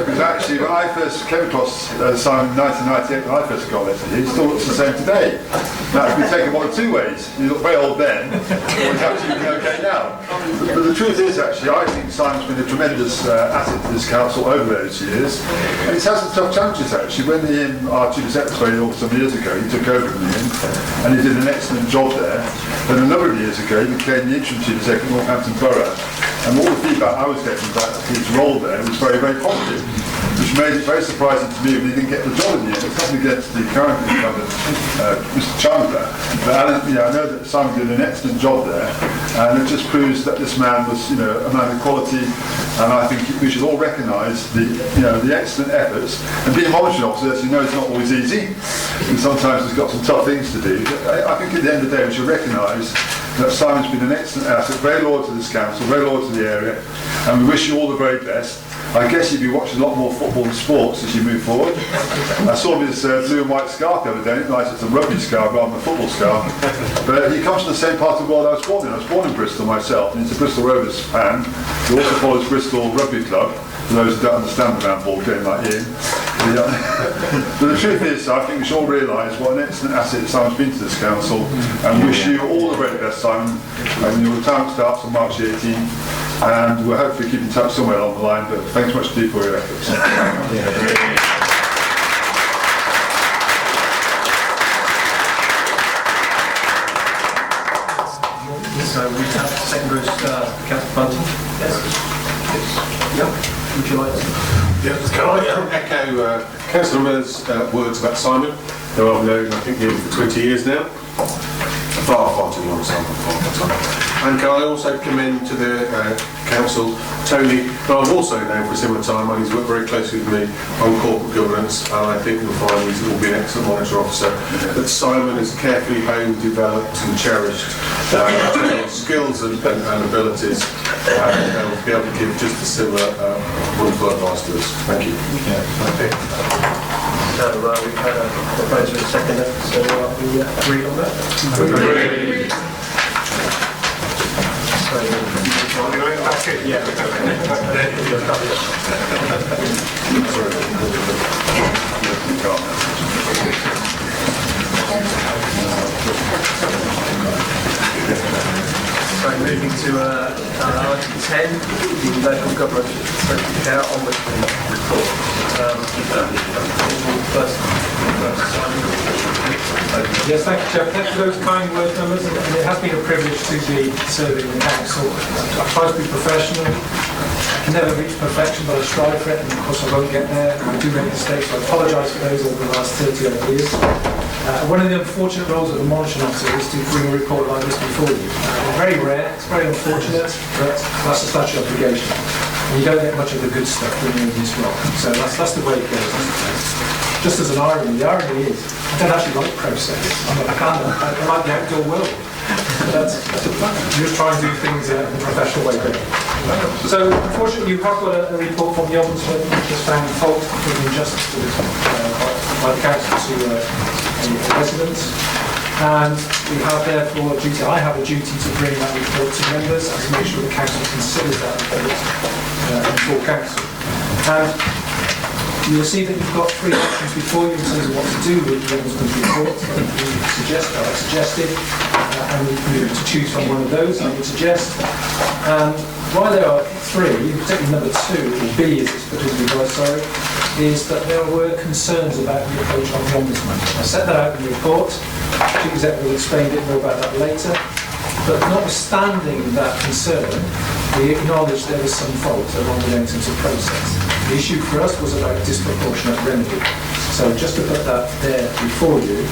Because actually, when I first came across Simon in 1998, when I first got elected, he still looks the same today. Now, it could be taken one of two ways. He looked very old then, or he's actually looking okay now. But the truth is, actually, I think Simon's been a tremendous asset to this council over those years. And he's had some tough challenges, actually. When our chief secretary, some years ago, he took over from him, and he did an excellent job there. Then a number of years ago, he became the interim chief executive of Northampton Borough, and all the feedback I was getting about his role there was very, very positive, which made it very surprising to me when he didn't get the job in the end. It's nothing against the current incumbent, Mr. Chandler, but Alan, I know that Simon did an excellent job there, and it just proves that this man was, a man of quality, and I think we should all recognise the excellent efforts. And being a monitoring officer, as you know, it's not always easy, and sometimes he's got some tough things to do. But I think at the end of the day, we should recognise that Simon's been an excellent asset, very loyal to this council, very loyal to the area, and we wish you all the very best. I guess you'll be watching a lot more football and sports as you move forward. I saw his blue and white scarf the other day. It's nice, it's a rugby scarf rather than a football scarf. But he comes from the same part of the world I was born in. I was born in Bristol myself, and he's a Bristol Rovers fan. He also follows Bristol Rugby Club, for those who don't understand the round-ball game like Ian. But the truth is, I think we should all realise what an excellent asset Simon's been to this council, and wish you all the very best, Simon, when your retirement starts on March 18th. And we'll hopefully keep in touch somewhere along the line, but thanks much to you for your efforts. So we have second row, Councillor Bunting. Yes. Yeah. Would you like to? Yes. Can I echo Councillor Miller's words about Simon, who I've known, I think, nearly for 20 years now. Far too long, Simon, far. And can I also commend to the council Tony, who I've also known for a similar time, and he's worked very closely with me on corporate governance, and I think you'll find he will be an excellent monitor officer. That Simon has carefully honed, developed and cherished skills and abilities, and will be able to give just a similar wonderful advice to us. Thank you. So we've had a proposal in a second, so we agree on that? Agree. So moving to item 10, the local government care ombudsman report. Yes, thank you, Chair. Thank you for those kind words, members. And it has been a privilege to be serving the council. I try to be professional. I can never reach perfection, but I strive for it, and of course I won't get there. I do make mistakes, so I apologise for those over the last 30 odd years. One of the unfortunate roles of the monitoring officer is to bring a report like this before you. Very rare, it's very unfortunate, but that's a statutory obligation. And you don't get much of the good stuff when you're in this role. So that's the way it goes. Just as an irony, the irony is, I don't actually like process. I like the outdoor world. That's the plan. You just try and do things in a professional way. So, unfortunately, you have got a report from the Ombudsman which has found fault with injustice by the council to residents. And we have therefore a duty, I have a duty to bring that report to members and to make sure the council considers that report in full council. And you'll see that you've got three options before you in terms of what to do with the Ombudsman's report. I suggested, and you to choose from one of those, I would suggest. And why there are three, particularly number 2, or B as it's particularly was, sorry, is that there were concerns about the approach of the Ombudsman. I set that out in the report. Chief Executive will explain a bit more about that later. But notwithstanding that concern, we acknowledged there was some fault along the length of the process. The issue for us was about disproportionate remedy. So just to put that there before you,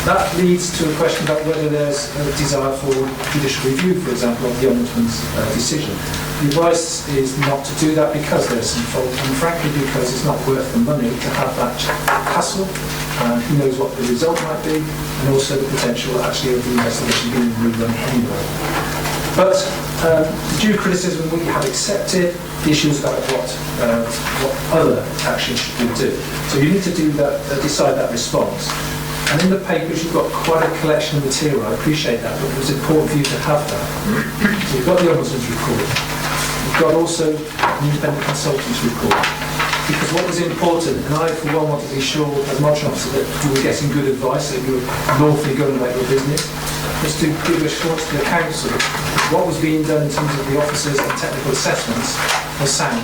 that leads to a question about whether there's a desire for judicial review, for example, of the Ombudsman's decision. The advice is not to do that because there's some fault, and frankly because it's not worth the money to have that hassle, and who knows what the result might be, and also the potential actually of the investigation being rerun anyway. But the due criticism we have accepted, the issues about what other actions should we do. So you need to do that, decide that response. And in the papers, you've got quite a collection of material. I appreciate that, but it was important for you to have that. So you've got the Ombudsman's report. You've got also an independent consultant's report. Because what was important, and I for one want to be sure as monitoring officer that you were getting good advice, that you were lawfully going about your business, was to give assurance to the council that what was being done in terms of the officers and technical assessments was sound.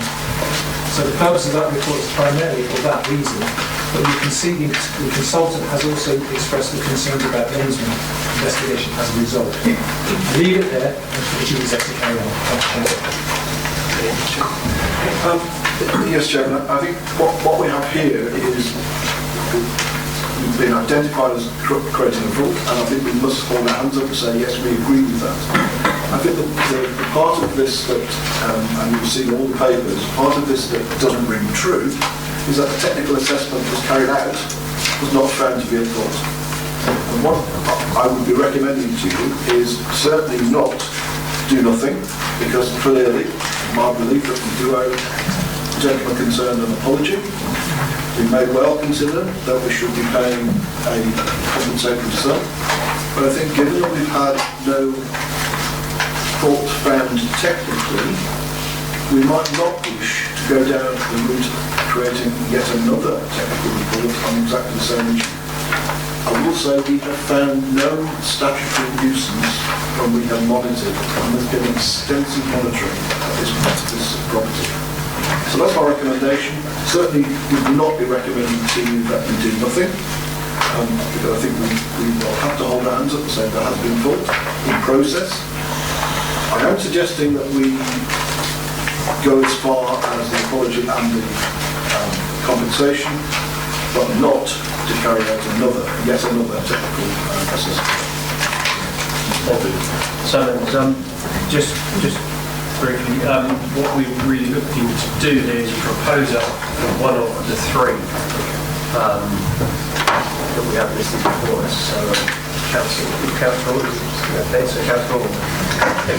So the purpose of that report is primarily for that reason, but you can see the consultant has also expressed the concerns about the Ombudsman investigation as a result. Leave it there and for the chief executive to carry on. Yes, Chairman, I think what we have here is we've been identified as creating a fault, and I think we must hold our hands up and say, yes, we agree with that. I think the part of this that, and you've seen all the papers, part of this that doesn't ring true is that the technical assessment was carried out, was not found to be at fault. And what I would be recommending to you is certainly not do nothing, because clearly, my belief that we do owe the gentleman concerned an apology. We may well consider that we should be paying a compensatory sum, but I think given that we've had no fault found technically, we might not wish to go down the route of creating yet another technical report on exactly the same issue. I will say we have found no statutory nuisance when we have monitored, and there's been extensive monitoring of this property. So that's my recommendation. Certainly we will not be recommending to you that we do nothing, because I think we will have to hold our hands up and say there has been fault in process. I am suggesting that we go as far as the apology and the compensation, but not to carry out yet another technical assessment. So, just briefly, what we're really looking to do here is a proposal for one of the three that we have listed before us. So, Council, okay, so Council.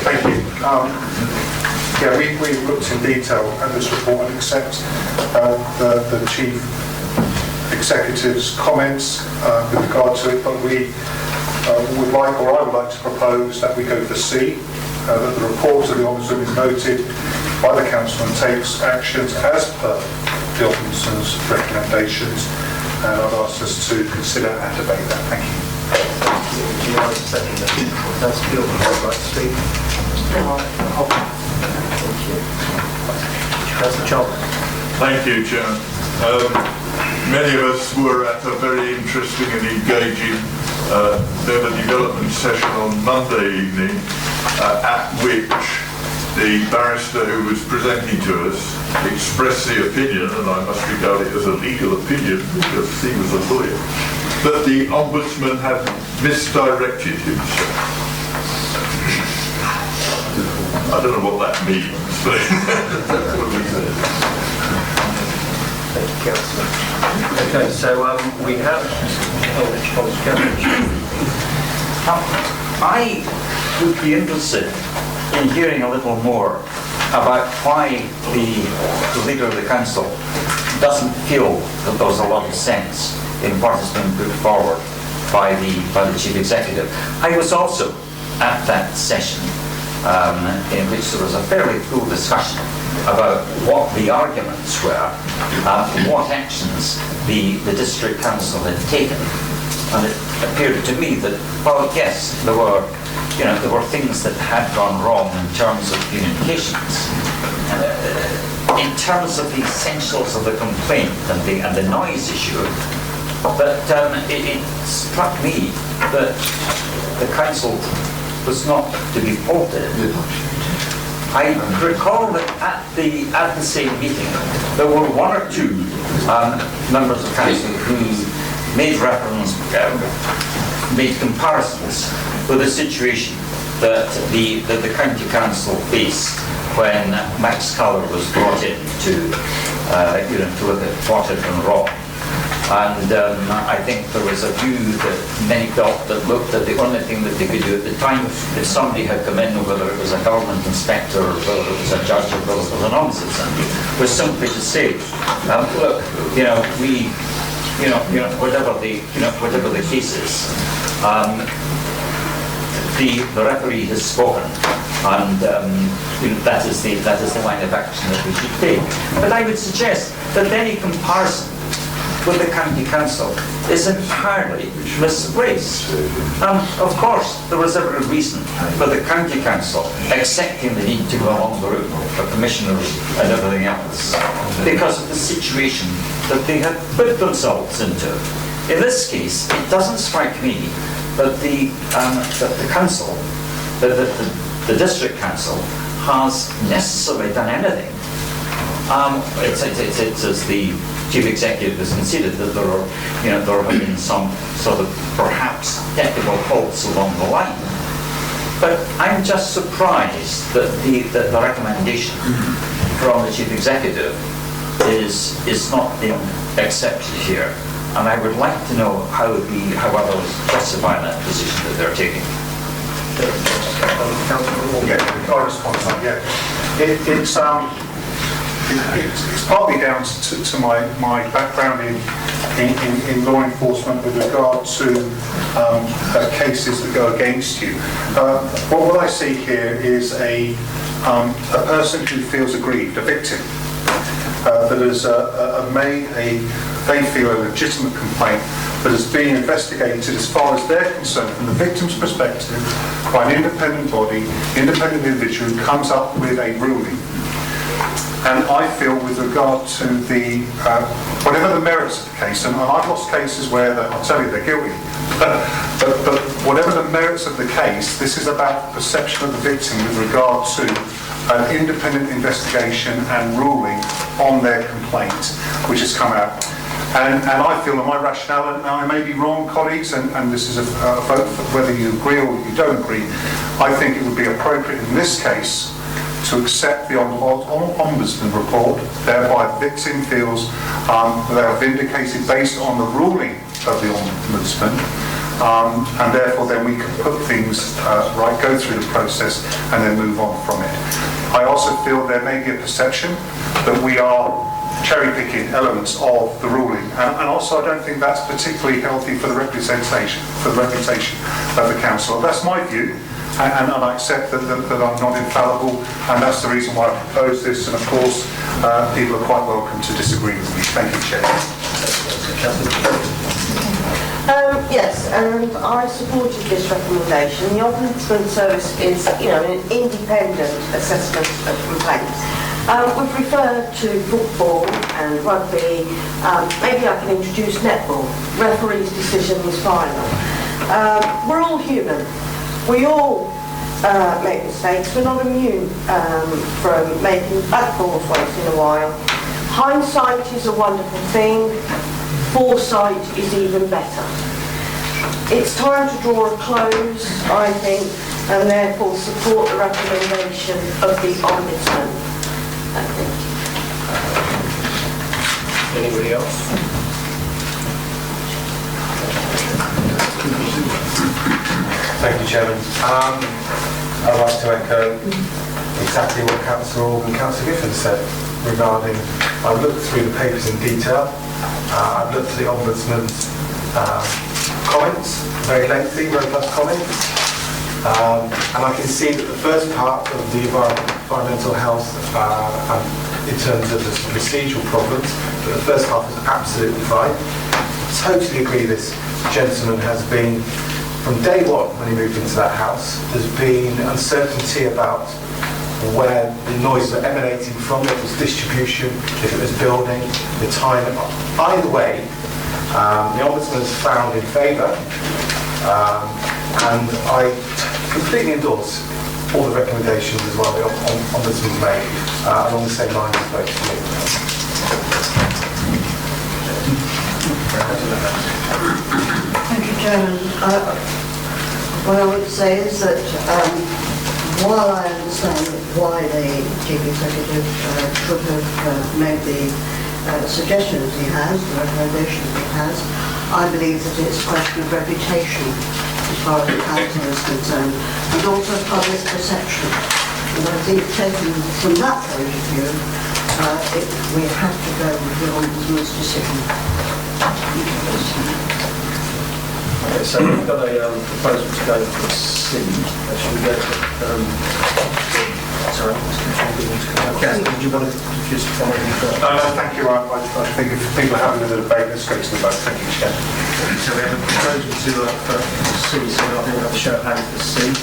Thank you. Yeah, we looked in detail at this report and accept the Chief Executive's comments with regard to it, but we would like, or I would like to propose that we go for C, that the report of the Ombudsman is noted by the Council and takes actions as per the Ombudsman's recommendations, and I'd ask us to consider and debate that. Thank you. Do you have a second? That's Bill, would like to speak? Thank you. Councillor Chalmers. Thank you, Chairman. Many of us were at a very interesting and engaging development session on Monday evening, at which the barrister who was presenting to us expressed the opinion, and I must regard it as a legal opinion because he was a lawyer, that the Ombudsman had misdirected himself. I don't know what that means, but that's what he said. Thank you, Councillor. Okay, so we have... I would be interested in hearing a little more about why the leader of the council doesn't feel that there was a lot of sense in what has been put forward by the chief executive. I was also at that session in which there was a fairly full discussion about what the arguments were, what actions the district council had taken, and it appeared to me that, well, yes, there were things that had gone wrong in terms of communications. In terms of the essentials of the complaint and the noise issue, but it struck me that the council was not to be faulted. I recall that at the same meeting there were one or two members of council who made made comparisons with the situation that the county council faced when Max Colour was brought in to look at what had gone wrong. And I think there was a view that many felt that looked at the only thing that they could do at the time, if somebody had come in, whether it was a government inspector, or whether it was a judge, or whether it was an ombudsman, was simply to say, look, we whatever the case is, the referee has spoken, and that is the line of action that we should take. But I would suggest that any comparison with the county council is entirely misplaced. Of course, there was every reason for the county council accepting the need to go along the route for commissioners and everything else, because of the situation that they had put themselves into. In this case, it doesn't strike me that the council, the district council, has necessarily done anything. It's as the chief executive has conceded that there have been some sort of perhaps technical faults along the line. But I'm just surprised that the recommendation from the chief executive is not being accepted here. And I would like to know how others justify that position that they're taking. I'll respond to that, It's partly down to my background in law enforcement with regard to cases that go against you. What I see here is a person who feels aggrieved, a victim, that has made they feel a legitimate complaint that is being investigated as far as they're concerned from the victim's perspective by an independent body, independent individual who comes up with a ruling. And I feel with regard to the, whatever the merits of the case, and I've lost cases where I'll tell you they're guilty, but whatever the merits of the case, this is about the perception of the victim with regard to an independent investigation and ruling on their complaint, which has come out. And I feel that my rationale, now I may be wrong, colleagues, and this is a vote for whether you agree or you don't agree, I think it would be appropriate in this case to accept the Ombudsman report, thereby the victim feels they are vindicated based on the ruling of the Ombudsman, and therefore then we can put things right, go through the process and then move on from it. I also feel there may be a perception that we are cherry-picking elements of the ruling, and also I don't think that's particularly healthy for the reputation of the council. That's my view. And I accept that I'm not infallible, and that's the reason why I propose this, and of course people are quite welcome to disagree with me. Thank you, Chair. Yes, and I supported this recommendation. The Ombudsman Service is, an independent assessment of complaints. We've referred to football and rugby. Maybe I can introduce netball. Referee's decision is final. We're all human. We all make mistakes. We're not immune from making bad calls once in a while. Hindsight is a wonderful thing. Foresight is even better. It's time to draw a close, I think, and therefore support the recommendation of the Ombudsman. Thank you. Anybody else? Thank you, Chairman. I'd like to echo exactly what Councillor Orban and Councillor Gifford said regarding, I've looked through the papers in detail, I've looked at the Ombudsman's comments, very lengthy, robust comments, and I can see that the first part of the environmental health in terms of the procedural problems, but the first half is absolutely fine. I totally agree this gentleman has been, from day one when he moved into that house, there's been uncertainty about where the noise was emanating from, if it was distribution, if it was building, the time. Either way, the Ombudsman has found in favour, and I completely endorse all the recommendations as well the Ombudsman's made, along the same lines as both of you. Thank you, Chairman. What I would say is that while I understand why the Chief Executive should have made the suggestions he has, the recommendations he has, I believe that it's a question of reputation as far as the Council is concerned, and also public perception. And I think taken from that point of view, we have to go with the Ombudsman's decision. so we've got a proposal to go for C. Should we go for, sorry, would you want to just follow me first? No, thank you. I think if people are happy with the debate, let's go to the vote. Thank you, Chair. So we have a proposal to for C, so I think we'll have a show of hands for C.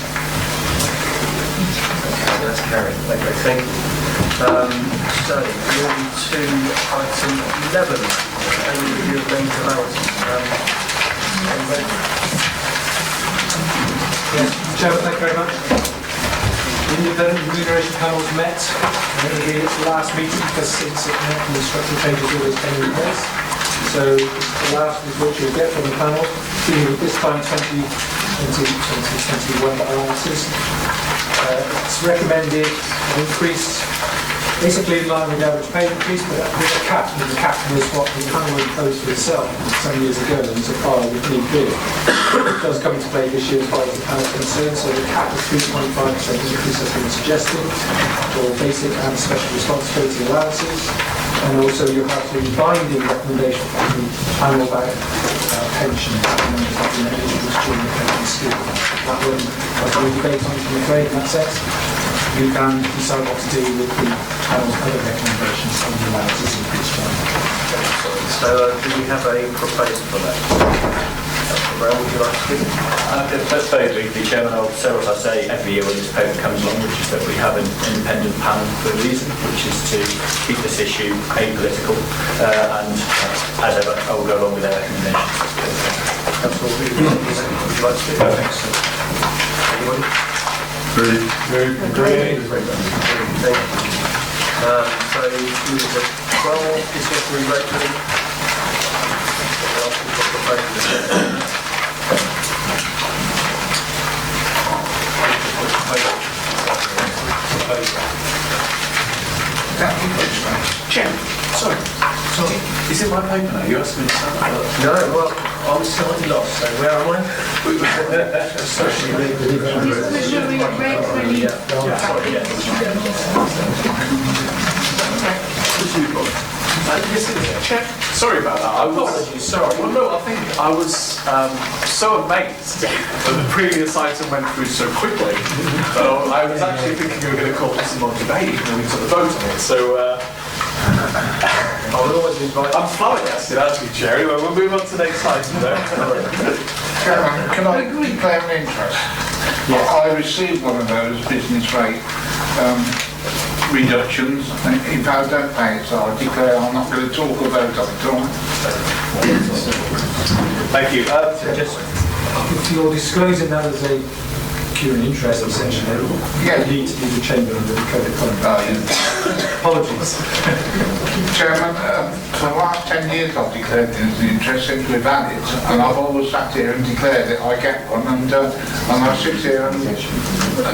Okay, that's carried. Okay, thank you. So, moving to item 11, annual review of rent allowances. Yes, Chairman, thank you very much. The independent remuneration panel was met, and it will be its last meeting because since it met and the structural changes always came in place. So it's the last report you'll get from the panel, dealing with this time 2021 allowances. It's recommended an increase, basically in line with the average pay increase, but with a cap. And the cap was what the panel imposed for itself some years ago, and so far with need be. It does come into play this year as far as the panel is concerned, so the cap is 3.5% increase has been suggested for basic and special responsibility allowances. And also you have the binding recommendation from the panel about pensions, members of the individuals during the pension scheme. That one has been debated on from the trade in that sense. You can decide what to do with the panel's other recommendations on the allowances increase. So do we have a proposal for that? Brown, would you like to give it? That's very briefly, Chairman. I'll say what I say every year when this paper comes along, which is that we have an independent panel for a reason, which is to keep this issue apolitical, and as ever, I will go along with their recommendations. Councillor, would you like to speak? Anybody? Agree. Thank you. So, the 12 is what we recommend. Chair, sorry. Is it my paper now? You asked me to sign that. No, well, I was slightly lost, so where am I? Chair, sorry about that. Apologies, sorry. Well, no, I think I was so amazed that the previous item went through so quickly. So I was actually thinking we were going to call this a more debate and we took the vote on it. So I will always invite. I'm flabbergasted, actually, Jerry. We'll move on to the next item though. Chairman, can I declare an interest? Yes. I received one of those business rate reductions. If I don't pay it, so I declare I'm not going to talk or vote on it, all right? Thank you. If you're disclosing that as a pure interest, essentially, you need to be the chamber under the code of conduct. Apologies. Chairman, for the last 10 years I've declared it as an interest since we've had it, and I've always sat here and declared it. I get one, and I sit here and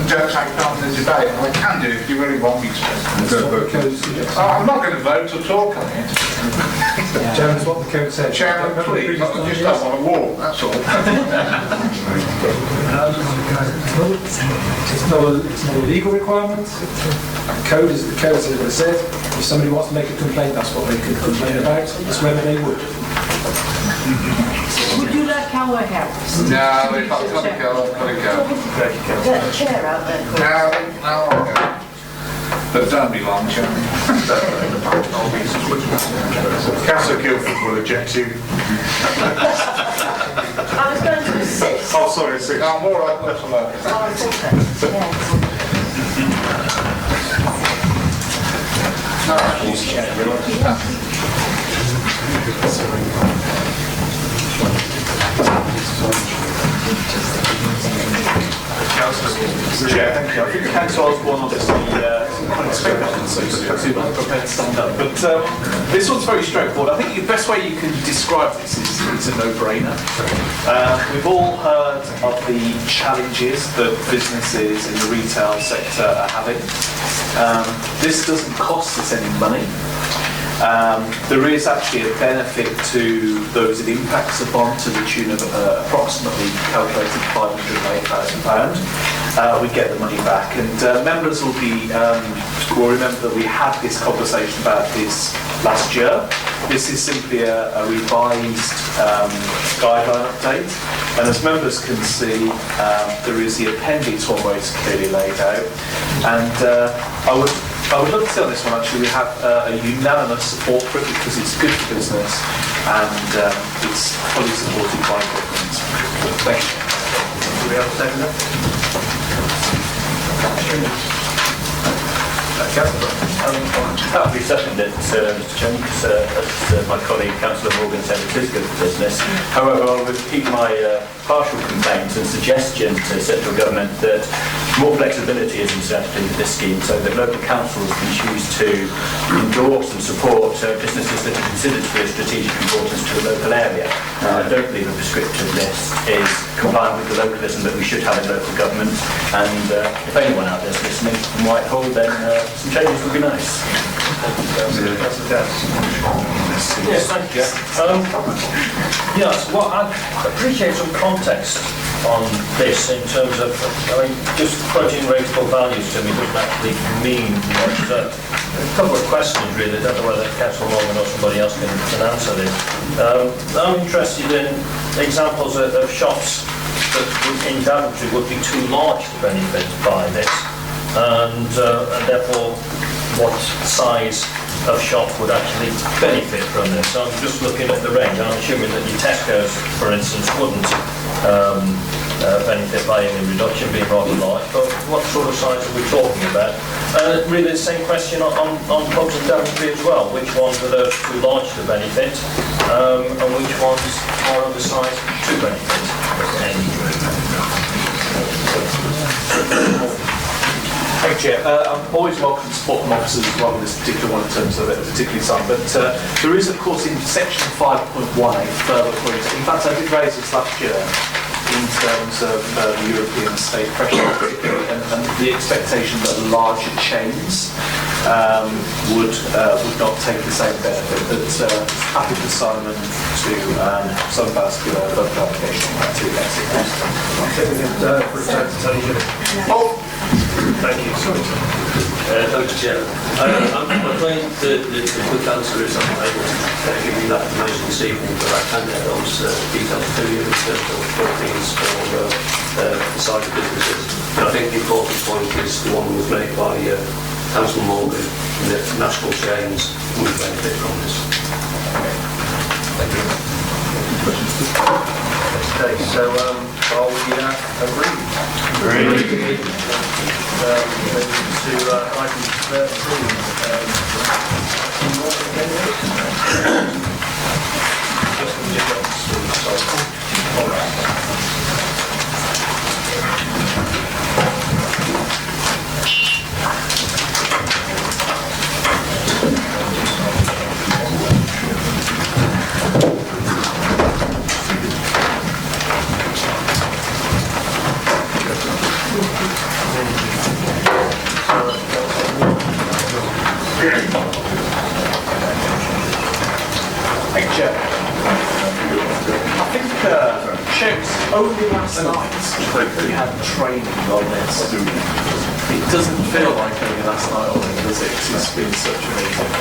don't take part in the debate. I can do if you really want me to. I'm not going to vote or talk on it. Chairman, what the code says. Chairman, please, I just don't want to walk, that's all. It's not a legal requirement. The code is the code, as it said. If somebody wants to make a complaint, that's what they could complain about. It's whether they would. Would you like our help? No, if I've got to go, I've got to go. Get a chair out there, please. No, I'll go. But don't be long, Chairman. Councillor Guildford will object to. I was going to assist. Oh, sorry, 6. No, I'm all right, that's all right. Oh, I think so. Chair, thank you. I think Councillor Osborne obviously unexpected, so he's not prepared to stand up. But this one's very straightforward. I think the best way you can describe this is it's a no-brainer. We've all heard of the challenges that businesses in the retail sector are having. This doesn't cost us any money. There is actually a benefit to those it impacts upon to the tune of approximately calculated £508,000. We get the money back, and members will remember that we had this conversation about this last year. this is simply a revised guideline update, and as members can see, there is the appendix always clearly laid out, and I would love to say on this one actually we have a unanimous support for it because it's good for business and it's fully supported by government. Thank you. Do we have a second? I'll be seconded it, Mr Chairman, because as my colleague Councillor Morgan said, it is good for business. However, I'll repeat my partial complaint and suggestion to central government that more flexibility is inserted into this scheme so that local councils can choose to endorse and support businesses that are considered to be of strategic importance to the local area. Now, I don't believe a prescriptive list is compliant with the localism that we should have in local government, and if anyone out there is listening from Whitehall, then some changes would be nice. Yes, thank you. Yes, well, I appreciate some context on this in terms of, I mean, just quoting rateable values to me doesn't actually mean much. A couple of questions really, I don't know whether Councillor Morgan or somebody else can answer this. I'm interested in examples of shops that in Daventry would be too large to benefit by this, and therefore what size of shop would actually benefit from this. So I'm just looking at the range. I'm assuming that your Tesco's, for instance, wouldn't benefit by any reduction being rather large, but what sort of size are we talking about? Really the same question on pubs in Daventry as well. Which ones are those too large to benefit, and which ones are of the size to benefit? Thank you, Chair. I'm always welcome to support from officers as well with this particular one in terms of it, particularly some, but there is of course in section 5.1 a further point. In fact, I did raise this last year in terms of the European state pressure and the expectation that larger chains would not take the same benefit, but happy for Simon to ask further clarification on that too. Thank you. Thank you, Chair. I'm afraid the quick answer is I'm able to give you that information this evening, but I can get those details to you in terms of what it means for the size of businesses. But I think the important point is the one that was made by Councillor Morgan, that national chains would benefit from this. Thank you. Okay, so are we agreed? Agreed. To item 13. Only last night we had training on this. It doesn't feel like only last night on it, does it? It's been such a meeting.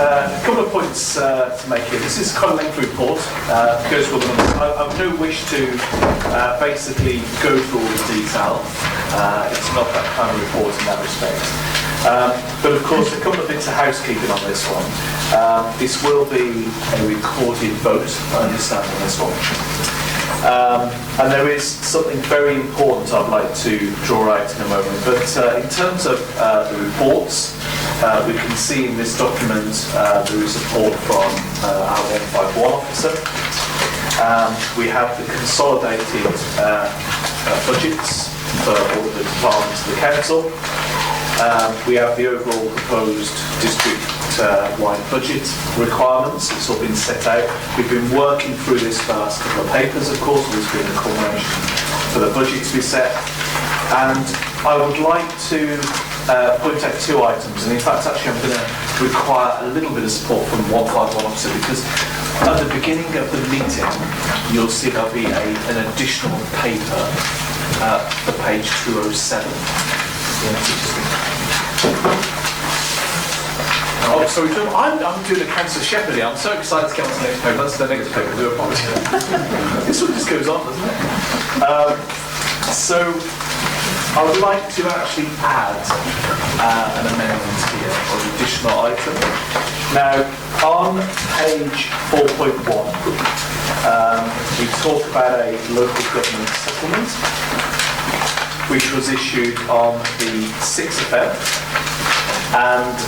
A couple of points to make here. This is quite a lengthy report. Goes through the numbers. I've no wish to basically go through all the detail. It's not that kind of report in that respect. But of course, a couple of bits of housekeeping on this one. This will be a recorded vote, I understand, on this one. And there is something very important I'd like to draw out in a moment. But in terms of the reports, we can see in this document there is support from our 151 officer. We have the consolidated budgets for all of the departments of the council. We have the overall proposed district-wide budget requirements. It's all been set out. We've been working through this for the last couple of papers, of course. There's been a culmination for the budget to be set. And I would like to point out two items. And in fact, actually, I'm going to require a little bit of support from 151 officer, because at the beginning of the meeting, you'll see there'll be an additional paper for page 207. Oh, sorry, John, I'm doing a Councillor Shepherding. I'm so excited to get on to the next paper. That's the next paper. I do apologise. This one just goes on, doesn't it? So, I would like to actually add an amendment here, or an additional item. Now, on page 4.1, we talk about a local government settlement, which was issued on the 6th of Feb. And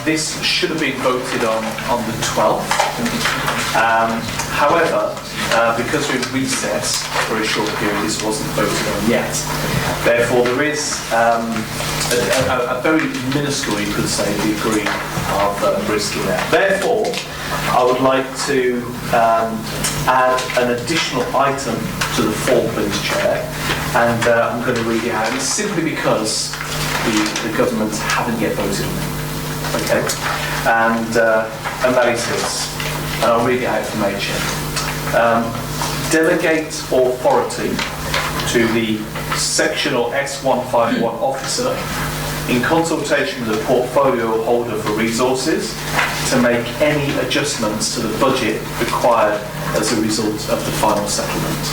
this should have been voted on the 12th. However, because we're in recess for a short period, this wasn't voted on yet. Therefore, there is a very minuscule, you could say, degree of risk in there. Therefore, I would like to add an additional item to the form, please, Chair, and I'm going to read it out. It's simply because the government haven't yet voted on it. Okay, and that is this, and I'll read it out from Chair. Delegate authority to the sectional S151 officer in consultation with the portfolio holder for resources to make any adjustments to the budget required as a result of the final settlement.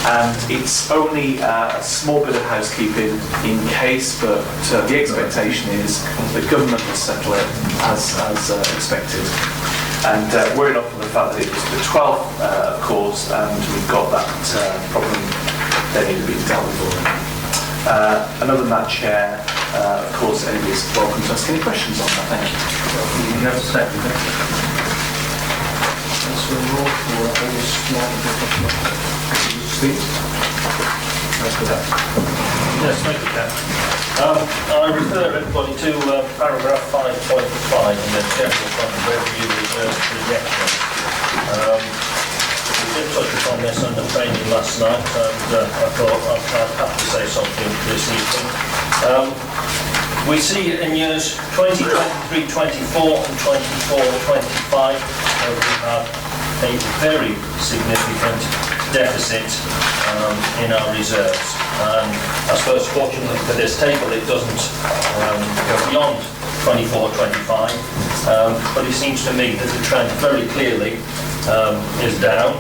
And it's only a small bit of housekeeping in case, but the expectation is the government will settle it as expected. And we're enough for the fact that it was the 12th, of course, and we've got that problem that needs to be dealt with. And other than that, Chair, of course, anybody's welcome to ask any questions on that. Thank you. You have a second. Yes, thank you, Ken. I refer everybody to paragraph 5.5 in the general fund revenue reserve projections. We did touch upon this under training last night, and I thought I'd have to say something this evening. We see in years 2023-24 and 24-25 we have a very significant deficit in our reserves. And I suppose fortunately for this table it doesn't go beyond 24-25, but it seems to me that the trend very clearly is down,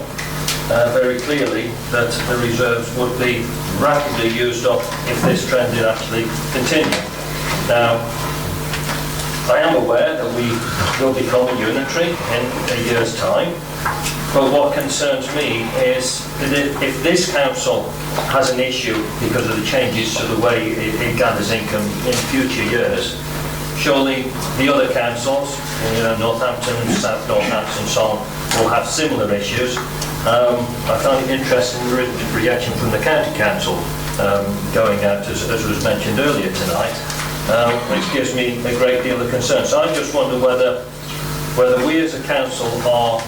very clearly that the reserves would be rapidly used up if this trend did actually continue. Now, I am aware that we will become a unitary in a year's time, but what concerns me is that if this council has an issue because of the changes to the way it gathers income in future years, surely the other councils, Northampton, South Northampton and so on, will have similar issues. I found it interesting the reaction from the county council going out, as was mentioned earlier tonight, which gives me a great deal of concern. So I just wonder whether we as a council are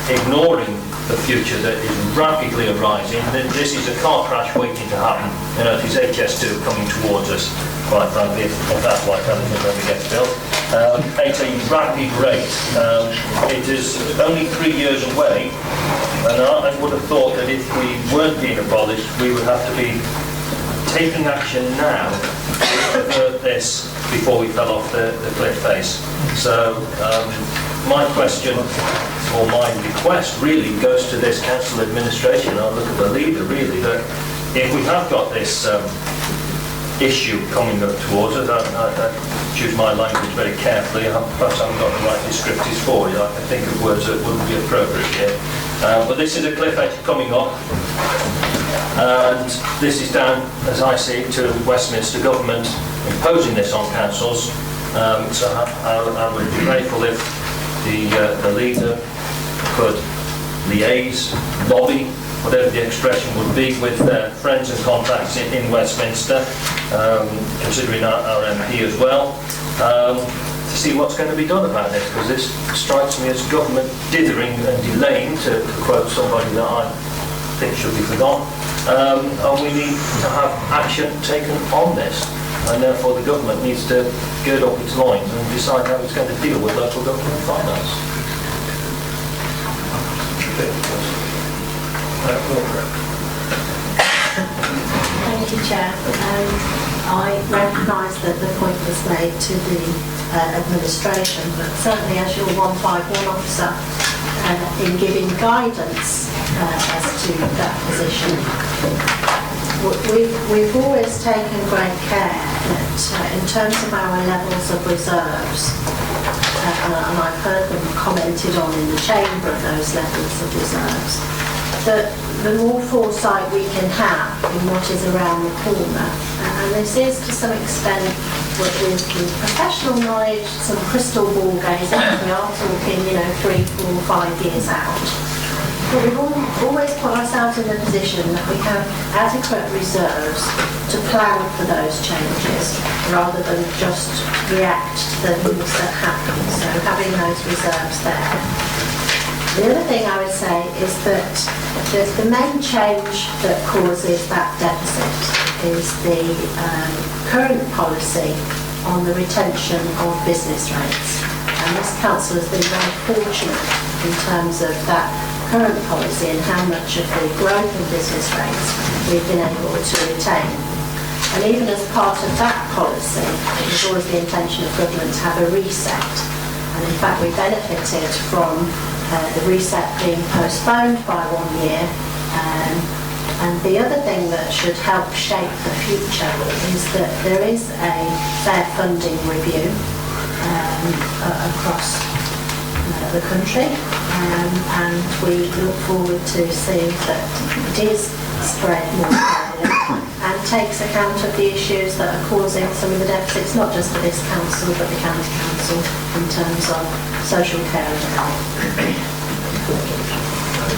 ignoring the future that is rapidly arising. This is a car crash waiting to happen. It is HS2 coming towards us, quite frankly, if that's like anything ever gets built. At a rapid rate. It is only 3 years away, and I would have thought that if we weren't being abolished, we would have to be taking action now to avert this before we fell off the cliff face. So my question, or my request really, goes to this council administration. I'll look at the leader really, that if we have got this issue coming up towards us, I choose my language very carefully, perhaps I haven't got the right descriptives for you, I can think of words that wouldn't be appropriate here. But this is a cliff edge coming up, and this is down, as I see it, to Westminster government imposing this on councils. So I would be grateful if the leader could liaise, lobby, whatever the expression would be, with their friends and contacts in Westminster, considering our MP as well, to see what's going to be done about this, because this strikes me as government dithering and delaying, to quote somebody that I think should be forgotten, and we need to have action taken on this, and therefore the government needs to gird up its loins and decide how it's going to deal with local government finance. Thank you, Chair. I recognise that the point was made to the administration, but certainly as your 151 officer in giving guidance as to that position, we've always taken great care that in terms of our levels of reserves, and I've heard them commented on in the chamber of those levels of reserves, that the more foresight we can have in what is around the corner, and this is to some extent with professional knowledge, some crystal ball gazing, we are talking, 3, 4, 5 years out. But we've always put ourselves in the position that we have adequate reserves to plan for those changes rather than just react to the things that happen. So having those reserves there. The other thing I would say is that the main change that causes that deficit is the current policy on the retention of business rates. And this council has been very fortunate in terms of that current policy and how much of the growth in business rates we've been able to retain. And even as part of that policy, it was always the intention of government to have a reset. And in fact, we benefited from the reset being postponed by 1 year. And the other thing that should help shape the future is that there is a fair funding review across the country, and we look forward to seeing that it is spread more fairly and takes account of the issues that are causing some of the deficits, not just for this council but the county council in terms of social care and health.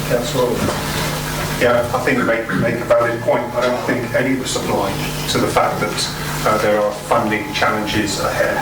Councillor. Yeah, I think you make a valid point. I don't think any of us are blind to the fact that there are funding challenges ahead.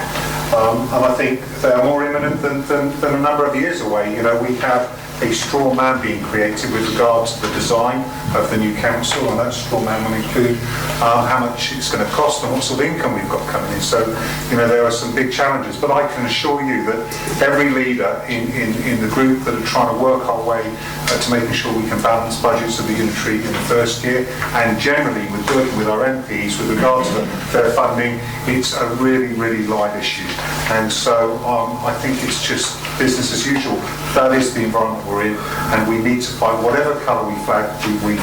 And I think they are more imminent than a number of years away. We have a straw man being created with regard to the design of the new council, and that straw man will include how much it's going to cost and what sort of income we've got coming in. So, there are some big challenges, but I can assure you that every leader in the group that are trying to work our way to making sure we can balance budgets of the unitary in the first year, and generally with working with our MPs with regard to their funding, it's a really, really live issue. And so I think it's just business as usual. That is the environment we're in, and we need to fight whatever colour we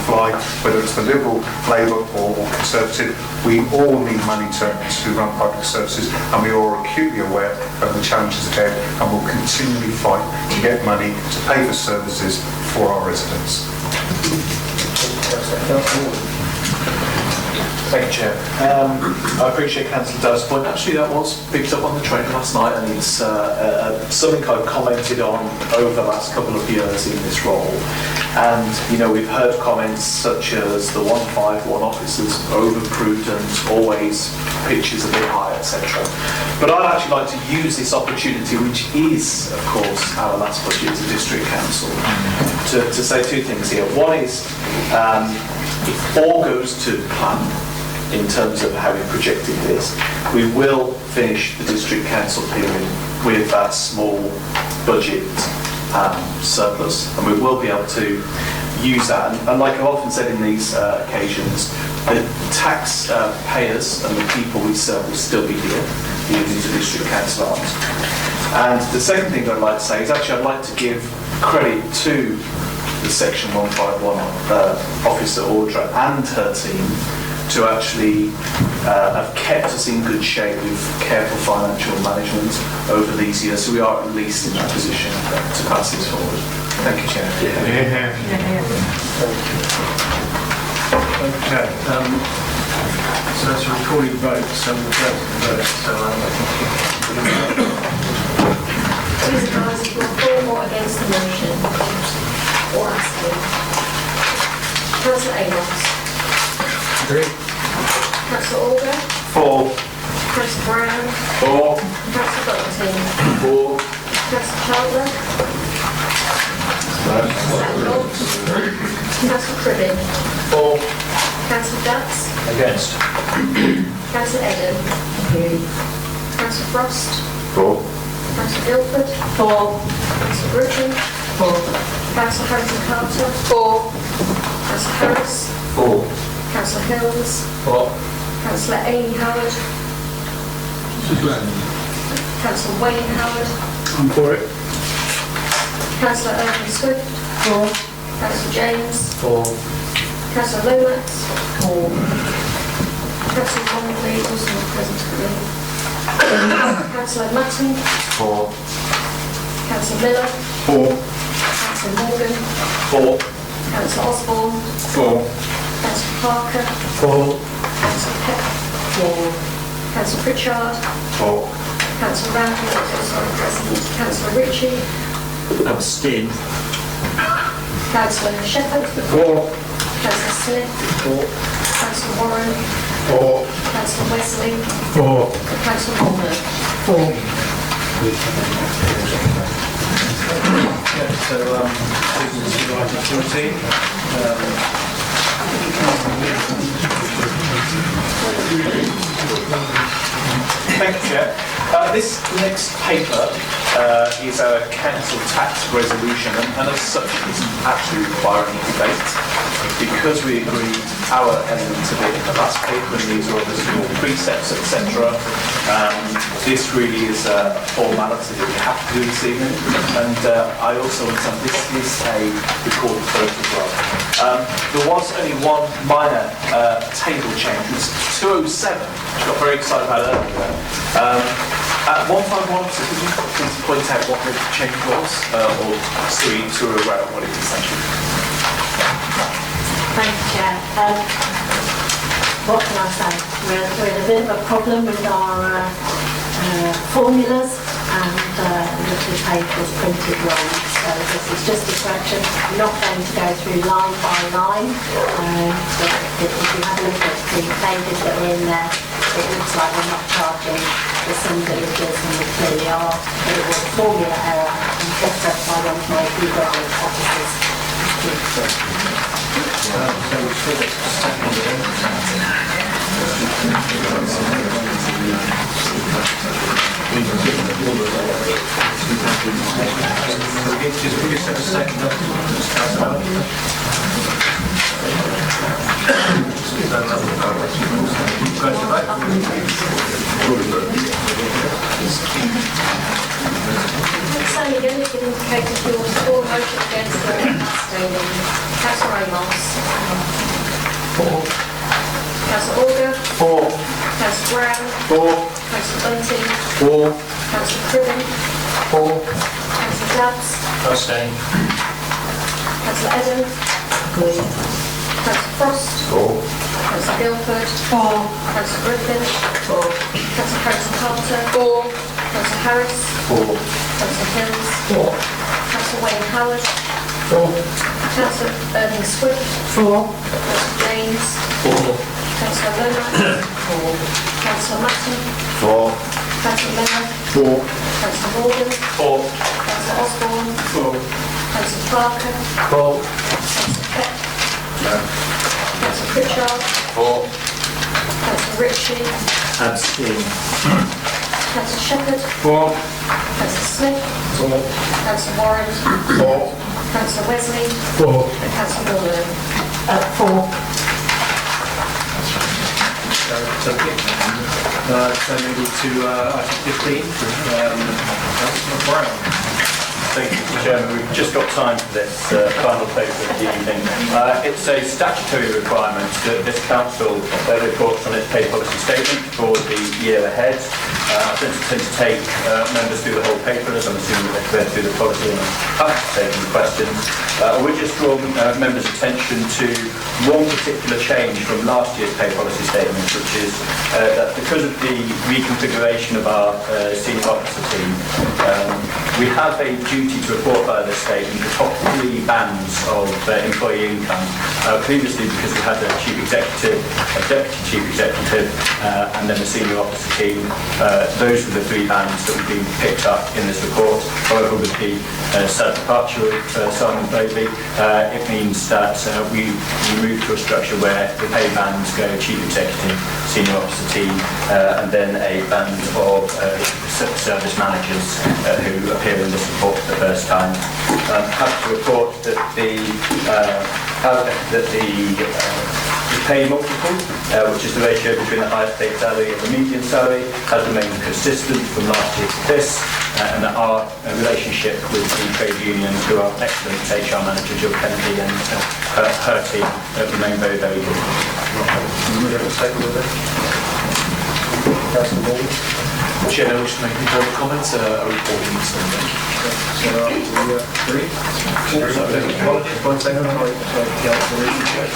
fly, whether it's the Liberal, Labour or Conservative. We all need money to run public services, and we are acutely aware of the challenges ahead, and will continually fight to get money to pay for services for our residents. Thank you, Chair. I appreciate Councillor Dove's point. Actually, that was picked up on the train last night, and it's something I've commented on over the last couple of years in this role. And, we've heard comments such as the 151 officers over-prudent, always pitches a bit high, etc. But I'd actually like to use this opportunity, which is, of course, our last budget as a district council, to say two things here. One is, if all goes to plan, in terms of how we projected this, we will finish the district council period with that small budget surplus, and we will be able to use that. And like I've often said in these occasions, the tax payers and the people we serve will still be here, even if the district council aren't. And the second thing I'd like to say is actually I'd like to give credit to the Section 151 officer Audra and her team to actually have kept us in good shape with careful financial management over these years, so we are at least in that position to pass this forward. Thank you, Chair. Okay. So that's a recorded vote, so we'll go to the vote. Please advise if you're for or against the motion, or asking. Councillor Amos. Agree. Councillor Alder. For. Councillor Brown. For. Councillor Bunting. For. Councillor Chandler. Councillor Cribbin. For. Councillor Dutts. Against. Councillor Eden. Councillor Frost. For. Councillor Guildford. For. Councillor Bruton. For. Councillor Harrington Carter. For. Councillor Harris. For. Councillor Hills. For. Councillor Amy Howard. Councillor Wayne Howard. I'm for it. Councillor Irving Swift. For. Councillor James. For. Councillor Lomax. For. Councillor Longley, also not present today. Councillor Matton. For. Councillor Miller. For. Councillor Morgan. For. Councillor Osborne. For. Councillor Parker. For. Councillor Peck. For. Councillor Pritchard. For. Councillor Randall, also not present. Councillor Ritchie. Abstain. Councillor Shepherd. For. Councillor Smith. For. Councillor Warren. For. Councillor Wesley. For. Councillor Mulder. For. So, business to item 14. Thank you, Chair. This next paper is a council tax resolution, and as such it doesn't actually require any debate, because we agreed our element of it in the last paper, and these are obviously all precepts, etc. This really is a formality that we have to do this evening, and I also understand this is a recorded vote as well. There was only one minor table change, it was 207, which I got very excited about earlier. At 151, so could you please point out what the change was, or so we're aware of what it is essentially? Thank you, Chair. What can I say? We're in a bit of a problem with our formulas, and the paper is printed wrong. So this is just a correction. I'm not going to go through line by line, but if you have a look at the pages that are in there, it looks like we're not charging the sum villages, and we clearly are, but it was a formula error and picked up by one of my legal officers. So we've still got So again, you can indicate if you're for motion against or abstaining. Councillor Amos. For. Councillor Auger. For. Councillor Brown. For. Councillor Bunting. For. Councillor Cribben. For. Councillor Dabbs. Abstain. Councillor Eden. Councillor Frost. For. Councillor Guildford. For. Councillor Griffin. For. Councillor Harrison Carter. For. Councillor Harris. For. Councillor Hills. For. Councillor Wayne Howard. For. Councillor Irving Swift. For. Councillor James. For. Councillor Lomax. For. Councillor Matton. For. Councillor Miller. For. Councillor Morgan. For. Councillor Osborne. For. Councillor Parker. For. Councillor Peck. No. Councillor Pritchard. For. Councillor Ritchie. Abstain. Councillor Shepherd. For. Councillor Smith. For. Councillor Warren. For. Councillor Wesley. For. And Councillor Mulder. For. So maybe to item 15, Councillor Brown. Thank you, Mr. Chairman. We've just got time for this final paper of the evening. It's a statutory requirement that this council reports on its pay policy statement for the year ahead. I don't intend to take members through the whole paper, as I'm assuming they've read through the policy and I'm happy to take any questions. I would just draw members' attention to one particular change from last year's pay policy statement, which is that because of the reconfiguration of our senior officer team, we have a duty to report via this statement the top 3 bands of employee income. Previously, because we had a chief executive, a deputy chief executive, and then a senior officer team, those were the 3 bands that would be picked up in this report. However, with the sad departure of Simon Bailey, it means that we move to a structure where the pay bands go chief executive, senior officer team, and then a band of service managers who appear in this report for the first time. I'm happy to report that the pay multiple, which is the ratio between the highest paid salary and the median salary, has remained consistent from last year to this, and that our relationship with the trade unions, who are excellent HR manager Jill Kennedy and her team, remain very, very good. Chair, I wish to make any further comments. A report needs to be made.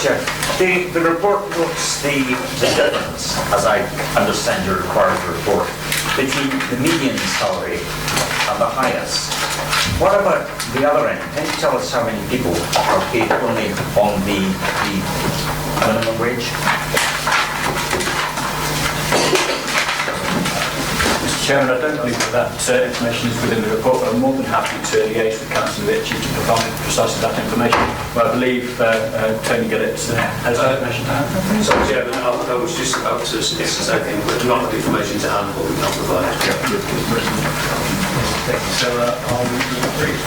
Chair, the report notes the difference, as I understand your required report, between the median salary and the highest. What about the other end? Can you tell us how many people are paid only on the minimum wage? Chairman, I don't believe that information is within the report, but I'm more than happy to liaise with Councillor Ritchie to provide precisely that information. But I believe Tony Gillett has that information to hand. Sorry, Chairman, I was just about to suggest the same thing, but not the information to hand, what we can provide. Thank you. So, I'll read.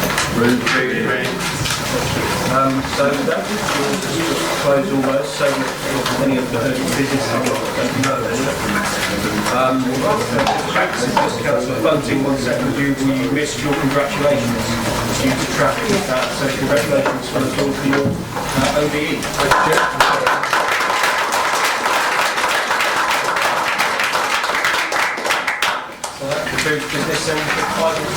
So that will close all those. So any of the business I don't know. Just Councillor Bunting, 1 second, we missed your congratulations due to traffic. So congratulations for us all for your OBE. So that concludes business.